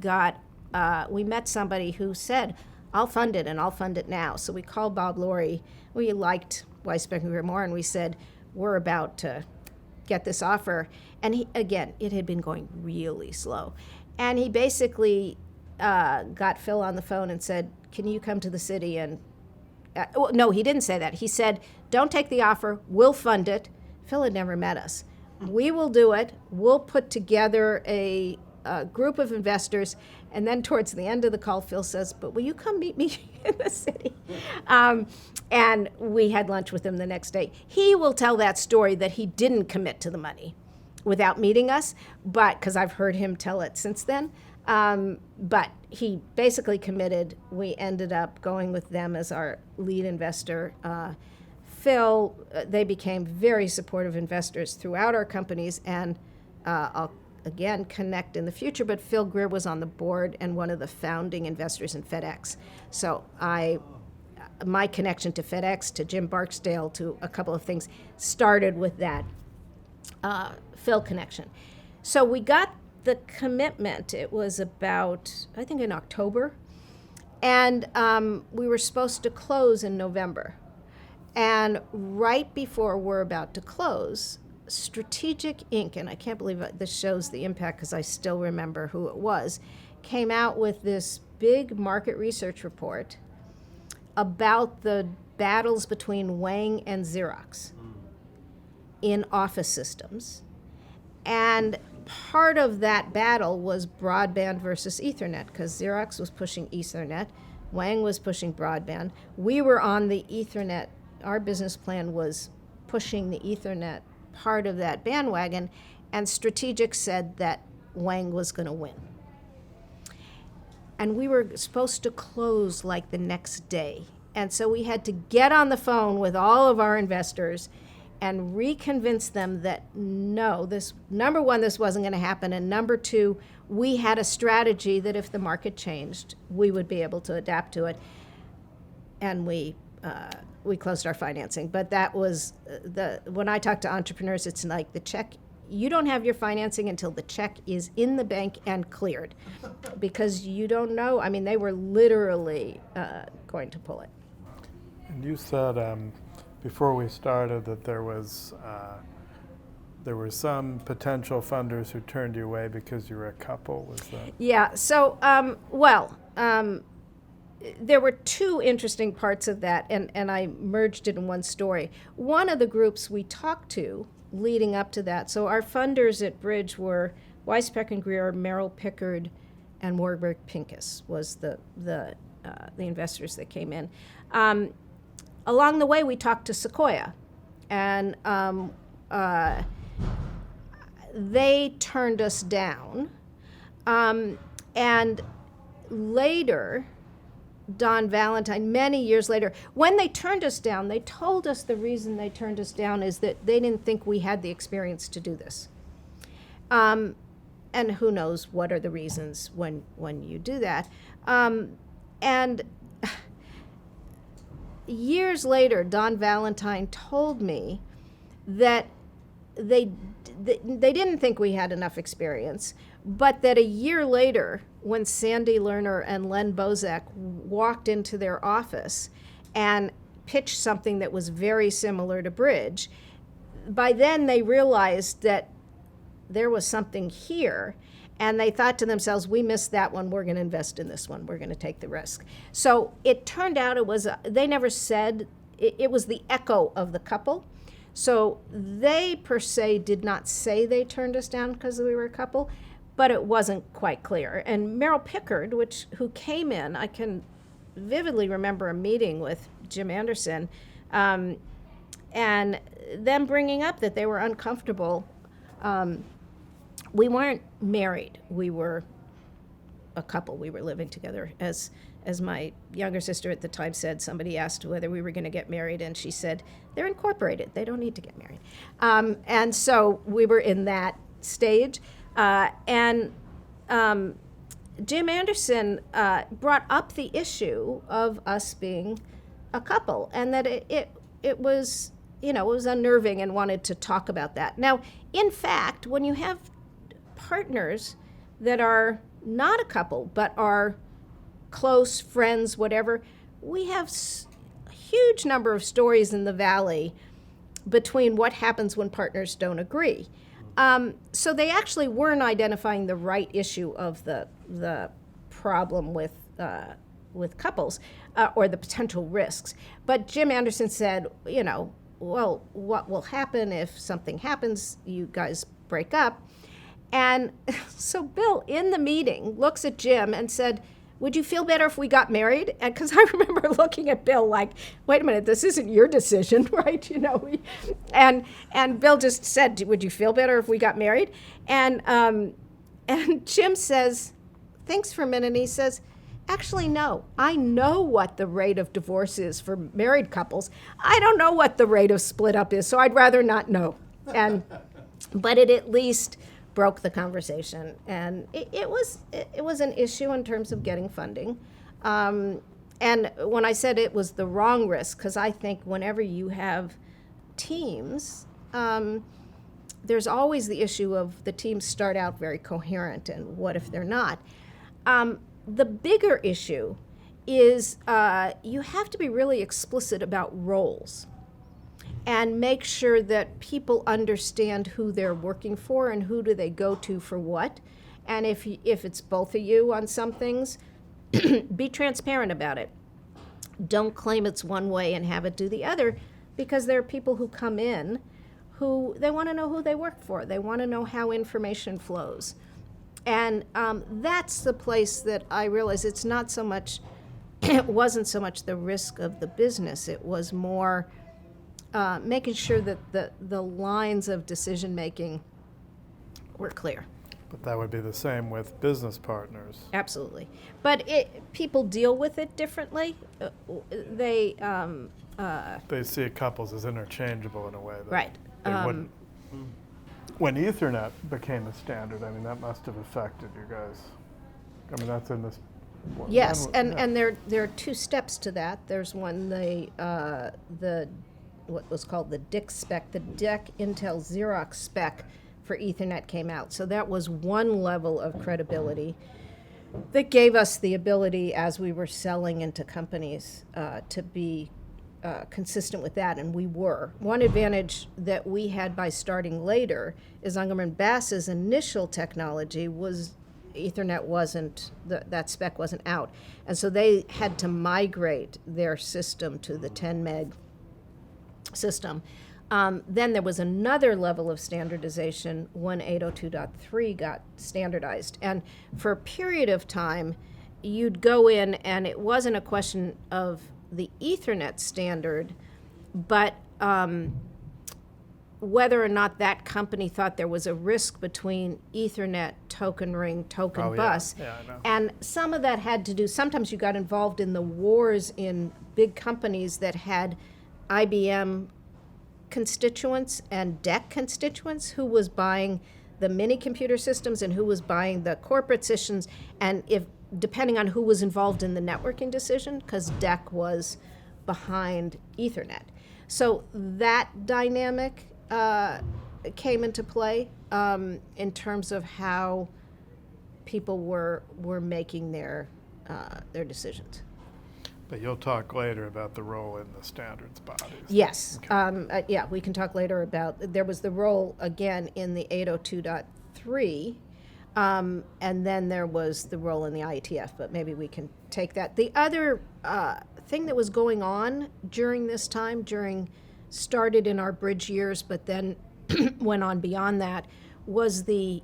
met somebody who said, I'll fund it and I'll fund it now. So we called Bob Laurie. We liked WEIZAC and Greer more, and we said, we're about to get this offer. And it had been going really slow. And he basically got Phil on the phone and said, can you come to the city and, no, he didn't say that. He said, don't take the offer, we'll fund it. Phil had never met us. We will do it. We'll put together a group of investors. And then towards the end of the call, Phil says, but will you come meet me in the city? And we had lunch with him the next day. He will tell that story that he didn't commit to the money without meeting us, but because I've heard him tell it since then. But he basically committed. We ended up going with them as our lead investor. Phil, they became very supportive investors throughout our companies, and I'll again connect in the future, but Phil Greer was on the board and one of the founding investors in FedEx. So my connection to FedEx, to Jim Barksdale, to a couple of things started with that Phil connection. So we got the commitment. It was about, I think, in October, and we were supposed to close in November. And right before we're about to close, Strategic Inc., and I can't believe this shows the impact because I still remember who it was, came out with this big market research report about the battles between Wang and Xerox in office systems. And part of that battle was broadband versus Ethernet, because Xerox was pushing Ethernet, Wang was pushing broadband. We were on the Ethernet. Our business plan was pushing the Ethernet part of that bandwagon, and Strategic said that Wang was going to win. And we were supposed to close like the next day. And so we had to get on the phone with all of our investors and reconvince them that no, this, number one, this wasn't going to happen, and number two, we had a strategy that if the market changed, we would be able to adapt to it. And we closed our financing. But that was when I talk to entrepreneurs, it's like the check. You don't have your financing until the check is in the bank and cleared, because you don't know. I mean, they were literally going to pull it. And you said before we started that there were some potential funders who turned you away because you were a couple. Was that? Yeah. So, there were two interesting parts of that, and I merged it in one story. One of the groups we talked to leading up to that, so our funders at Bridge were WEIZAC and Greer, Merrill Pickard, and Warburg Pincus was the investors that came in. Along the way, we talked to Sequoia, and they turned us down. And later, Don Valentine, many years later, when they turned us down, they told us the reason they turned us down is that they didn't think we had the experience to do this. And who knows what are the reasons when you do that. And years later, Don Valentine told me that they didn't think we had enough experience, but that a year later, when Sandy Lerner and Len Bozak walked into their office and pitched something that was very similar to Bridge, by then they realized that there was something here, and they thought to themselves, we missed that one, we're going to invest in this one, we're going to take the risk. So it turned out it was, they never said, it was the echo of the couple. So they per se did not say they turned us down because we were a couple, but it wasn't quite clear. And Merrill Pickard, who came in, I can vividly remember a meeting with Jim Anderson, and them bringing up that they were uncomfortable. We weren't married. We were a couple. We were living together. As my younger sister at the time said, somebody asked whether we were going to get married, and she said, they're incorporated. They don't need to get married. And so we were in that stage. And Jim Anderson brought up the issue of us being a couple, and that it was, it was unnerving, and wanted to talk about that. Now, in fact, when you have partners that are not a couple but are close friends, whatever, we have a huge number of stories in the Valley between what happens when partners don't agree. So they actually weren't identifying the right issue of the problem with couples or the potential risks. But Jim Anderson said, well, what will happen if something happens, you guys break up? And so Bill, in the meeting, looks at Jim and said, would you feel better if we got married? And because I remember looking at Bill like, wait a minute, this isn't your decision, right? And Bill just said, would you feel better if we got married? And Jim says, thinks for a minute, and he says, actually, no. I know what the rate of divorce is for married couples. I don't know what the rate of split up is, so I'd rather not know. But it at least broke the conversation, and it was an issue in terms of getting funding. And when I said it was the wrong risk, because I think whenever you have teams, there's always the issue of the teams start out very coherent, and what if they're not? The bigger issue is you have to be really explicit about roles. and make sure that people understand who they're working for and who do they go to for what. And if it's both of you on some things, be transparent about it. Don't claim it's one way and have it do the other, because there are people who come in who they want to know who they work for. They want to know how information flows. And that's the place that I realized it's not so much, it wasn't so much the risk of the business. It was more making sure that the lines of decision making were clear. But that would be the same with business partners. Absolutely. But people deal with it differently. They see couples as interchangeable in a way that right. they wouldn't. When Ethernet became a standard, I mean, that must have affected you guys. I mean, that's in this. Yes, yeah. and there are two steps to that. There's one, the what was called the DIC spec, the DEC Intel Xerox spec for Ethernet came out. So that was one level of credibility that gave us the ability, as we were selling into companies, to be consistent with that, and we were. One advantage that we had by starting later is Ungerman Bass's initial technology was Ethernet wasn't, that spec wasn't out. And so they had to migrate their system to the 10 meg system. Then there was another level of standardization when 802.3 got standardized. And for a period of time, you'd go in and it wasn't a question of the Ethernet standard, but whether or not that company thought there was a risk between Ethernet, token ring, token bus. Yeah, I know. And some of that had to do, sometimes you got involved in the wars in big companies that had IBM constituents and DEC constituents, who was buying the mini computer systems and who was buying the corporate systems, and if depending on who was involved in the networking decision, because DEC was behind Ethernet. So that dynamic came into play in terms of how people were making their decisions. But you'll talk later about the role in the standards bodies. Yes. Okay. Yeah, we can talk later about, there was the role, again, in the 802.3, and then there was the role in the IETF, but maybe we can take that. The other thing that was going on during this time, started in our bridge years, but then went on beyond that, was the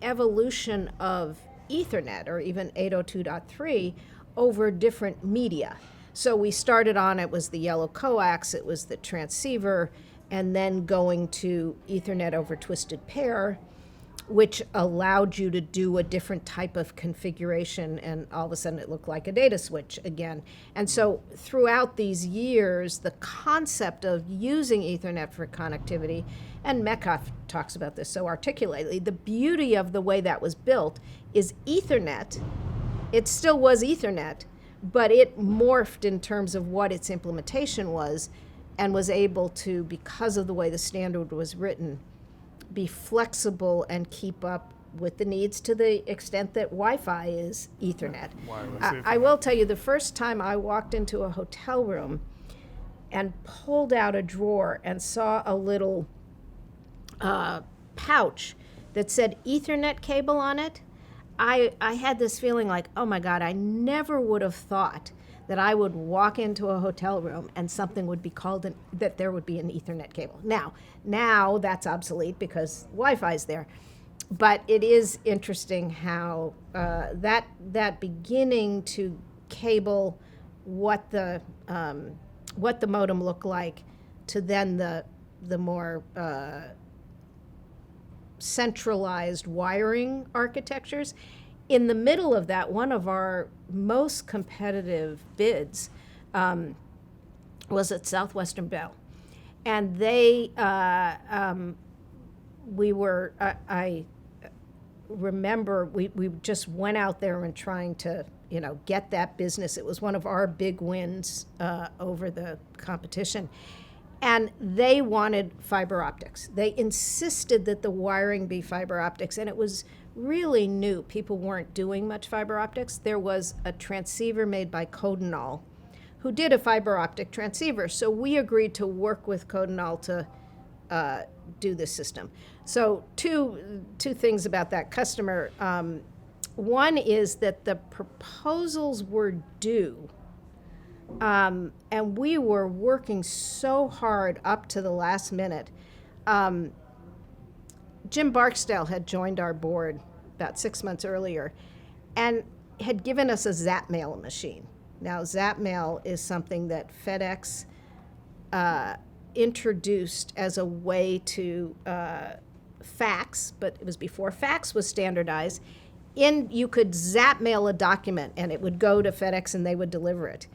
evolution of Ethernet, or even 802.3, over different media. So we started on, it was the yellow coax, it was the transceiver, and then going to Ethernet over twisted pair, which allowed you to do a different type of configuration, and all of a sudden it looked like a data switch again. And so throughout these years, the concept of using Ethernet for connectivity, and Metcalf talks about this so articulately, the beauty of the way that was built is Ethernet, it still was Ethernet, but it morphed in terms of what its implementation was, and was able to, because of the way the standard was written, be flexible and keep up with the needs to the extent that Wi-Fi is Ethernet. I will tell you, the first time I walked into a hotel room and pulled out a drawer and saw a little pouch that said Ethernet cable on it, I had this feeling like, oh my God, I never would have thought that I would walk into a hotel room and something would be called, that there would be an Ethernet cable. Now that's obsolete because Wi-Fi's there. But it is interesting how that beginning to cable what the modem looked like, to then the more centralized wiring architectures. In the middle of that, one of our most competitive bids was at Southwestern Bell. And they, I remember we just went out there and trying to, get that business. It was one of our big wins over the competition. And they wanted fiber optics. They insisted that the wiring be fiber optics, and it was really new. People weren't doing much fiber optics. There was a transceiver made by Codenol, who did a fiber optic transceiver. So we agreed to work with Codenal to do this system. So two things about that customer. One is that the proposals were due, and we were working so hard up to the last minute. Jim Barksdale had joined our board about 6 months earlier and had given us a Zapmail machine. Now, Zapmail is something that FedEx introduced as a way to fax, but it was before fax was standardized. You could Zapmail a document, and it would go to FedEx, and they would deliver it.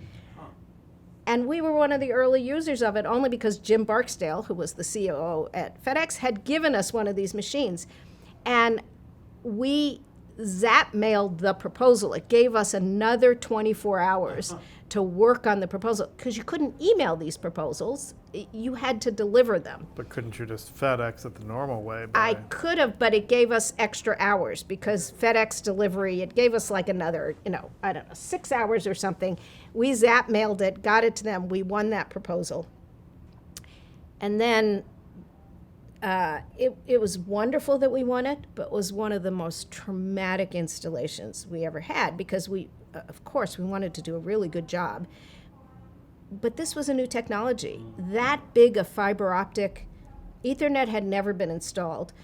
And we were one of the early users of it only because Jim Barksdale, who was the COO at FedEx, had given us one of these machines. And we Zapmailed the proposal. It gave us another 24 hours to work on the proposal because you couldn't email these proposals. You had to deliver them. But couldn't you just FedEx it the normal way? I could have, but it gave us extra hours because FedEx delivery, it gave us like another, 6 hours or something. We Zapmailed it, got it to them. We won that proposal. And then it was wonderful that we won it, but was one of the most traumatic installations we ever had because of course, we wanted to do a really good job. But this was a new technology. That big a fiber optic, Ethernet had never been installed.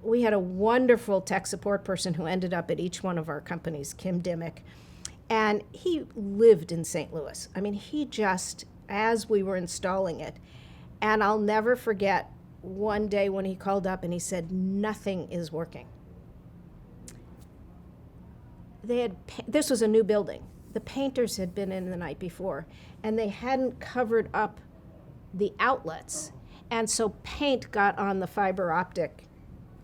We had a wonderful tech support person who ended up at each one of our companies, Kim Dimmick, and he lived in St. Louis. I mean, he just, as we were installing it, and I'll never forget one day when he called up and he said, nothing is working. This was a new building. The painters had been in the night before, and they hadn't covered up the outlets. And so paint got on the fiber optic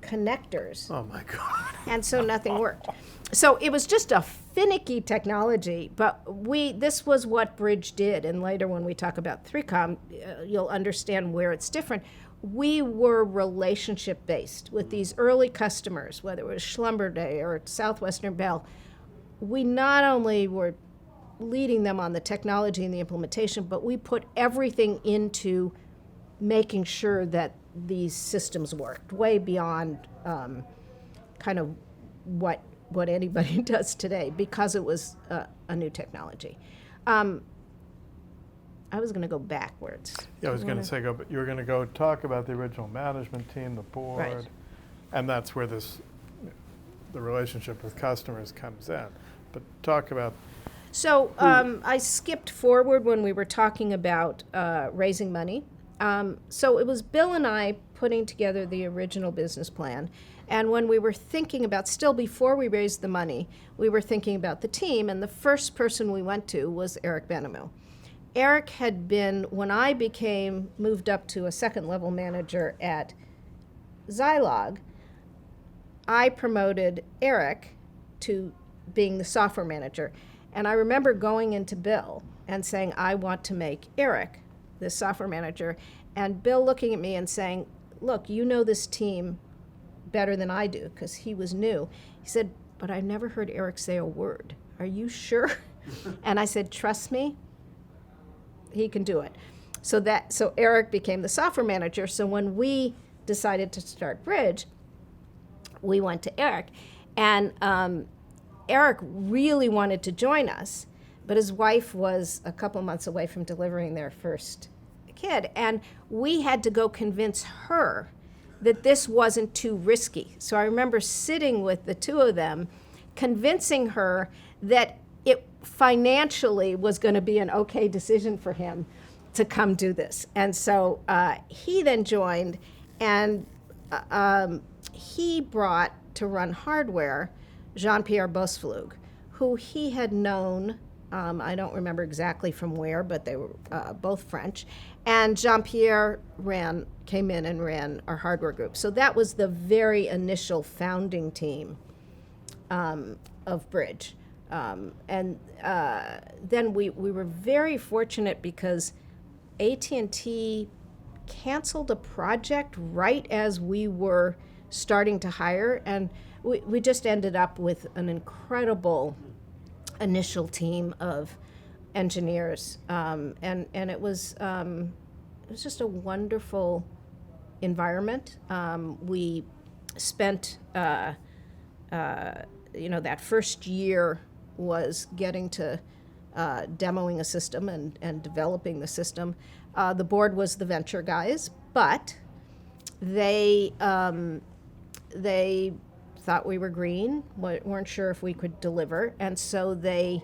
connectors. Oh my God. And so nothing worked. So it was just a finicky technology, but this was what Bridge did. And later when we talk about 3Com, you'll understand where it's different. We were relationship-based with these early customers, whether it was Schlumberger or Southwestern Bell. We not only were leading them on the technology and the implementation, but we put everything into making sure that these systems worked, way beyond kind of what anybody does today, because it was a new technology. I was going to go backwards. Yeah, I was going to say but you were going to go talk about the original management team, the board, Right. And that's where the relationship with customers comes in. But talk about. So I skipped forward when we were talking about raising money. So it was Bill and I putting together the original business plan. And when we were thinking about, still before we raised the money, we were thinking about the team. And the first person we went to was Eric Benamou. Eric had been, when I moved up to a second level manager at Zilog, I promoted Eric to being the software manager. And I remember going into Bill and saying, I want to make Eric the software manager. And Bill looking at me and saying, look, you know this team better than I do, because he was new. He said, but I've never heard Eric say a word. Are you sure? And I said, trust me, he can do it. So Eric became the software manager. So when we decided to start Bridge, we went to Eric. And Eric really wanted to join us, but his wife was a couple months away from delivering their first kid. And we had to go convince her that this wasn't too risky. So I remember sitting with the two of them, convincing her that it financially was going to be an okay decision for him to come do this. And so he then joined, and he brought to run hardware Jean-Pierre Bosflug, who he had known, I don't remember exactly from where, but they were both French. And Jean-Pierre came in and ran our hardware group. So that was the very initial founding team of Bridge. And then we were very fortunate because AT&T canceled a project right as we were starting to hire, and we just ended up with an incredible initial team of engineers, and it was just a wonderful environment. We spent that first year was getting to demoing a system and developing the system. The board was the venture guys, but they thought we were green, weren't sure if we could deliver, and so they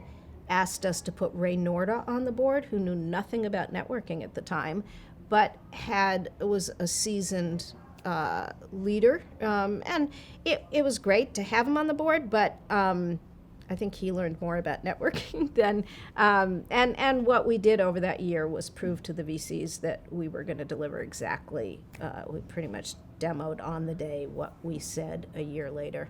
asked us to put Ray Norda on the board, who knew nothing about networking at the time, but was a seasoned leader, and it was great to have him on the board, but I think he learned more about networking than, and what we did over that year was prove to the VCs that we were going to deliver exactly, we pretty much demoed on the day what we said a year later.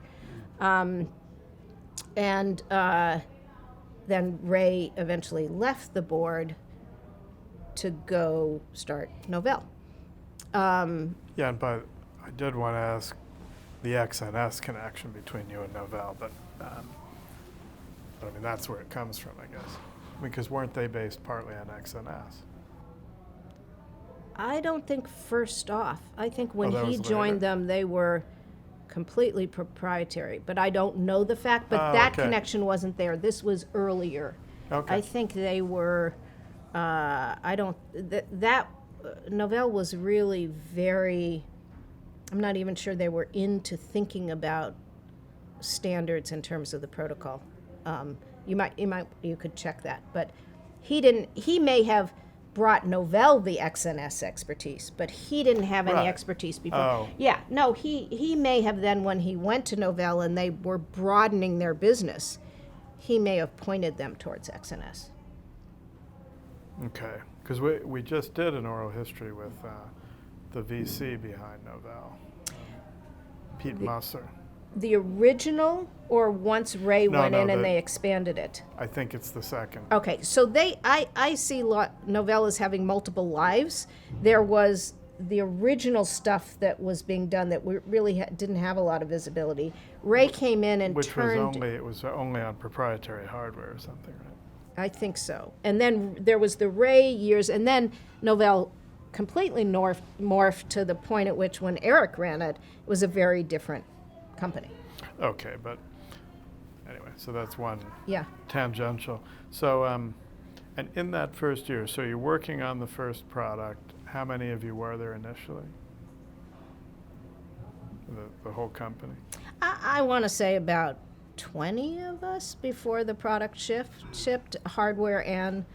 Then Ray eventually left the board to go start Novell. Yeah, but I did want to ask the XNS connection between you and Novell, but I mean, that's where it comes from, I guess. Because weren't they based partly on XNS? I don't think first off. I think when that he was joined later. them, they were completely proprietary. But I don't know the fact, but Oh, that okay. connection wasn't there. This was earlier. Okay. I think they were, Novell was really very, I'm not even sure they were into thinking about standards in terms of the protocol. You could check that, but he may have brought Novell the XNS expertise, but he didn't have any Right. expertise before. Oh. Yeah, no, he may have then, when he went to Novell and they were broadening their business, he may have pointed them towards XNS. Okay, because we just did an oral history with the VC behind Novell, Pete Musser. The original, or once Ray No, went no, in and the- they expanded it? I think it's the second. Okay, so I see Novell as having multiple lives. There was the original stuff that was being done that we really didn't have a lot of visibility. Ray came in and Which turned. was only on proprietary hardware or something, right? I think so. And then there was the Ray years, and then Novell completely morphed to the point at which when Eric ran it, it was a very different company. Okay, but anyway, so that's one Yeah. tangential. So, and in that first year, so you're working on the first product. How many of you were there initially? The whole company? I want to say about 20 of us before the product shipped hardware and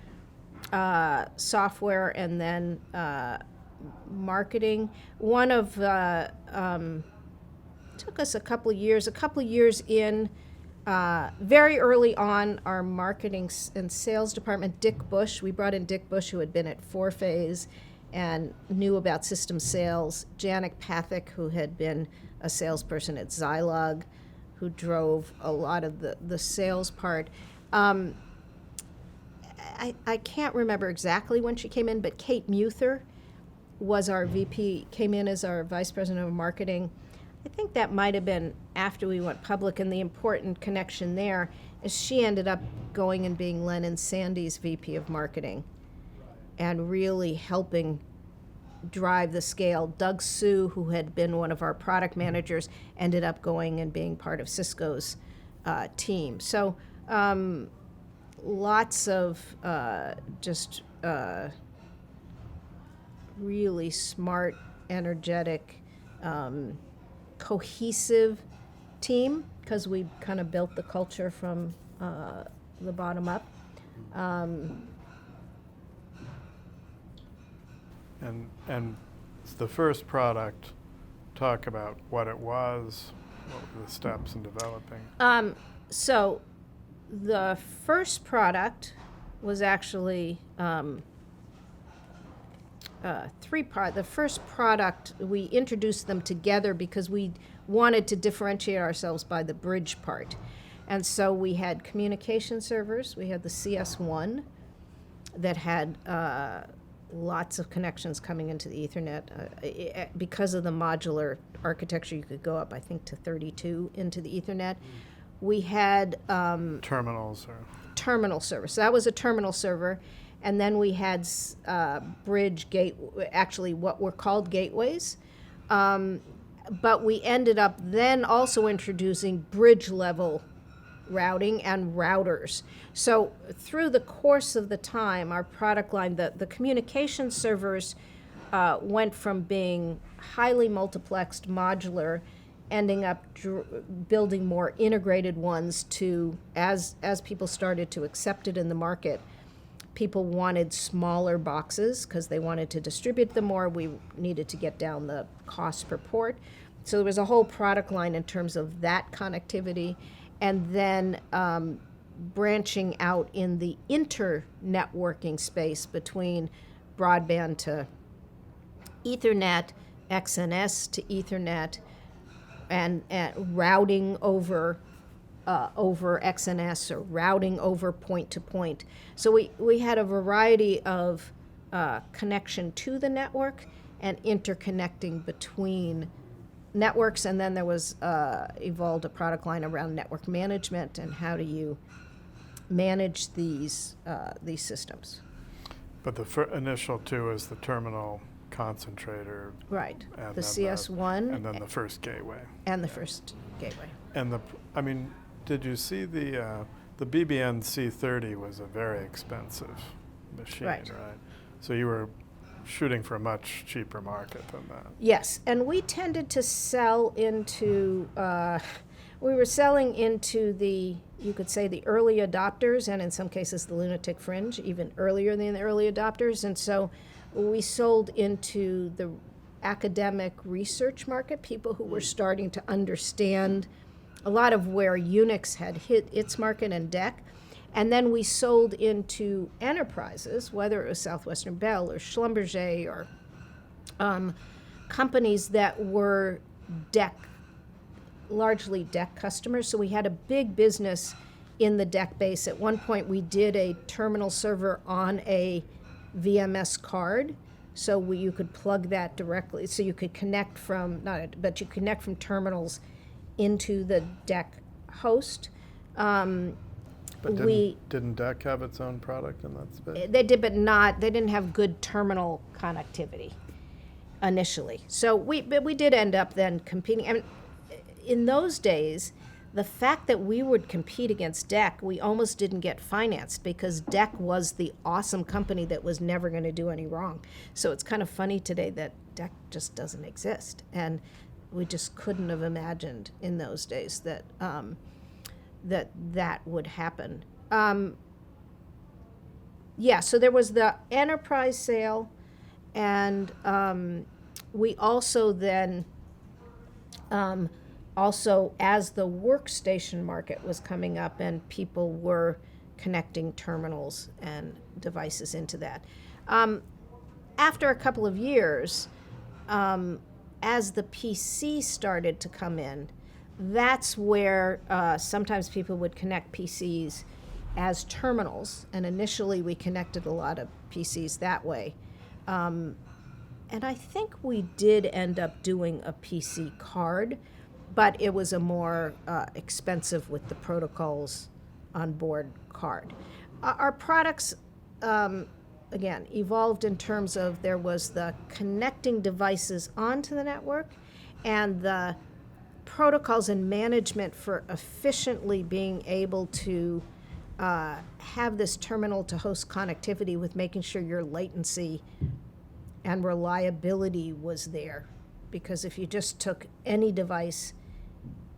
software, and then marketing. One of took us a couple of years in, very early on, our marketing and sales department, Dick Bush, we brought in Dick Bush, who had been at Four-Phase and knew about system sales. Janik Pathak, who had been a salesperson at Zilog, who drove a lot of the sales part. I can't remember exactly when she came in, but Kate Muther was our VP, came in as our vice president of marketing. I think that might have been after we went public, and the important connection there is she ended up going and being Len and Sandy's VP of marketing and really helping drive the scale. Doug Sue, who had been one of our product managers, ended up going and being part of Cisco's team. So lots of just really smart, energetic, cohesive team, because we kind of built the culture from the bottom up. And the first product, talk about what it was, what were the steps in developing. So the first product was actually the first product, we introduced them together because we wanted to differentiate ourselves by the bridge part. And so we had communication servers. We had the CS1 that had lots of connections coming into the Ethernet. Because of the modular architecture, you could go up, I think, to 32 into the Ethernet. we had Terminals or terminal server. So that was a terminal server. And then we had bridge gate, actually what were called gateways. But we ended up then also introducing bridge level routing and routers. So through the course of the time, our product line, the communication servers went from being highly multiplexed, modular, ending up building more integrated ones to, as people started to accept it in the market, people wanted smaller boxes because they wanted to distribute them more. We needed to get down the cost per port. So there was a whole product line in terms of that connectivity. And then branching out in the inter-networking space between broadband to Ethernet, XNS to Ethernet, and routing over XNS or routing over point-to-point. So we had a variety of connection to the network and interconnecting between networks, and then there was evolved a product line around network management and how do you manage these systems. But the initial two is the terminal concentrator. Right, And the then CS1. and then the first gateway. And the first gateway. And did you see the BBN C30 was a very expensive machine, Right. So you were shooting for a much cheaper market than that. Yes, and we tended to sell into, we were selling into the, you could say, the early adopters, and in some cases the lunatic fringe, even earlier than the early adopters. And so we sold into the academic research market, people who were starting to understand a lot of where Unix had hit its market and DEC. And then we sold into enterprises, whether it was Southwestern Bell or Schlumberger or companies that were DEC, largely DEC customers. So we had a big business in the DEC base. At one point, we did a terminal server on a VMS card. So you could plug that directly. So you could connect from, but you connect from terminals into the DEC host. But didn't DEC have its own product in that space? They did, but they didn't have good terminal connectivity initially. So we did end up then competing. I mean, in those days, the fact that we would compete against DEC, we almost didn't get financed because DEC was the awesome company that was never going to do any wrong. So it's kind of funny today that DEC just doesn't exist. And we just couldn't have imagined in those days that that would happen. So there was the enterprise sale, and we also then, as the workstation market was coming up and people were connecting terminals and devices into that. After a couple of years, as the PC started to come in, that's where sometimes people would connect PCs as terminals, and initially we connected a lot of PCs that way. And I think we did end up doing a PC card, but it was a more expensive with the protocols on board card. Our products, again, evolved in terms of there was the connecting devices onto the network and the protocols and management for efficiently being able to have this terminal to host connectivity with making sure your latency and reliability was there. Because if you just took any device,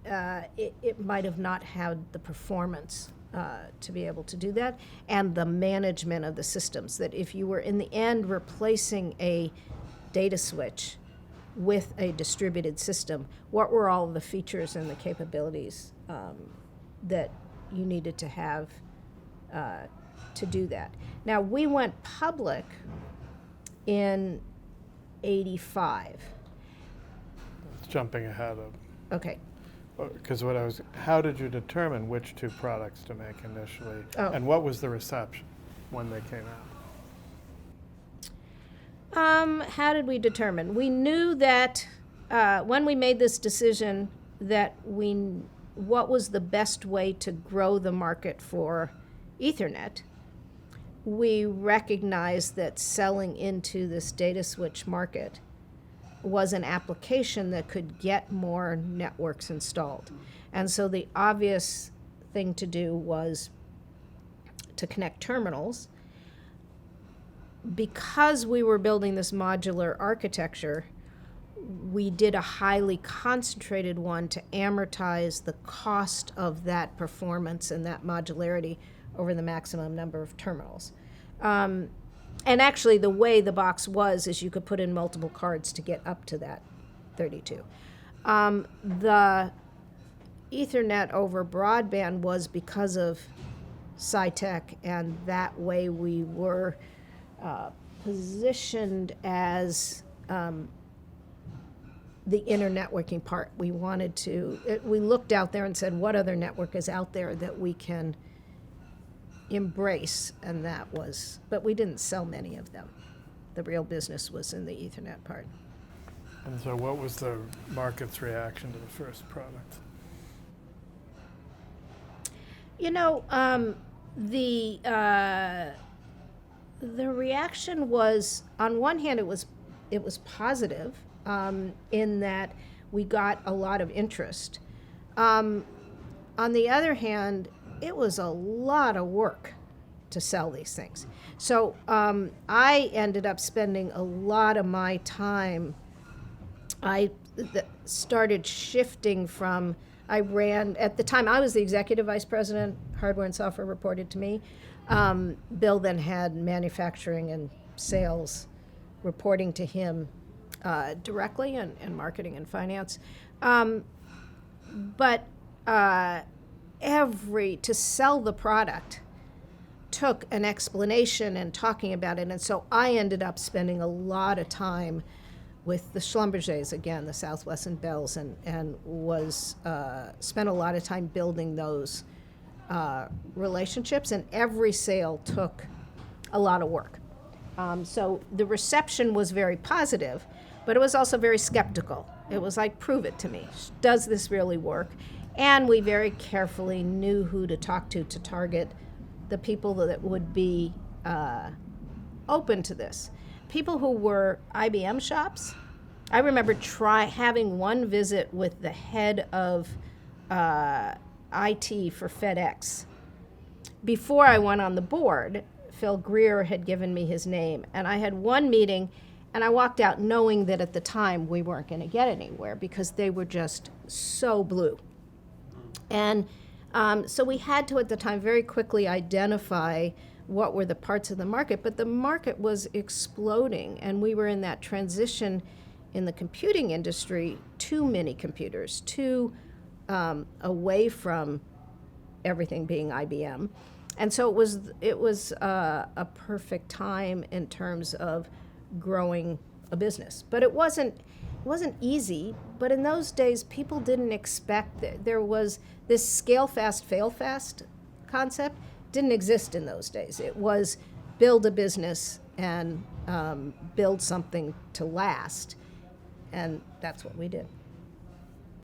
it might have not had the performance to be able to do that, and the management of the systems, that if you were in the end replacing a data switch with a distributed system, what were all the features and the capabilities that you needed to have to do that. Now, we went public in '85. Jumping ahead of. Okay. Because how did you determine which two products to make initially? Oh. And what was the reception when they came out? How did we determine? We knew that when we made this decision that we what was the best way to grow the market for Ethernet, we recognized that selling into this data switch market was an application that could get more networks installed. And so the obvious thing to do was to connect terminals. Because we were building this modular architecture, we did a highly concentrated one to amortize the cost of that performance and that modularity over the maximum number of terminals. And actually, the way the box was is you could put in multiple cards to get up to that 32. The Ethernet over broadband was because of SciTech, and that way we were positioned as the inner networking part. We wanted to, we looked out there and said, what other network is out there that we can embrace? And that was, but we didn't sell many of them. The real business was in the Ethernet part. And so what was the market's reaction to the first product? You know, the reaction was, on one hand, it was positive, in that we got a lot of interest. On the other hand, it was a lot of work to sell these things. So I ended up spending a lot of my time. I started shifting from, I ran, at the time I was the executive vice president, hardware and software reported to me. Bill then had manufacturing and sales reporting to him directly, and marketing and finance. But to sell the product took an explanation and talking about it. And so I ended up spending a lot of time with the Schlumbergers, again, the Southwest and Bells, and was spent a lot of time building those relationships, and every sale took a lot of work. So the reception was very positive, but it was also very skeptical. It was like, prove it to me. Does this really work? And we very carefully knew who to talk to target the people that would be open to this. People who were IBM shops. I remember having one visit with the head of IT for FedEx. Before I went on the board, Phil Greer had given me his name, and I had one meeting, and I walked out knowing that at the time we weren't going to get anywhere because they were just so blue. And so we had to, at the time, very quickly identify what were the parts of the market, but the market was exploding, and we were in that transition in the computing industry to mini computers, away from everything being IBM. And so it was a perfect time in terms of growing a business. But it wasn't easy, but in those days people didn't expect that there was this scale fast, fail fast concept didn't exist in those days. It was build a business and build something to last, and that's what we did.